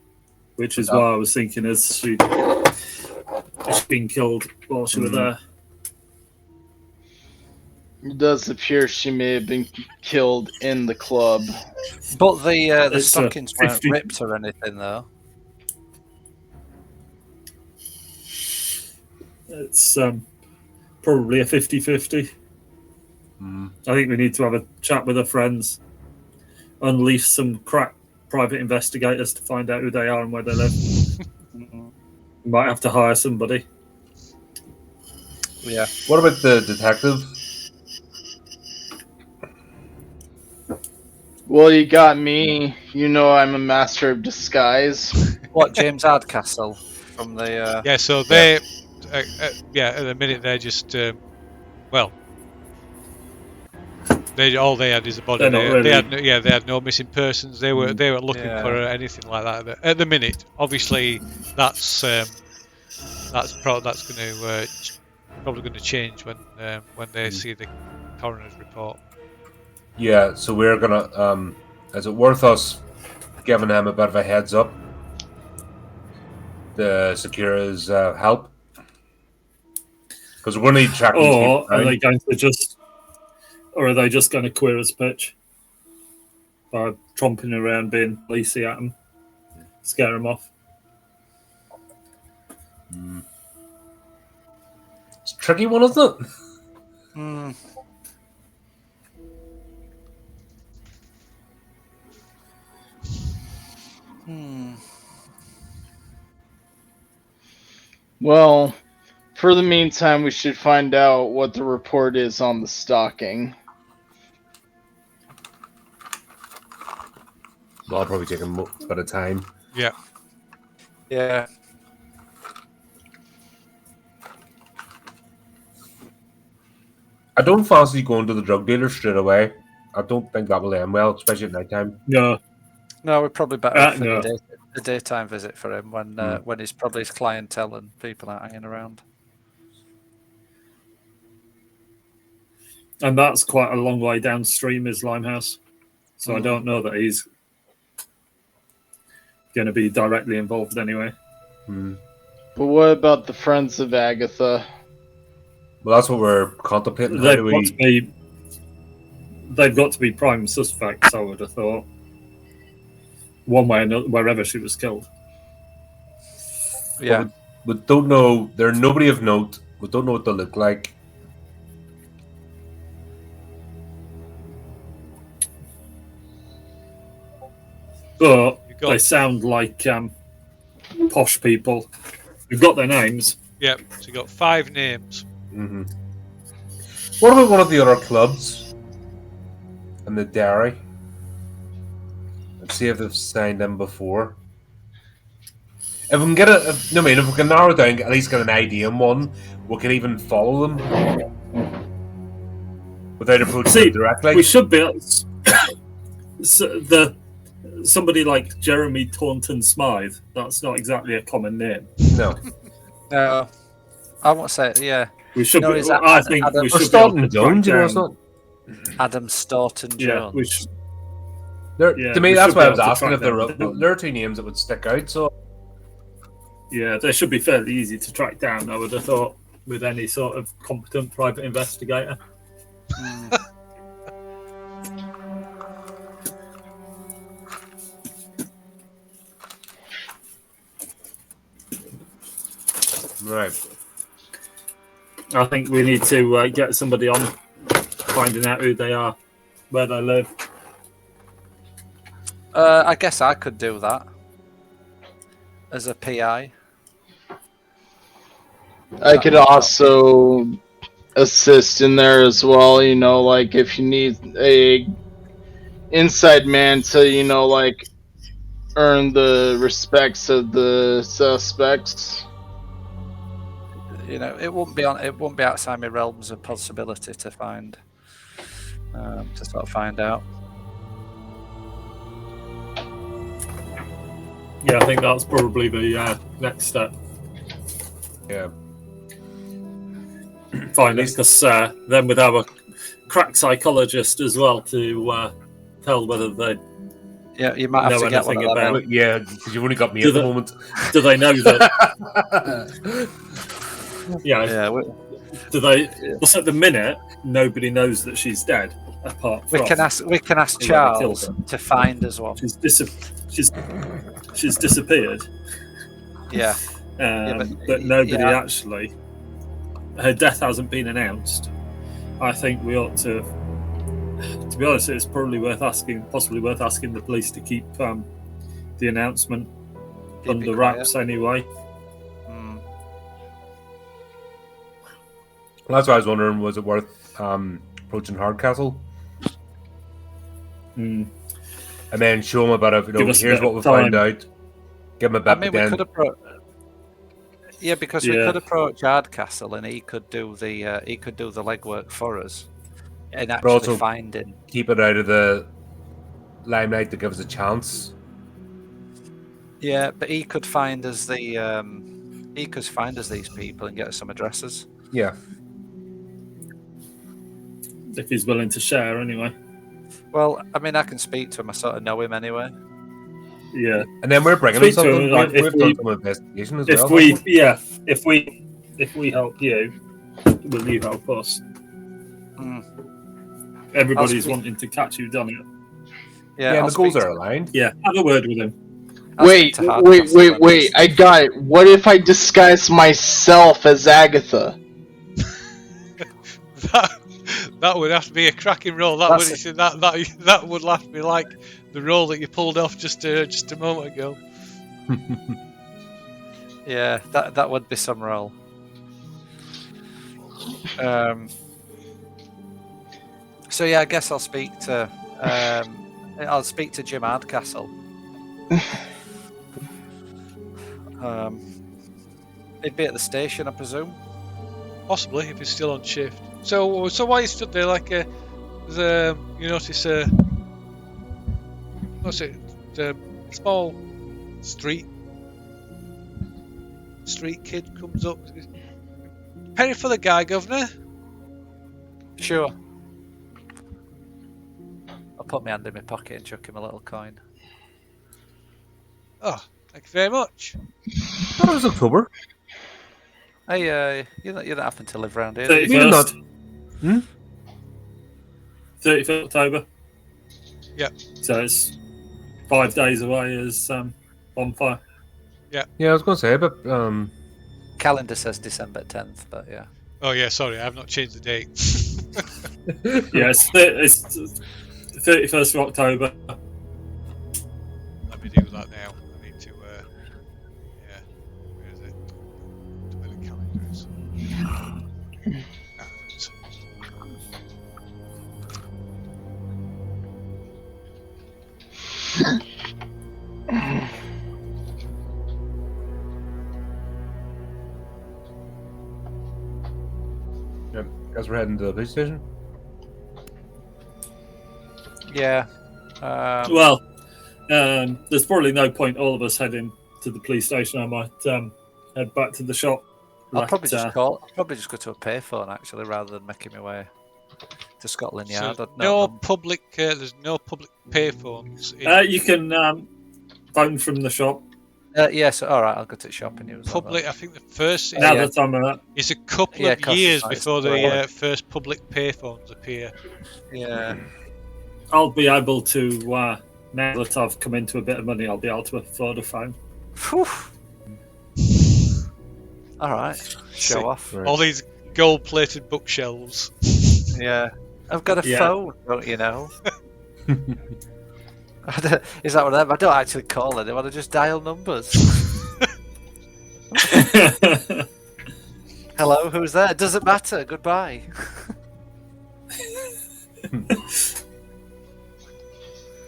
which is why I was thinking as she'd been killed while she was there. It does appear she may have been killed in the club. But the It's, stockings weren't 50. ripped or anything, though. It's probably a 50-50. I think we need to have a chat with her friends, unleash some crack private investigators to find out who they are and where they live. We might have to hire somebody. Yeah. What about the detective? Well, you got me. You know I'm a master of disguise. What, James Hardcastle from the? Yeah, so they, at the minute they're just, all they had is a body. They're not They had no missing persons. They were looking for anything like that. But at the minute, obviously, that's probably going to change when they see the coroner's report. Yeah, so we're gonna. Is it worth us giving him a bit of a heads up to secure his help? Because we're going to need to track these people Or are down. they going to just, or are they just going to queer his pitch by tromping around, being policey at him, scare him off? It's a tricky one, isn't it? Well, for the meantime, we should find out what the report is on the stalking. Well, I'll probably take a bit of time. Yeah. Yeah. I don't fancy going to the drug dealer straight away. I don't think that will end well, especially at night time. No. No, we're probably better for no. the daytime visit for him when he's probably his clientele and people are hanging around. And that's quite a long way downstream, is Limehouse. So I don't know that he's going to be directly involved anyway. But what about the friends of Agatha? Well, that's what we're contemplating. How They've do got, we... to be, they've got to be prime suspects, I would have thought. One way or another, wherever she was killed. Yeah. We don't know. They're nobody of note. We don't know what they look like. But You got- they sound like posh people. We've got their names. Yeah, so you got 5 names. Mm-hmm. What about one of the other clubs in the dairy? Let's see if they've signed in before. If we can get if we can narrow down, at least get an idea on one, we can even follow them without approaching them directly. We should be. Somebody like Jeremy Taunton Smythe. That's not exactly a common name. No. No, I won't say it. Yeah, We should. No, be, is that I Adam- think Adam- we Or should be able Staunton to Jones, you know, track it's not. Adam Staunton down- Yeah, Jones. we should. To me, we that's should why be I was able to asking track if there them were, down. there are 2 names that would stick out. So Yeah, they should be fairly easy to track down. I would have thought with any sort of competent private investigator. right. I think we need to get somebody on finding out who they are, where they live. I guess I could do that as a PI. I could also assist in there as well, you know, like if you need a inside man to, you know, like earn the respects of the suspects. you know, it wouldn't be outside my realms of possibility to find, to sort of find out. Yeah, I think that's probably the next step. Yeah. Find it, because then with our crack psychologist as well to tell whether they Yeah, you might have know to get one anything of them. about. Yeah, because you've only got me Do at the they- moment. Do they know that? Yeah. Yeah, Do they? Well, at the minute, nobody knows that she's dead. Apart we from can ask whoever killed Charles her. to find us one. She's disappeared. Yeah, but nobody yeah. actually. Her death hasn't been announced. I think we ought to. To be honest, it's probably possibly worth asking the police to keep the announcement Keep it under quiet. wraps anyway. Mm. Well, that's what I was wondering. Was it worth approaching Hardcastle Mm. and then show them about it? You know, Give us a here's bit what we of found time. out. Give them a I bit. mean, Then we could approach. Yeah, because we Yeah. could approach Hardcastle, and he could do the legwork for us, and actually also- finding. keep it out of the limelight to give us a chance. Yeah, but he could find us these people and get us some addresses. Yeah. If he's willing to share, anyway. Well, I mean, I can speak to him. I sort of know him anyway. Yeah. And then we're bringing them Speak to something. him, like, We've if done we- some investigation as If well. we help you, will you help us? Mm. Everybody's speak- wanting to catch you, done it. Yeah, Yeah, I'll the goals speak are to- aligned. Yeah. Have a word with him. I'll Wait, speak to Hardcastle wait! and- I got it. What if I disguise myself as Agatha? That would have to be a cracking role. That would have to be like the role that you pulled off just a moment ago. Yeah, that would be some role. So yeah, I guess I'll speak to Jim Hardcastle. He'd be at the station, I presume. Possibly, if he's still on shift. So why you stood there like you notice what's it? The small street kid comes up. Penny for the guy, Governor. Sure. I'll put my hand in my pocket and chuck him a little coin. Oh, thank you very much. That was October. Hey, you don't happen to live around here, do you? 31st. Hmm? 30th October. Yeah. So it's 5 days away as bonfire. Yeah, I was going to say, but Calendar says December 10th, but yeah. Oh yeah, sorry, I have not changed the date. Yeah, it's 31st of October. Let me do that now. I need to. Yeah. Where is it? Where the calendar is. yeah, guys, we're heading to the police station. Yeah. Well, there's probably no point all of us heading to the police station. I might head back to the shop. I'll probably just go to a payphone actually, rather than making my way to Scotland Yard. So I'd know them. there's no public payphones. In You can phone from the shop. Yes, all right. I'll go to the shop and use that public, then. I think the first Now Yeah. that I'm is a couple Yeah, of 'cause years it's not- before it's the not- first public payphones appear. Yeah. I'll be able to now that I've come into a bit of money, I'll be able to afford a phone. Phew. All right. Show Sick. off. Right. All these gold-plated bookshelves. Yeah. I've got a Yeah. phone, don't you know? Is that what I don't actually call it. I want to just dial numbers. Hello, who's there? Doesn't matter. Goodbye.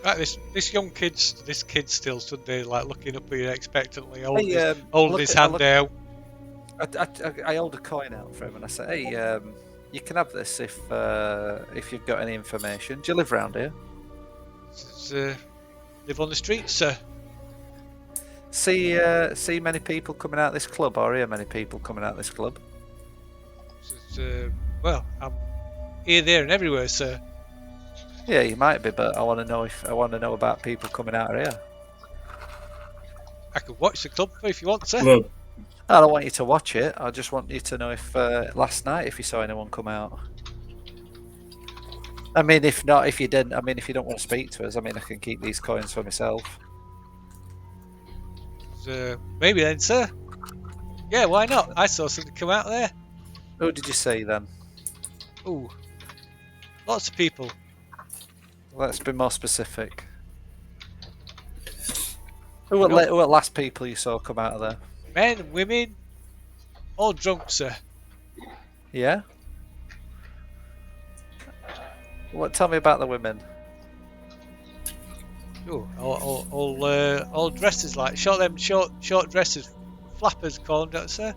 Right, this kid still stood there like looking up at you expectantly, Hey, holding his hand out. I hold a coin out for him and I say, "Hey, you can have this if you've got any information. Do you live round here? Live on the streets, sir. See many people coming out this club, or hear many people coming out this club? Well, I'm here, there, and everywhere, sir. Yeah, you might be, but I want to know about people coming out of here. I could watch the club if you want, sir. Well, I don't want you to watch it. I just want you to know if last night if you saw anyone come out. I mean, if not, if you didn't, I mean, if you don't want to speak to us, I mean, I can keep these coins for myself. Maybe then, sir. Yeah, why not? I saw something come out there. Who did you see then? Ooh, lots of people. Let's be more specific. Who were last people you saw come out of there? Men and women, all drunk, sir. Yeah. Tell me about the women. Ooh, all dresses like short dresses, flappers call them, don't they, sir?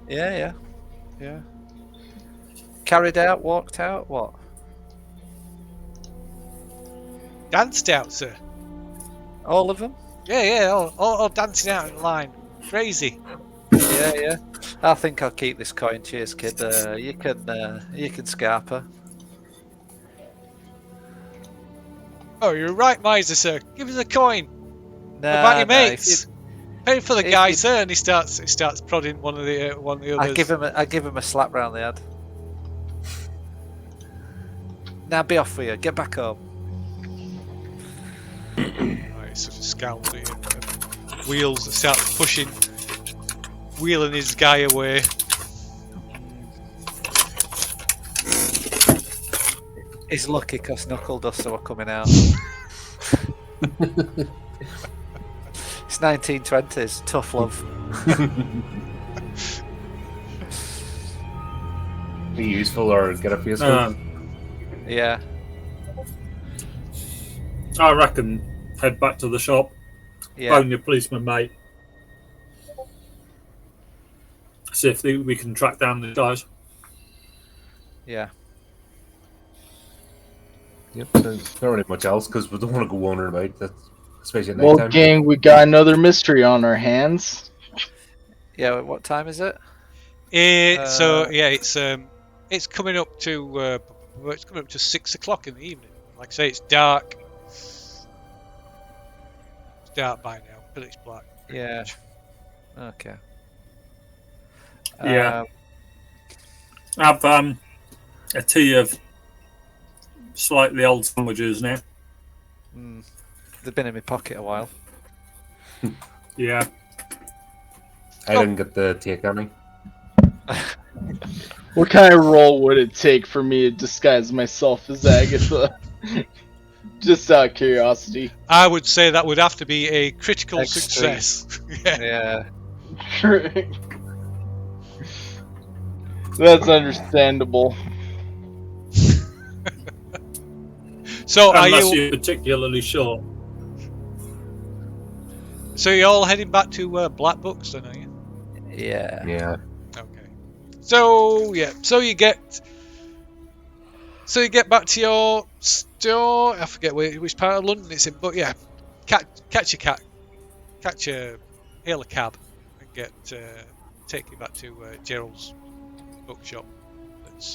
Yeah. Carried out, walked out, what? Danced out, sir. All of them? Yeah, all dancing out in line. Crazy. Yeah. I think I'll keep this coin. Cheers, kid. You can scarp her. Oh, you're right, miser, sir. Give us a coin. Nah, about your mates? Pay for the guy, you- sir. And he starts prodding one of the others. I give him a slap round the head. Now be off with you. Get back home. Right, sort of scowls at him. Wheels starts wheeling his guy away. He's lucky because Knuckle Duster were coming out. It's 1920s. Tough love. Be useful or get a face. Yeah. I reckon head back to the shop. Yeah. Phone your policeman, mate. See if we can track down the guys. Yeah. Yep, there's not really much else because we don't want to go wandering about, especially at Well, night time. gang, we got another mystery on our hands. Yeah. What time is it? It's coming up to 6 o'clock in the evening. Like I say, it's dark. It's dark by now. Pitch black. Yeah. Okay. Yeah. Have a tea of slightly old sandwiches now. They've been in my pocket a while. Yeah. I didn't get the take on me. What kind of role would it take for me to disguise myself as Agatha? Just out of curiosity. I would say that would have to be a critical Extreme. success. Yeah. Yeah. That's understandable. So Unless you're particularly short. So you're all heading back to Black Books then, are you? Yeah. Yeah. Okay. So you get back to your store. I forget which part of London it's in, but yeah, hail a cab and take you back to Gerald's bookshop. It's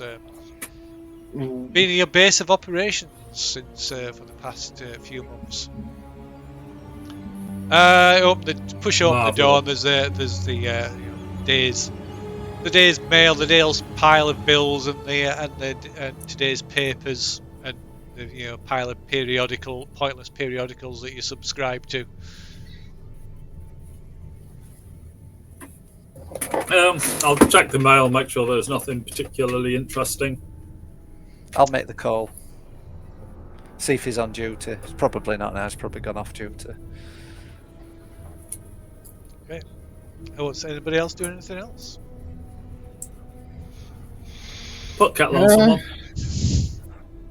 been your base of operations since for the past few months. Push open the door, and there's the day's mail, the day's pile of bills, and today's papers, and the pile of pointless periodicals that you subscribe to. I'll check the mail, make sure there's nothing particularly interesting. I'll make the call. See if he's on duty. It's probably not now. He's probably gone off duty. Okay. What's anybody else doing anything else? Put kettle on someone.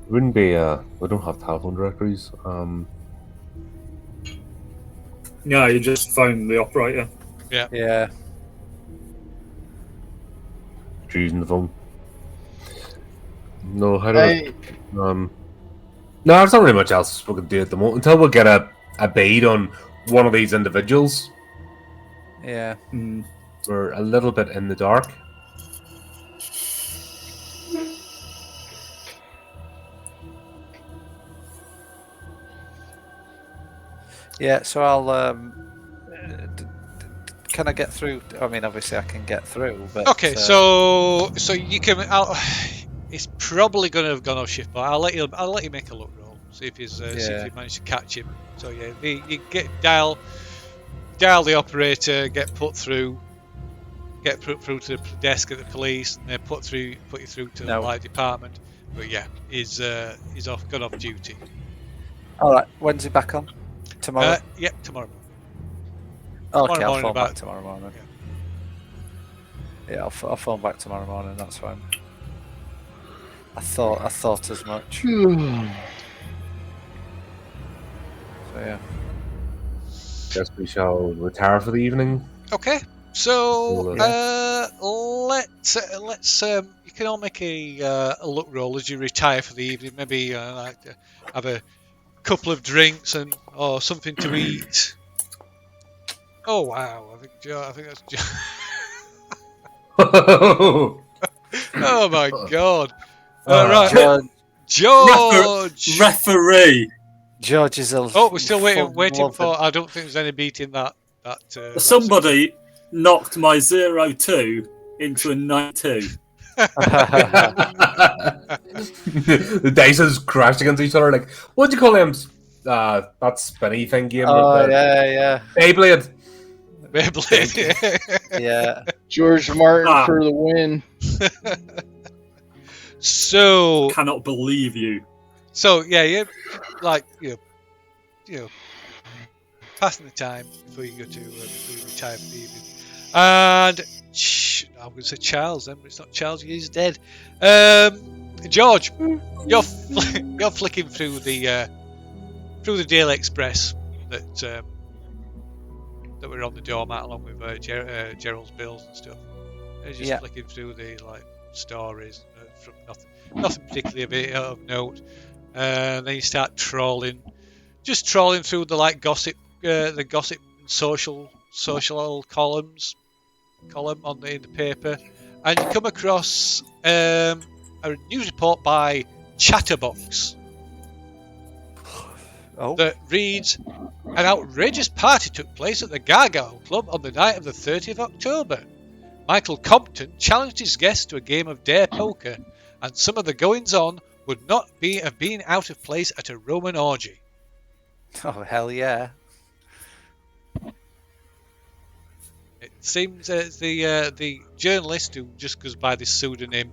Wouldn't be. We don't have telephone directories. No, you just phone the operator. Yeah. using the phone. No, how do I... No, there's not really much else we can do at the moment until we get a bead on one of these individuals. Yeah. We're a little bit in the dark. Yeah, so I'll. Can I get through? I mean, obviously I can get through, but Okay, so you can. It's probably going to have gone off shift, but I'll let you make a look roll. See if see if you manage to catch him. So yeah, you get dial the operator, get put through to the desk at the police, and they put you through to the light department. But yeah, he's gone off duty. All right, when's he back on? Tomorrow. Yeah, tomorrow. Okay, I'll phone back tomorrow morning. Yeah, I'll phone back tomorrow morning. That's fine. I thought as much. So yeah. Guess we shall retire for the evening. Okay, so let's you can all make a look roll as you retire for the evening. Maybe like have a couple of drinks or something to eat. Oh wow! I think that's oh my god! Right, George. Referee. George is a. Oh, we're still waiting for. I don't think there's any beating that. Somebody knocked my 0-2 into a 9-2. The dice has crashed against each other. Like, what do you call him? That spinny thing game. Oh yeah. Beyblade. Yeah. George Martin for the win. So cannot believe you. So yeah, like you know, passing the time before you go to before you retire for the evening. And I'm going to say Charles then, but it's not Charles. He's dead. George, you're flicking through the Daily Express that were on the doormat along with Gerald's bills and stuff. You're just flicking through the stories from nothing particularly of note. Then you start trawling through the gossip, the gossip and social column in the paper, and you come across a news report by Chatterbox that reads: an outrageous party took place at the Gargoyle Club on the night of the 30th of October. Michael Compton challenged his guests to a game of dare poker, and some of the goings-on would not have been out of place at a Roman orgy. Oh, hell yeah. It seems the journalist who just goes by this pseudonym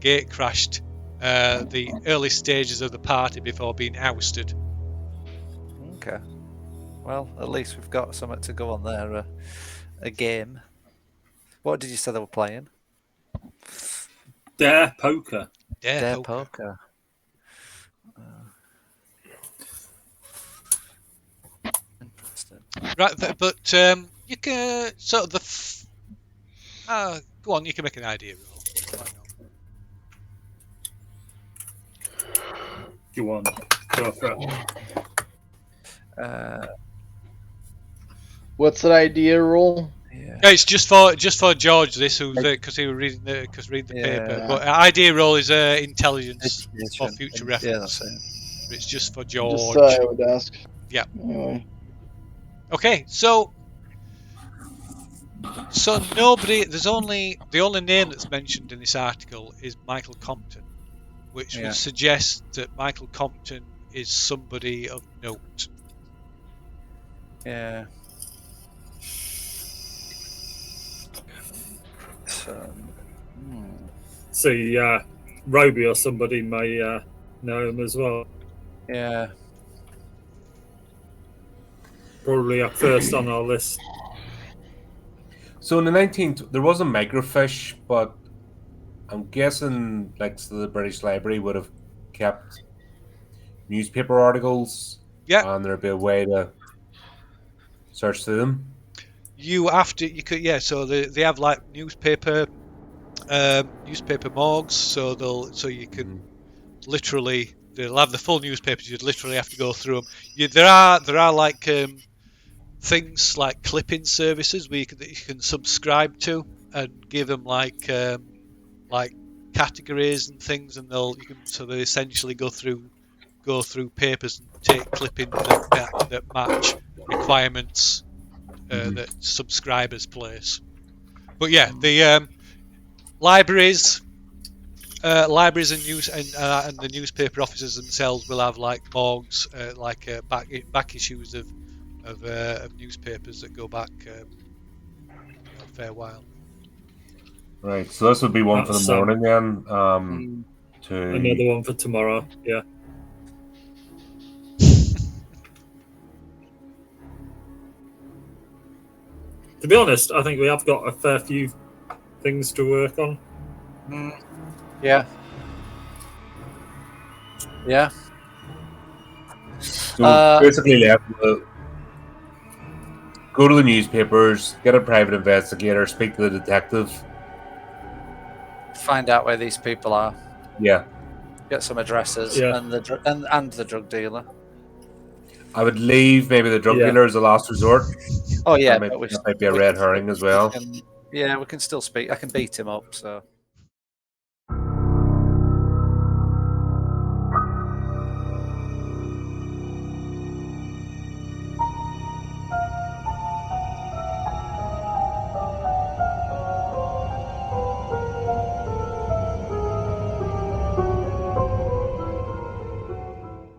gate crashed the early stages of the party before being ousted. Okay. Well, at least we've got something to go on there. A game. What did you say they were playing? Dare poker. Dare poker. Interesting. Right, but you can sort of go on. You can make an idea roll. Why not? Go on. Go for it. What's that idea roll? Yeah, it's just for George. This because he was reading the paper. But idea roll is intelligence for future reference. Yeah, that's it. But it's just for George. Just I would ask. Yeah. Anyway. Okay, so nobody. There's the only name that's mentioned in this article is Michael Compton, which would suggest that Michael Compton is somebody of note. Yeah. So Roby or somebody may know him as well. Yeah. Probably up first on our list. So in the 19th, there was a microfiche, but I'm guessing the British Library would have kept newspaper articles. Yeah. And there'd be a way to search through them. So they have newspaper newspaper morgues, so you can literally they'll have the full newspapers. You'd literally have to go through them. There are like things like clipping services that you can subscribe to and give them like categories and things, and they essentially go through papers and take clippings that match requirements that subscribers place. But yeah, the libraries and the newspaper offices themselves will have like morgues, back issues of newspapers that go back a fair while. Right, so this would be one for the morning then. Another one for tomorrow. Yeah. To be honest, I think we have got a fair few things to work on. Yeah. Yeah. So basically, left with go to the newspapers, get a private investigator, speak to the detective, find out where these people are. Yeah. Get some addresses and the drug dealer. I would leave maybe the drug dealer as a last resort. Oh yeah, that might be a red herring as well. We can still speak. I can beat him up. So